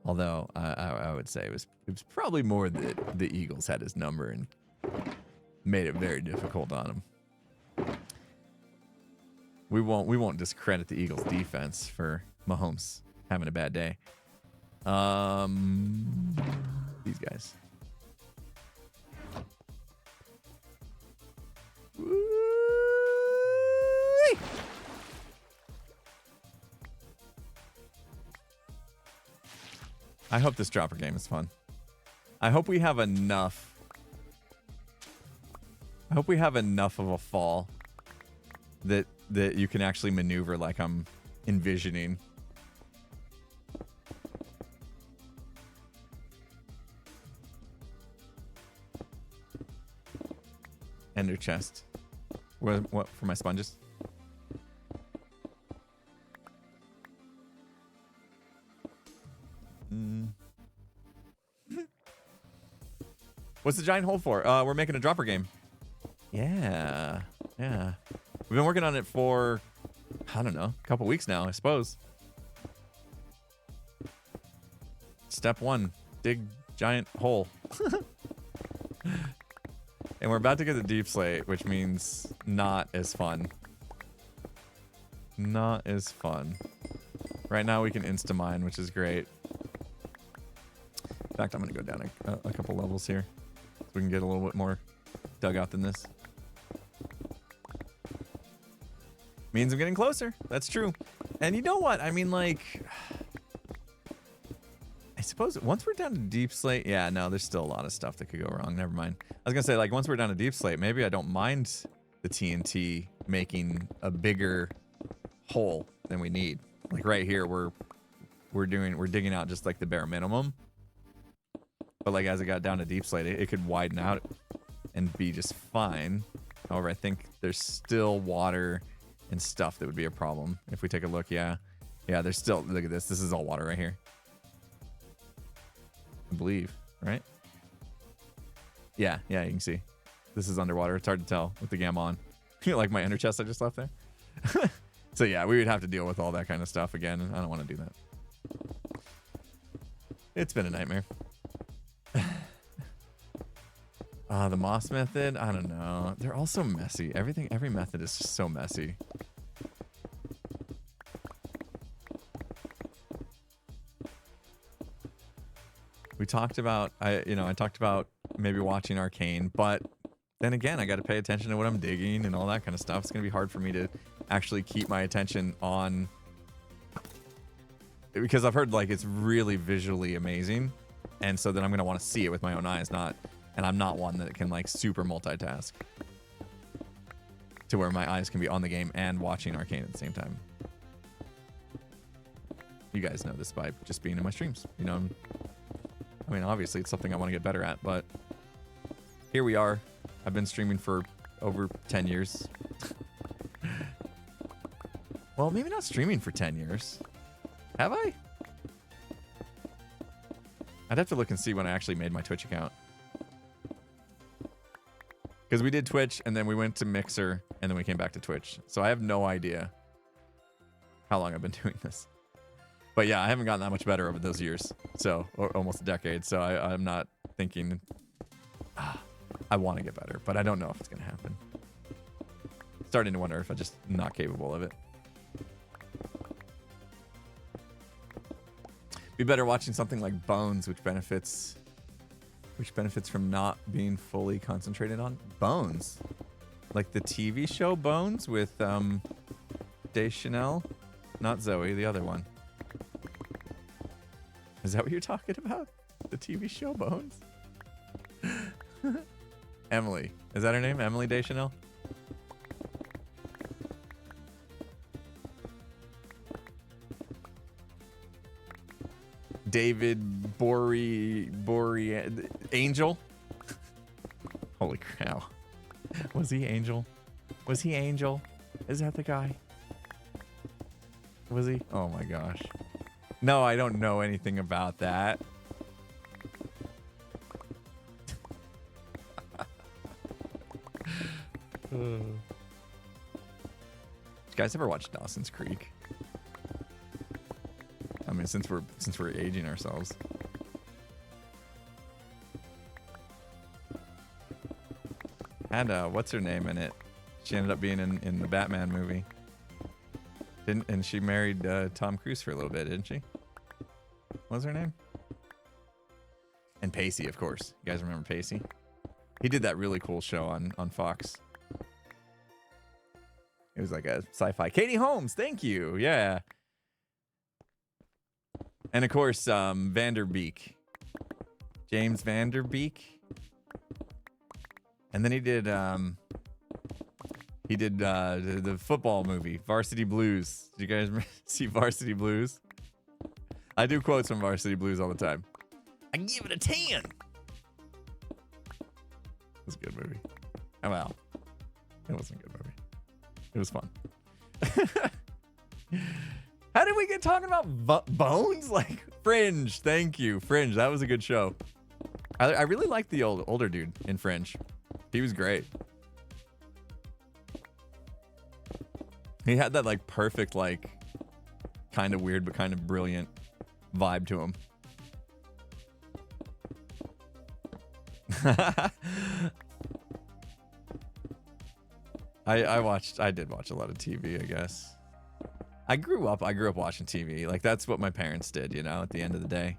Although I would say it was probably more that the Eagles had his number and made it very difficult on him. We won't discredit the Eagles defense for Mahomes having a bad day. These guys. Woo-wee! I hope this dropper game is fun. I hope we have enough. I hope we have enough of a fall that you can actually maneuver like I'm envisioning. Ender chest. What for my sponges? What's the giant hole for? We're making a dropper game. Yeah. We've been working on it for, I don't know, a couple weeks now, I suppose. Step 1, dig giant hole. And we're about to get the deep slate, which means not as fun. Not as fun. Right now we can insta-mine, which is great. fact, I'm gonna go down a couple levels here so we can get a little bit more dug out than this. Means I'm getting closer. That's true. And you know what? I mean, like, I suppose once we're down to deep slate, yeah, no, there's still a lot of stuff that could go wrong. Never mind. I was gonna say, like, once we're down to deep slate, maybe I don't mind the TNT making a bigger hole than we need. Like right here, we're digging out just like the bare minimum. But like as it got down to deep slate, it could widen out and be just fine. However, I think there's still water and stuff that would be a problem. If we take a look, yeah, there's still, look at this. This is all water right here. I believe, right? Yeah, you can see. This is underwater. It's hard to tell with the gamma on. Like my ender chest I just left there. So yeah, we would have to deal with all that kind of stuff again. And I don't want to do that. It's been a nightmare. The moss method, I don't know. They're all so messy. Every method is just so messy. We talked about, I talked about maybe watching Arcane, but then again, I got to pay attention to what I'm digging and all that kind of stuff. It's going to be hard for me to actually keep my attention on, because I've heard like it's really visually amazing. And so then I'm going to want to see it with my own eyes, and I'm not one that can like super multitask to where my eyes can be on the game and watching Arcane at the same time. You guys know this by just being in my streams, you know. I mean, obviously it's something I want to get better at, but here we are. I've been streaming for over 10 years. Well, maybe not streaming for 10 years. Have I? I'd have to look and see when I actually made my Twitch account. Because we did Twitch, and then we went to Mixer, and then we came back to Twitch. So I have no idea how long I've been doing this. But yeah, I haven't gotten that much better over those years. So, or almost a decade. So I'm not thinking, I want to get better, but I don't know if it's going to happen. Starting to wonder if I'm just not capable of it. Be better watching something like Bones, which benefits from not being fully concentrated on Bones. Like the TV show Bones with Deschanel, not Zoe, the other one. Is that what you're talking about? The TV show Bones? Emily. Is that her name? Emily Deschanel? David Angel? Holy cow. Was he Angel? Was he Angel? Is that the guy? Was he? Oh my gosh. No, I don't know anything about that. You guys ever watch Dawson's Creek? I mean, since we're aging ourselves. Had what's her name in it? She ended up being in the Batman movie. And she married Tom Cruise for a little bit, didn't she? What was her name? And Pacey, of course. You guys remember Pacey? He did that really cool show on Fox. It was like a sci-fi. Katie Holmes, thank you. Yeah. And of course, Vanderbeek. James Vanderbeek. And then he did the football movie, Varsity Blues. Did you guys see Varsity Blues? I do quotes from Varsity Blues all the time. I give it a 10. It was a good movie. Oh, well, it wasn't a good movie. It was fun. How did we get talking about Bones? Like Fringe. Thank you, Fringe. That was a good show. I really liked the older dude in Fringe. He was great. He had that like perfect, like kind of weird but kind of brilliant vibe to him. I did watch a lot of TV, I guess. I grew up watching TV. Like that's what my parents did, you know, at the end of the day.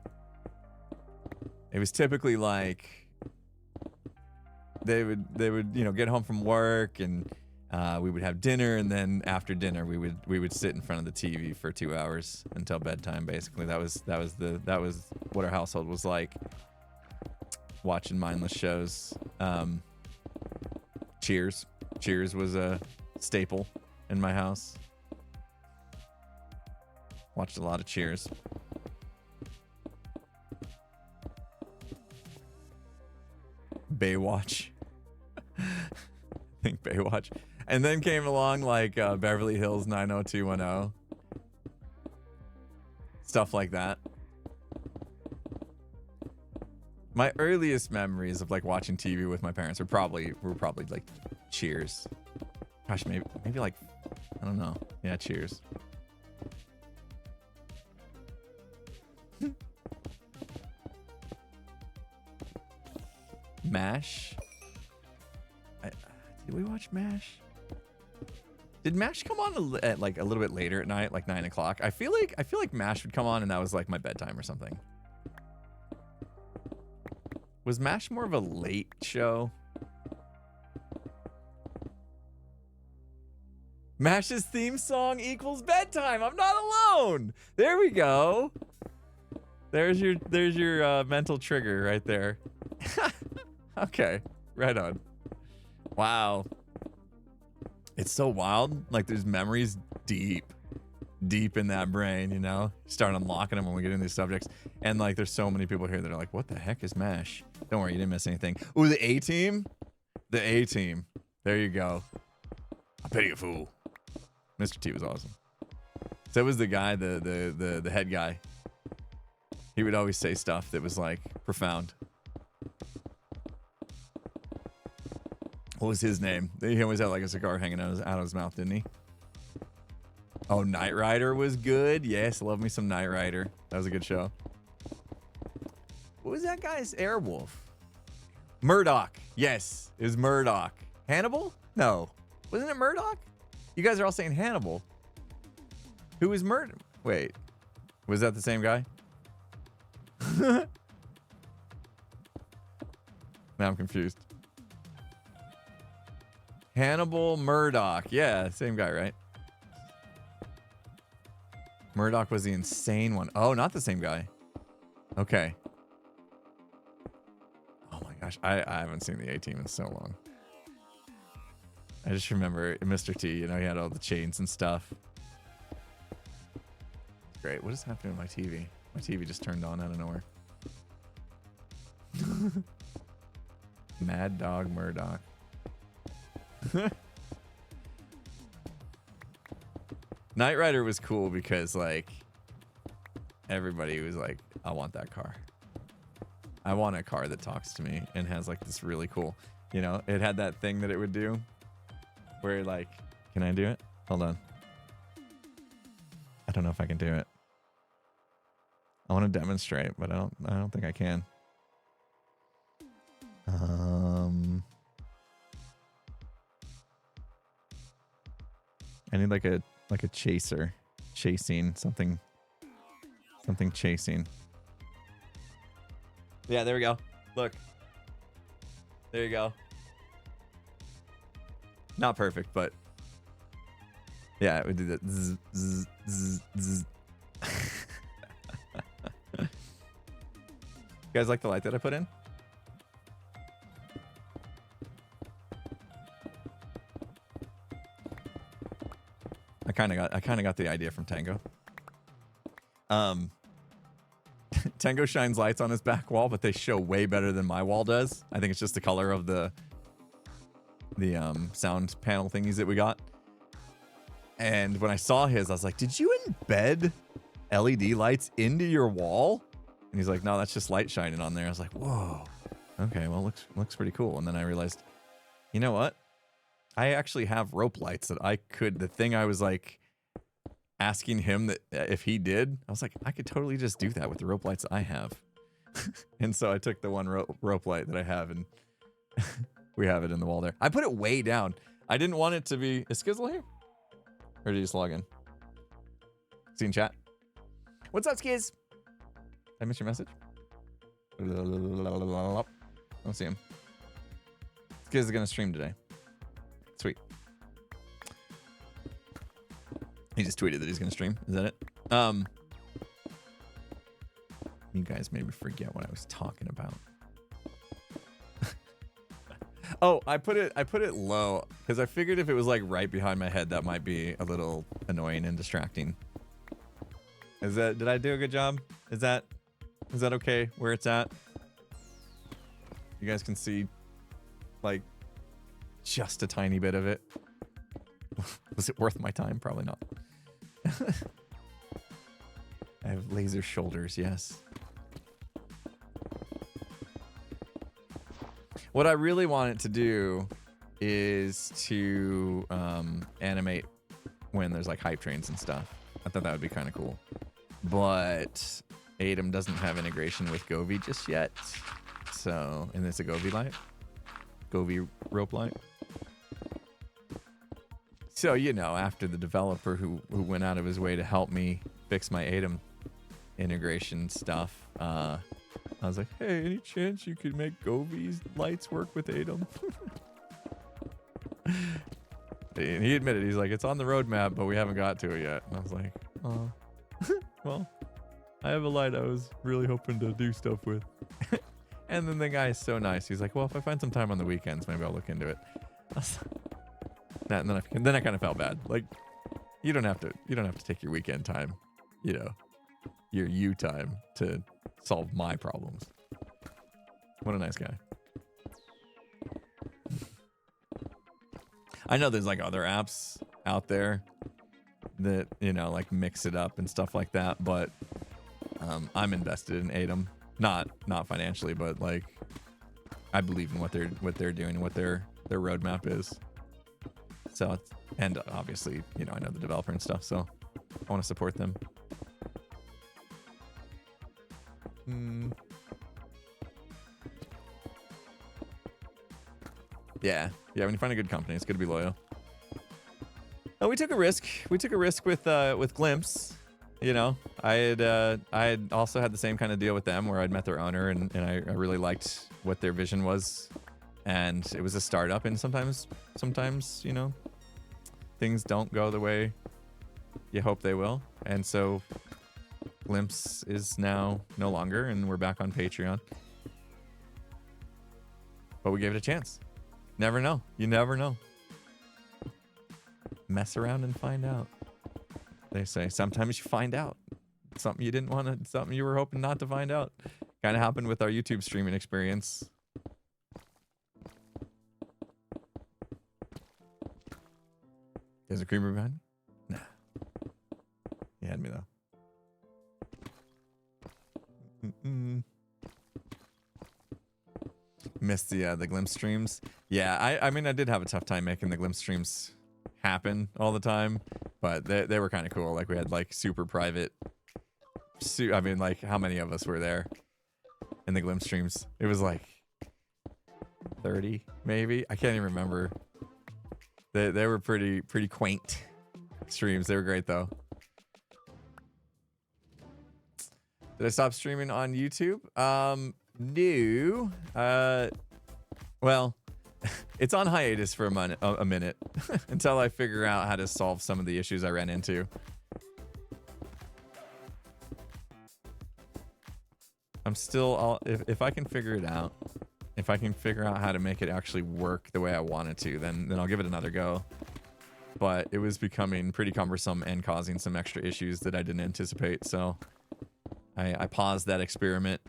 It was typically like they would get home from work and we would have dinner, and then after dinner we would sit in front of the TV for 2 hours until bedtime. Basically, that was what our household was like. Watching mindless shows. Cheers was a staple in my house. Watched a lot of Cheers. Baywatch. I think Baywatch. And then came along like Beverly Hills 90210. Stuff like that. My earliest memories of like watching TV with my parents were probably like Cheers. Gosh, maybe like, I don't know. Yeah, Cheers. MASH. Did we watch MASH? Did MASH come on at like a little bit later at night, like 9 o'clock? I feel like MASH would come on and that was like my bedtime or something. Was MASH more of a late show? MASH's theme song equals bedtime. I'm not alone. There we go. There's your mental trigger right there. Okay, right on. Wow. It's so wild. Like there's memories deep in that brain, you know? Start unlocking them when we get into these subjects. And like there's so many people here that are like, what the heck is MASH? Don't worry, you didn't miss anything. Ooh, the A-Team? The A-Team. There you go. I pity a fool. Mr. T was awesome. So it was the guy, the head guy. He would always say stuff that was like profound. What was his name? He always had like a cigar hanging out of his mouth, didn't he? Oh, Knight Rider was good. Yes, love me some Knight Rider. That was a good show. What was that guy's Airwolf? Murdoch. Yes, it was Murdoch. Hannibal? No. Wasn't it Murdoch? You guys are all saying Hannibal. Who was Murdoch? Wait. Was that the same guy? Now I'm confused. Hannibal Murdoch. Yeah, same guy, right? Murdoch was the insane one. Oh, not the same guy. Okay. Oh my gosh. I haven't seen the A-Team in so long. I just remember Mr. T, you know, he had all the chains and stuff. Great. What is happening with my TV? My TV just turned on out of nowhere. Mad Dog Murdoch. Knight Rider was cool because like everybody was like, I want that car. I want a car that talks to me and has like this really cool, you know, it had that thing that it would do where like, can I do it? Hold on. I don't know if I can do it. I want to demonstrate, but I don't think I can. I need like a chaser, chasing something chasing. Yeah, there we go. Look. There you go. Not perfect, but yeah, it would do that. Zzz, zzz, zzz, zzz. You guys like the light that I put in? I kind of got the idea from Tango. Tango shines lights on his back wall, but they show way better than my wall does. I think it's just the color of the sound panel thingies that we got. And when I saw his, I was like, did you embed LED lights into your wall? And he's like, no, that's just light shining on there. I was like, whoa. Okay, well, looks pretty cool. And then I realized, you know what? I actually have rope lights that I could, the thing I was like asking him that if he did, I was like, I could totally just do that with the rope lights that I have. And so I took the one rope light that I have and we have it in the wall there. I put it way down. I didn't want it to be, is Skizzle here? Or did you just log in? See in chat? What's up, Skizz? Did I miss your message? Don't see him. This kid's gonna stream today. Sweet. He just tweeted that he's gonna stream. Is that it? You guys made me forget what I was talking about. Oh, I put it low because I figured if it was like right behind my head, that might be a little annoying and distracting. Did I do a good job? Is that okay where it's at? You guys can see like just a tiny bit of it. Was it worth my time? Probably not. I have laser shoulders, yes. What I really want it to do is to animate when there's like hype trains and stuff. I thought that would be kind of cool. But Atom doesn't have integration with Govee just yet. So, and it's a Govee light. Govee rope light. So, you know, after the developer who went out of his way to help me fix my Atom integration stuff, I was like, hey, any chance you could make Govee's lights work with Atom? And he admitted, he's like, it's on the roadmap, but we haven't got to it yet. And I was like, oh, well, I have a light I was really hoping to do stuff with. And then the guy is so nice. He's like, well, if I find some time on the weekends, maybe I'll look into it. And then I kind of felt bad. Like, you don't have to take your weekend time, you know, your you time to solve my problems. What a nice guy. I know there's like other apps out there that, you know, like mix it up and stuff like that, but I'm invested in Atom. Not financially, but like I believe in what they're doing and what their roadmap is. So, and obviously, you know, I know the developer and stuff, so I want to support them. Yeah, when you find a good company, it's good to be loyal. Oh, we took a risk. We took a risk with Glimpse. You know, I had also had the same kind of deal with them where I'd met their owner and I really liked what their vision was, and it was a startup, and sometimes you know, things don't go the way you hope they will, and so Glimpse is now no longer, and we're back on Patreon. But we gave it a chance. Never know. You never know. Mess around and find out. They say sometimes you find out something you didn't want to, something you were hoping not to find out. Kind of happened with our YouTube streaming experience. There's a creeper behind me? Nah. He had me though. Missed the Glimpse streams. Yeah, I mean I did have a tough time making the Glimpse streams happen all the time, but they were kind of cool. Like we had like super private. I mean, like how many of us were there in the Glimpse streams? It was like 30 maybe. I can't even remember. They were pretty quaint streams. They were great though. Did I stop streaming on YouTube? No. Well, it's on hiatus for a minute until I figure out how to solve some of the issues I ran into. I'm still, if I can figure it out, if I can figure out how to make it actually work the way I want it to, then I'll give it another go. But it was becoming pretty cumbersome and causing some extra issues that I didn't anticipate, so I paused that experiment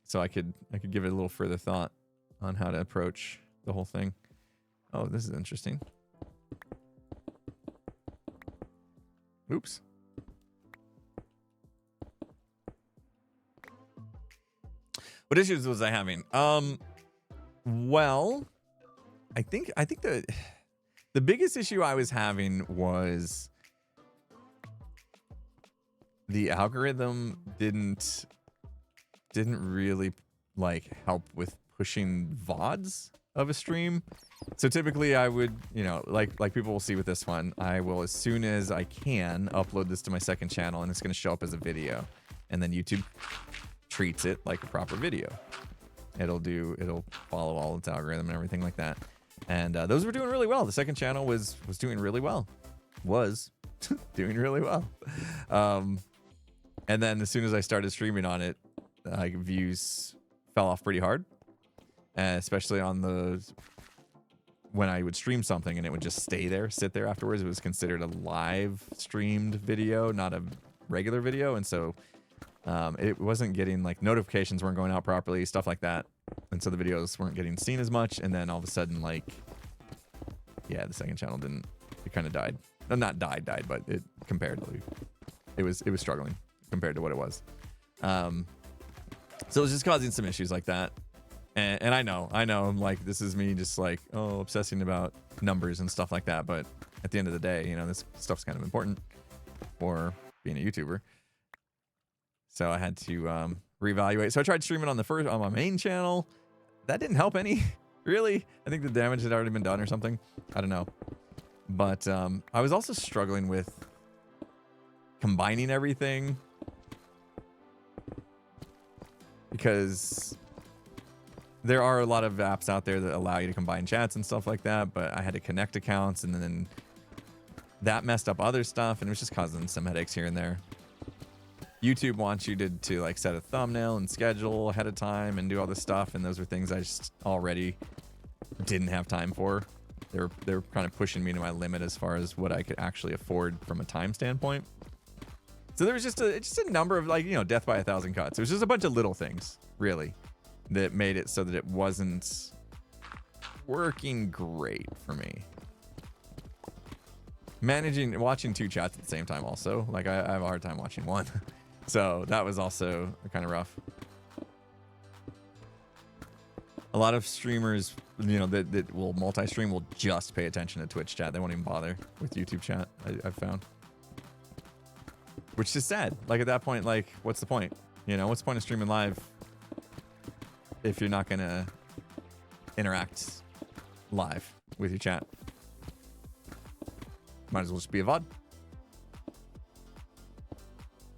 so I could give it a little further thought on how to approach the whole thing. Oh, this is interesting. Oops. What issues was I having? Well, I think the biggest issue I was having was the algorithm didn't really like help with pushing VODs of a stream. So typically I would, you know, like people will see with this one, I will, as soon as I can, upload this to my second channel and it's going to show up as a video. And then YouTube treats it like a proper video. It'll follow all its algorithm and everything like that. And those were doing really well. The second channel was doing really well. Was doing really well. And then as soon as I started streaming on it, like views fell off pretty hard, especially on the when I would stream something and it would just sit there afterwards. It was considered a live streamed video, not a regular video, and so it wasn't getting, like, notifications weren't going out properly, stuff like that, and so the videos weren't getting seen as much. And then all of a sudden, like, yeah, the second channel it kind of died. No, not died, but it comparatively, it was struggling compared to what it was. So it was just causing some issues like that. And I know, like, this is me just like, obsessing about numbers and stuff like that. But at the end of the day, this stuff's kind of important for being a YouTuber. So I had to reevaluate. So I tried streaming on my main channel. That didn't help any, really. I think the damage had already been done or something. I don't know. But I was also struggling with combining everything, because there are a lot of apps out there that allow you to combine chats and stuff like that, but I had to connect accounts, and then that messed up other stuff, and it was just causing some headaches here and there. YouTube wants you to like set a thumbnail and schedule ahead of time and do all this stuff, and those are things I just already didn't have time for. They're kind of pushing me to my limit as far as what I could actually afford from a time standpoint. So there was just a number of, like, death by 1,000 cuts. It was just a bunch of little things, really, that made it so that it wasn't working great for me. Watching two chats at the same time also. Like, I have a hard time watching one. So that was also kind of rough. A lot of streamers, that will multi-stream will just pay attention to Twitch chat. They won't even bother with YouTube chat, I've found. Which is sad. Like, at that point, like, what's the point? What's the point of streaming live if you're not going to interact live with your chat? Might as well just be a VOD.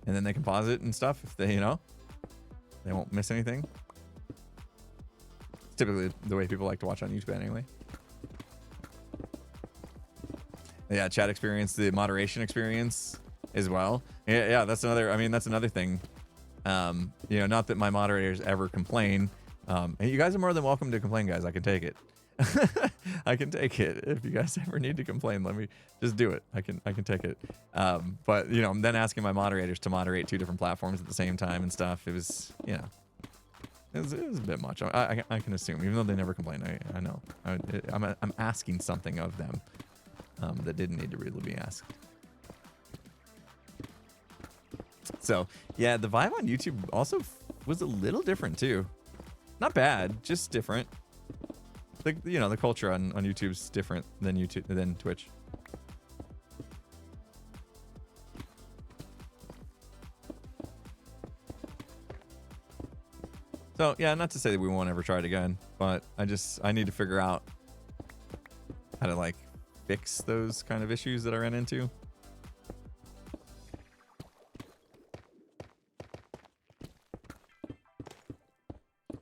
And then they can pause it and stuff if they, they won't miss anything. It's typically the way people like to watch on YouTube anyway. Yeah, chat experience, the moderation experience as well. Yeah, that's another thing. Not that my moderators ever complain. You guys are more than welcome to complain, guys. I can take it. I can take it. If you guys ever need to complain, let me just do it. I can take it. But I'm then asking my moderators to moderate two different platforms at the same time and stuff. It was, it was a bit much. I can assume, even though they never complain. I know. I'm asking something of them that didn't need to really be asked. So yeah, the vibe on YouTube also was a little different too. Not bad, just different. The culture on YouTube's different than Twitch. So yeah, not to say that we won't ever try it again, but I need to figure out how to, like, fix those kind of issues that I ran into.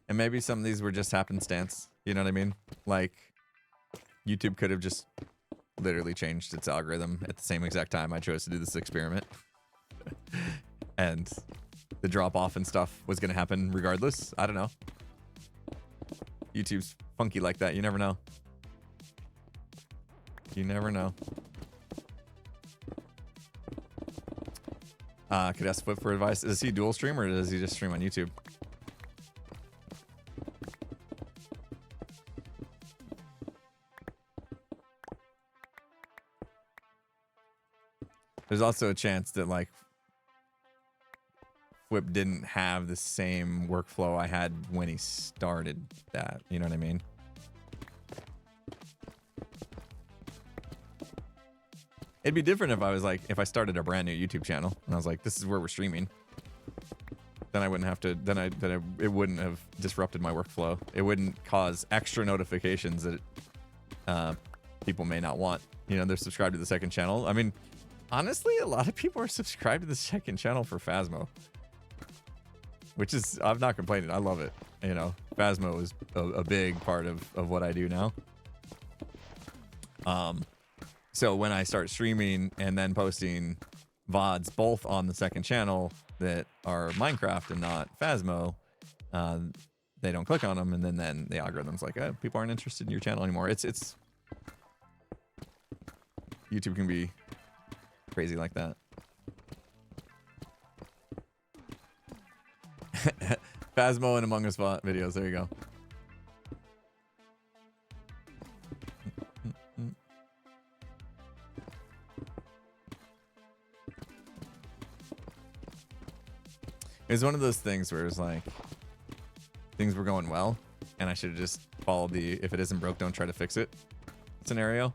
And maybe some of these were just happenstance. You know what I mean? Like, YouTube could have just literally changed its algorithm at the same exact time I chose to do this experiment. And the drop off and stuff was going to happen regardless. I don't know. YouTube's funky like that. You never know. You never know. Could ask Flip for advice. Does he dual stream or does he just stream on YouTube? There's also a chance that, like, Flip didn't have the same workflow I had when he started that. You know what I mean? It'd be different if I was like, if I started a brand new YouTube channel and I was like, this is where we're streaming. Then I wouldn't have to, it wouldn't have disrupted my workflow. It wouldn't cause extra notifications that people may not want. They're subscribed to the second channel. I mean, honestly, a lot of people are subscribed to the second channel for Phasmo. which is, I'm not complaining. I love it. You know, Phasmo is a big part of what I do now. So when I start streaming and then posting VODs both on the second channel that are Minecraft and not Phasmo, they don't click on them, and then the algorithm's like, people aren't interested in your channel anymore. It's YouTube can be crazy like that. Phasmo and Among Us videos. There you go. It was one of those things where it was like things were going well, and I should have just followed the "if it isn't broke, don't try to fix it" scenario.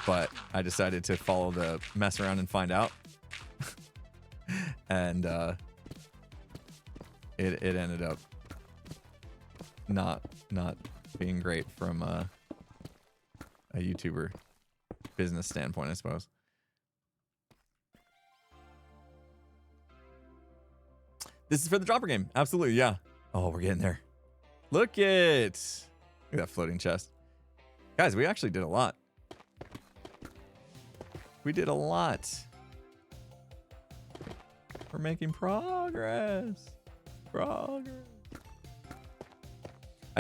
But I decided to follow the mess around and find out, and it ended up not being great from a YouTuber business standpoint, I suppose. This is for the dropper game. Absolutely, yeah. Oh, we're getting there. Look at that floating chest. Guys, we actually did a lot. We did a lot. We're making progress. I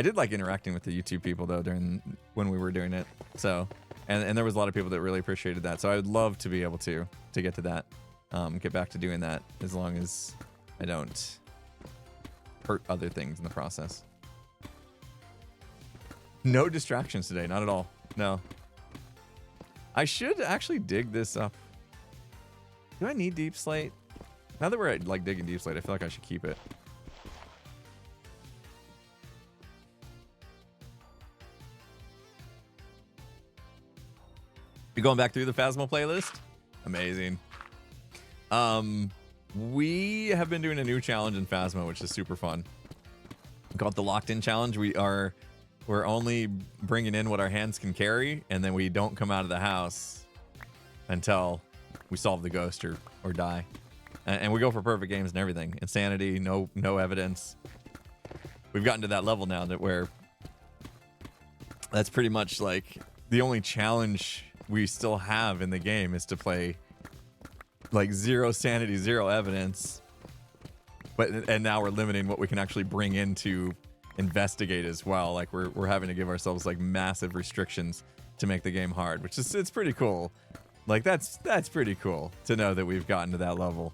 did like interacting with the YouTube people though when we were doing it. So, and there was a lot of people that really appreciated that. So I would love to be able to get to that, get back to doing that, as long as I don't hurt other things in the process. No distractions today, not at all. No. I should actually dig this up. Do I need deep slate? Now that we're like digging deep slate, I feel like I should keep it. You going back through the Phasmo playlist? Amazing. We have been doing a new challenge in Phasmo, which is super fun. Called the Locked In Challenge. We're only bringing in what our hands can carry, and then we don't come out of the house until we solve the ghost or die. And we go for perfect games and everything. Insanity, no evidence. We've gotten to that level now that where that's pretty much like the only challenge we still have in the game is to play like 0 sanity, 0 evidence. And now we're limiting what we can actually bring into investigate as well. Like we're having to give ourselves like massive restrictions to make the game hard, which is, it's pretty cool. Like that's pretty cool to know that we've gotten to that level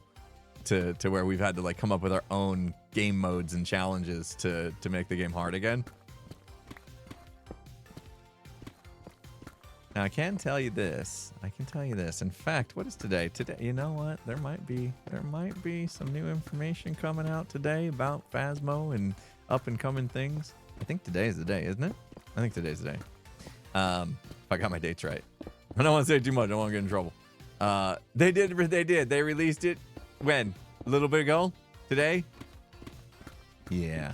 to where we've had to like come up with our own game modes and challenges to make the game hard again. Now I can tell you this. In fact, what is today? Today, you know what? There might be some new information coming out today about Phasmo and up and coming things. I think today is the day, isn't it? I think today's the day. If I got my dates right. I don't want to say too much. I don't want to get in trouble. They did. They released it when? A little bit ago? Today? Yeah.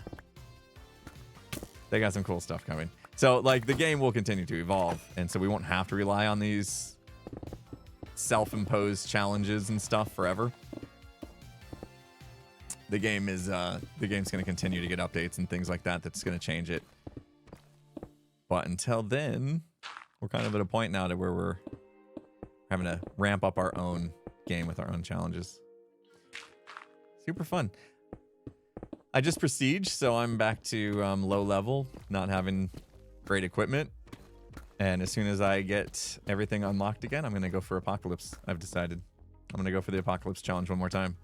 They got some cool stuff coming. So, like, the game will continue to evolve, and so we won't have to rely on these self-imposed challenges and stuff forever. The game's going to continue to get updates and things like that. That's going to change it. But until then, we're kind of at a point now to where we're having to ramp up our own game with our own challenges. Super fun. I just prestige, so I'm back to low level, not having great equipment. And as soon as I get everything unlocked again, I'm going to go for Apocalypse. I've decided. I'm going to go for the Apocalypse challenge one more time.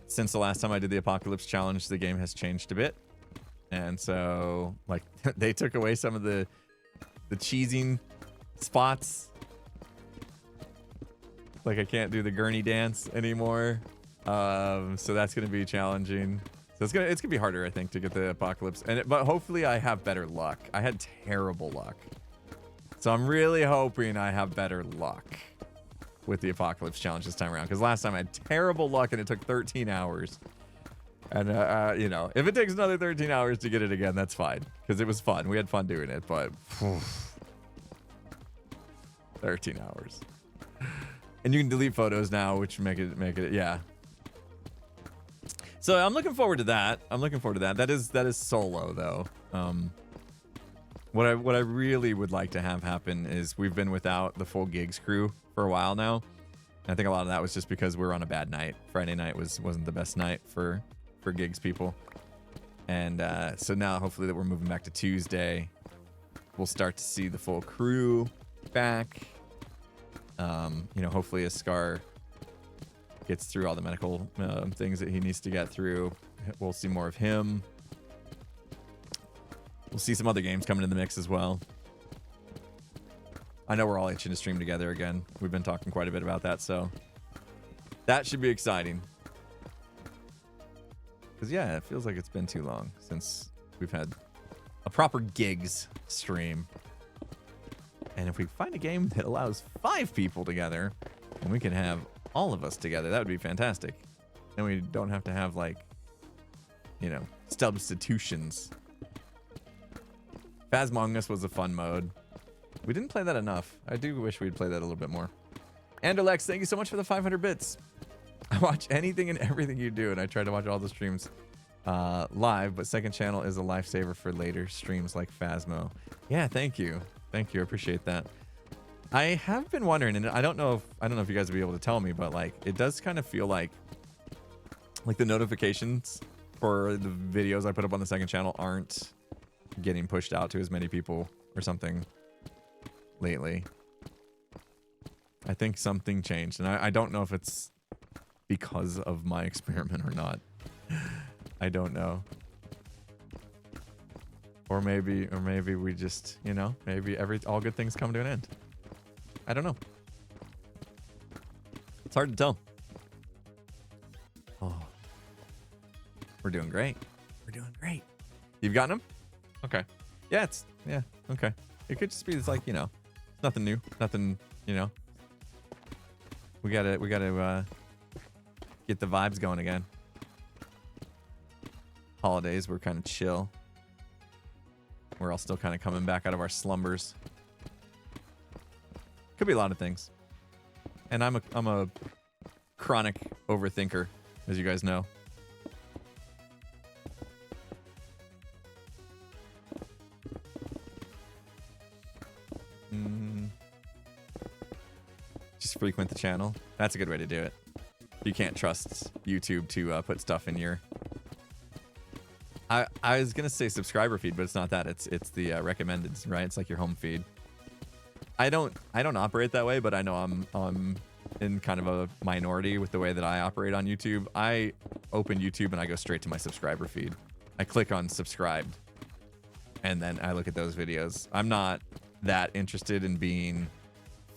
Since the last time I did the Apocalypse challenge, the game has changed a bit. And so, like, they took away some of the cheesing spots. Like, I can't do the gurney dance anymore. So that's going to be challenging. So it's gonna be harder, I think, to get the Apocalypse. But hopefully I have better luck. I had terrible luck. So I'm really hoping I have better luck with the Apocalypse challenge this time around. Because last time I had terrible luck and it took 13 hours. And, you know, if it takes another 13 hours to get it again, that's fine. Because it was fun. We had fun doing it. But 13 hours. And you can delete photos now, which make it, yeah. So I'm looking forward to that. That is solo though. What I really would like to have happen is we've been without the full gigs crew for a while now. I think a lot of that was just because we were on a bad night. Friday night wasn't the best night for gigs people. And so now hopefully that we're moving back to Tuesday, we'll start to see the full crew back. Hopefully as Scar gets through all the medical things that he needs to get through, we'll see more of him. We'll see some other games coming in the mix as well. I know we're all itching to stream together again. We've been talking quite a bit about that, so that should be exciting. Because, yeah, it feels like it's been too long since we've had a proper gigs stream. And if we find a game that allows 5 people together and we can have all of us together, that would be fantastic. And we don't have to have, like, substitutions. Phasmongus was a fun mode. We didn't play that enough. I do wish we'd play that a little bit more. And Alex, thank you so much for the 500 bits. I watch anything and everything you do, and I try to watch all the streams live, but second channel is a lifesaver for later streams like Phasmo. Yeah, thank you. Thank you. I appreciate that. I have been wondering, and I don't know if you guys will be able to tell me, but like it does kind of feel like the notifications for the videos I put up on the second channel aren't getting pushed out to as many people or something lately. I think something changed, and I don't know if it's because of my experiment or not. I don't know. Or maybe we just, maybe all good things come to an end. I don't know. It's hard to tell. Oh. We're doing great. You've gotten them? Okay. Yeah, okay. It could just be, it's like, nothing new. Nothing, We gotta get the vibes going again. Holidays, we're kind of chill. We're all still kind of coming back out of our slumbers. Could be a lot of things. And I'm a chronic overthinker, as you guys know. Just frequent the channel. That's a good way to do it. You can't trust YouTube to put stuff in your... I was gonna say subscriber feed, but it's not that. It's the recommended, right? It's like your home feed. I don't operate that way, but I know I'm in kind of a minority with the way that I operate on YouTube. I open YouTube and I go straight to my subscriber feed. I click on subscribed, and then I look at those videos. I'm not that interested in being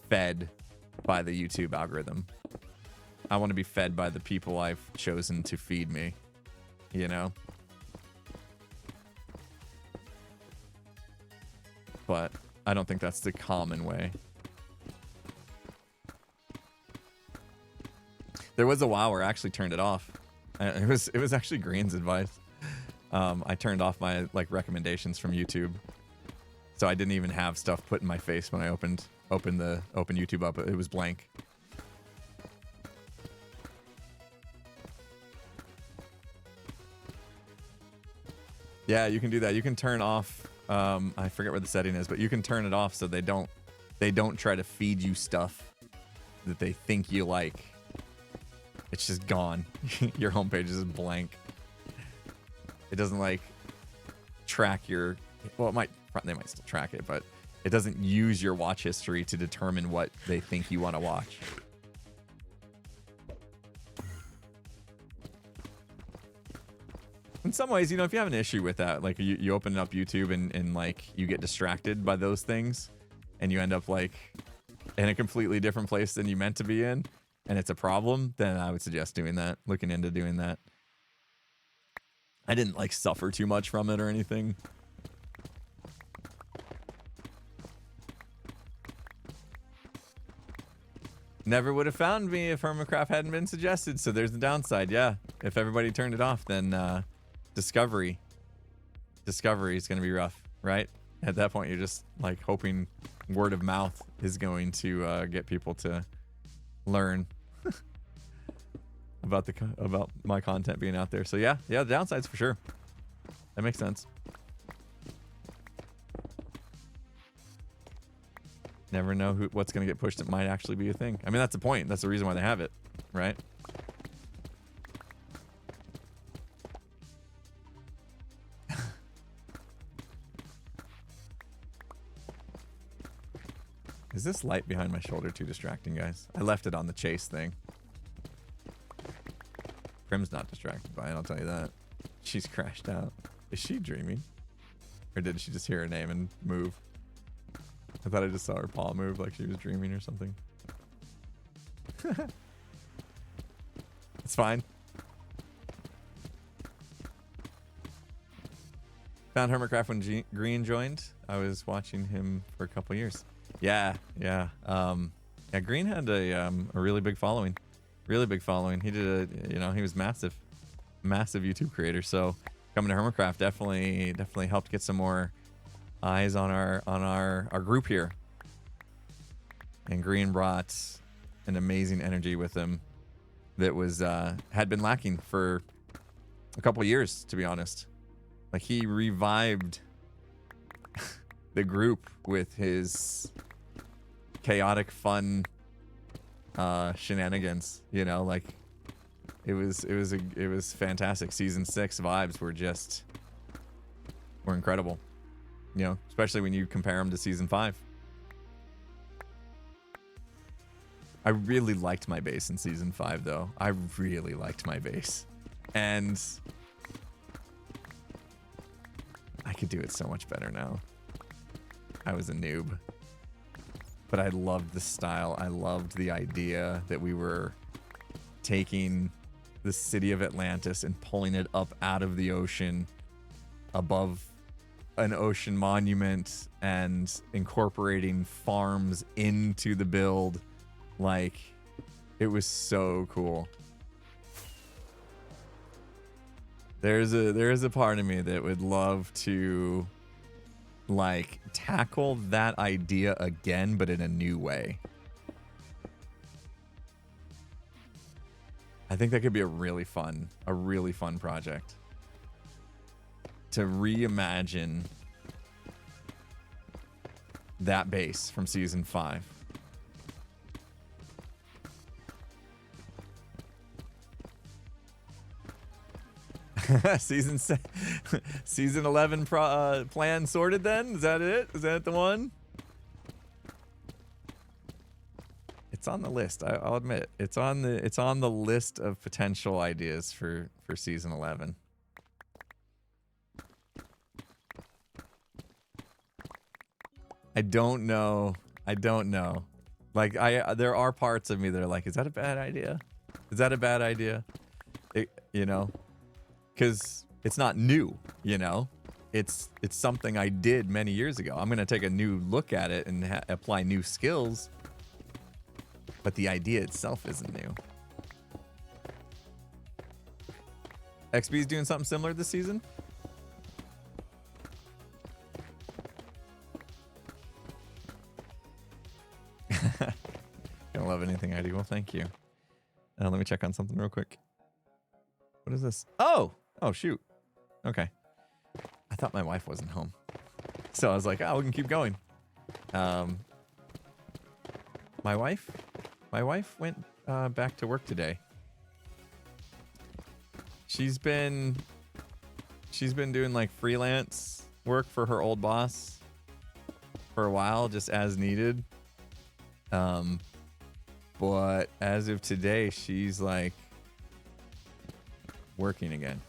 fed by the YouTube algorithm. I want to be fed by the people I've chosen to feed me, But I don't think that's the common way. There was a while where I actually turned it off. It was actually Green's advice. I turned off my recommendations from YouTube, so I didn't even have stuff put in my face when I opened YouTube up. It was blank. Yeah, you can do that. You can turn off. I forget where the setting is, but you can turn it off so they don't try to feed you stuff that they think you like. It's just gone. Your homepage is blank. It doesn't track your. Well, they might still track it, but it doesn't use your watch history to determine what they think you want to watch. In some ways, if you have an issue with that, you open up YouTube and you get distracted by those things and you end up in a completely different place than you meant to be in, and it's a problem, then I would suggest doing that, looking into doing that. I didn't suffer too much from it or anything. Never would have found me if Hermitcraft hadn't been suggested, so there's the downside. Yeah, if everybody turned it off, then Discovery is going to be rough, right? At that point, you're just hoping word of mouth is going to get people to learn. about my content being out there. So yeah, the downsides for sure. That makes sense. Never know what's going to get pushed. It might actually be a thing. I mean, that's the point. That's the reason why they have it, right? Is this light behind my shoulder too distracting, guys? I left it on the chase thing. Prim's not distracted by it, I'll tell you that. She's crashed out. Is she dreaming? Or did she just hear her name and move? I thought I just saw her paw move like she was dreaming or something. It's fine. Found Hermitcraft when Green joined. I was watching him for a couple years. Yeah. Green had a really big following. Really big following. He did he was massive YouTube creator. So coming to Hermitcraft definitely helped get some more eyes on our group here. And Green brought an amazing energy with him that was had been lacking for a couple years, to be honest. Like, he revived the group with his chaotic fun shenanigans, like it was fantastic. Season 6 vibes were incredible, especially when you compare them to season 5. I really liked my base in season 5 though. I really liked my base, and I could do it so much better now. I was a noob, but I loved the style. I loved the idea that we were taking the city of Atlantis and pulling it up out of the ocean above an ocean monument and incorporating farms into the build. Like, it was so cool. There is a part of me that would love to tackle that idea again, but in a new way. I think that could be a really fun project to reimagine that base from season 5. Season 11 plan sorted then? Is that it? Is that the one? It's on the list. I'll admit it's on the list of potential ideas for season 11. I don't know. Like, there are parts of me that are like, is that a bad idea? Is that a bad idea? Because it's not new, it's something I did many years ago. I'm gonna take a new look at it and apply new skills, but the idea itself isn't new. XB's doing something similar this season. Gonna love anything I do. Well, thank you. Let me check on something real quick. What is this? Oh, shoot. Okay. I thought my wife wasn't home. So I was like, we can keep going. My wife went back to work today. She's been doing freelance work for her old boss for a while, just as needed. But as of today, she's working again.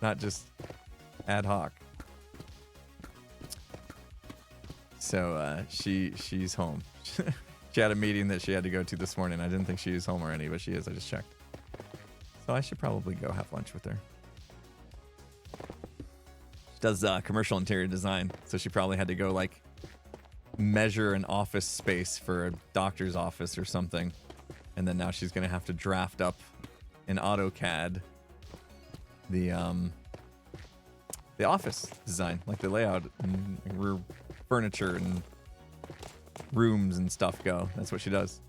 Not just ad hoc. So she's home. She had a meeting that she had to go to this morning. I didn't think she was home already, but she is. I just checked. So I should probably go have lunch with her. She does commercial interior design, so she probably had to go measure an office space for a doctor's office or something, and then now she's gonna have to draft up in AutoCAD the office design, the layout and where furniture and rooms and stuff go. That's what she does.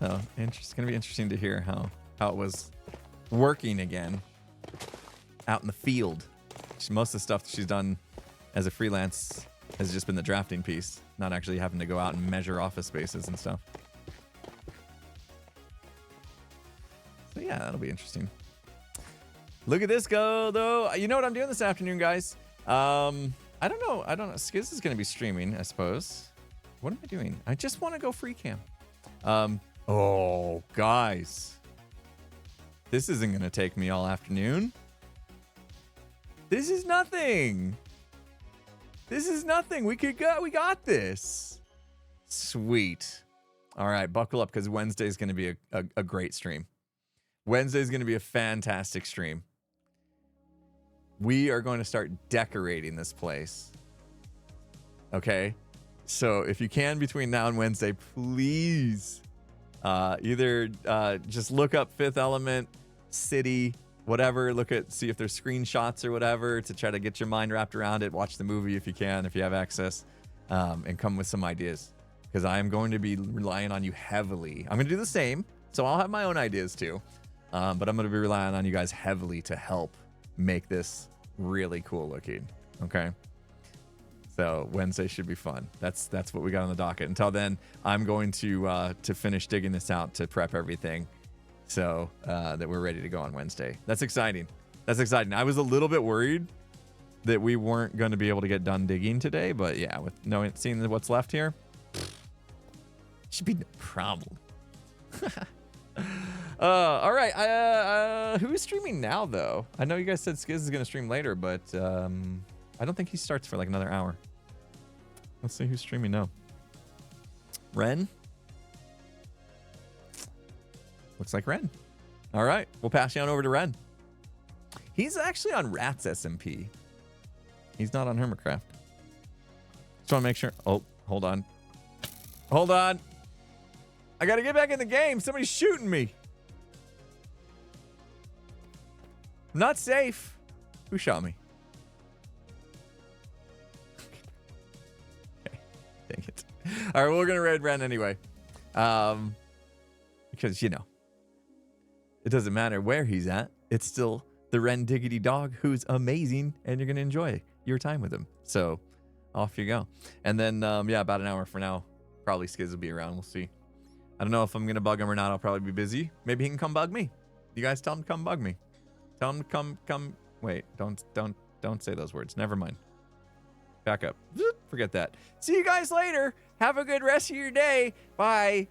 So it's going to be interesting to hear how it was working again out in the field. Most of the stuff that she's done as a freelance has just been the drafting piece, not actually having to go out and measure office spaces and stuff. So yeah, that'll be interesting. Look at this go, though. You know what I'm doing this afternoon, guys? I don't know. Skiz is going to be streaming, I suppose. What am I doing? I just want to go free cam. Oh, guys. This isn't going to take me all afternoon. This is nothing. This is nothing. We got this. Sweet. All right, buckle up because Wednesday's going to be a great stream. Wednesday's going to be a fantastic stream. We are going to start decorating this place. Okay? So if you can between now and Wednesday, please either just look up Fifth Element, City, whatever. See if there's screenshots or whatever to try to get your mind wrapped around it. Watch the movie if you can, if you have access, and come with some ideas. Because I am going to be relying on you heavily. I'm going to do the same, so I'll have my own ideas too. But I'm going to be relying on you guys heavily to help make this really cool looking. Okay? So Wednesday should be fun. That's what we got on the docket. Until then, I'm going to finish digging this out to prep everything so that we're ready to go on Wednesday. That's exciting. That's exciting. I was a little bit worried that we weren't going to be able to get done digging today, but yeah, with seeing what's left here, should be no problem. All right. Who's streaming now, though? I know you guys said Skiz is going to stream later, but I don't think he starts for like another hour. Let's see who's streaming now. Ren? Looks like Ren. All right. We'll pass you on over to Ren. He's actually on Rats SMP. He's not on Hermitcraft. Just want to make sure. Oh, hold on. Hold on. I got to get back in the game. Somebody's shooting me. I'm not safe. Who shot me? Okay. Dang it. All right, we're going to raid Ren anyway. Because, you know, it doesn't matter where he's at. It's still the Ren Diggity Dog who's amazing, and you're going to enjoy your time with him. So off you go. And then, yeah, about an hour from now, probably Skiz will be around. We'll see. I don't know if I'm going to bug him or not. I'll probably be busy. Maybe he can come bug me. You guys tell him to come bug me. Tell him to come. Wait, don't say those words. Never mind. Back up. Forget that. See you guys later. Have a good rest of your day. Bye.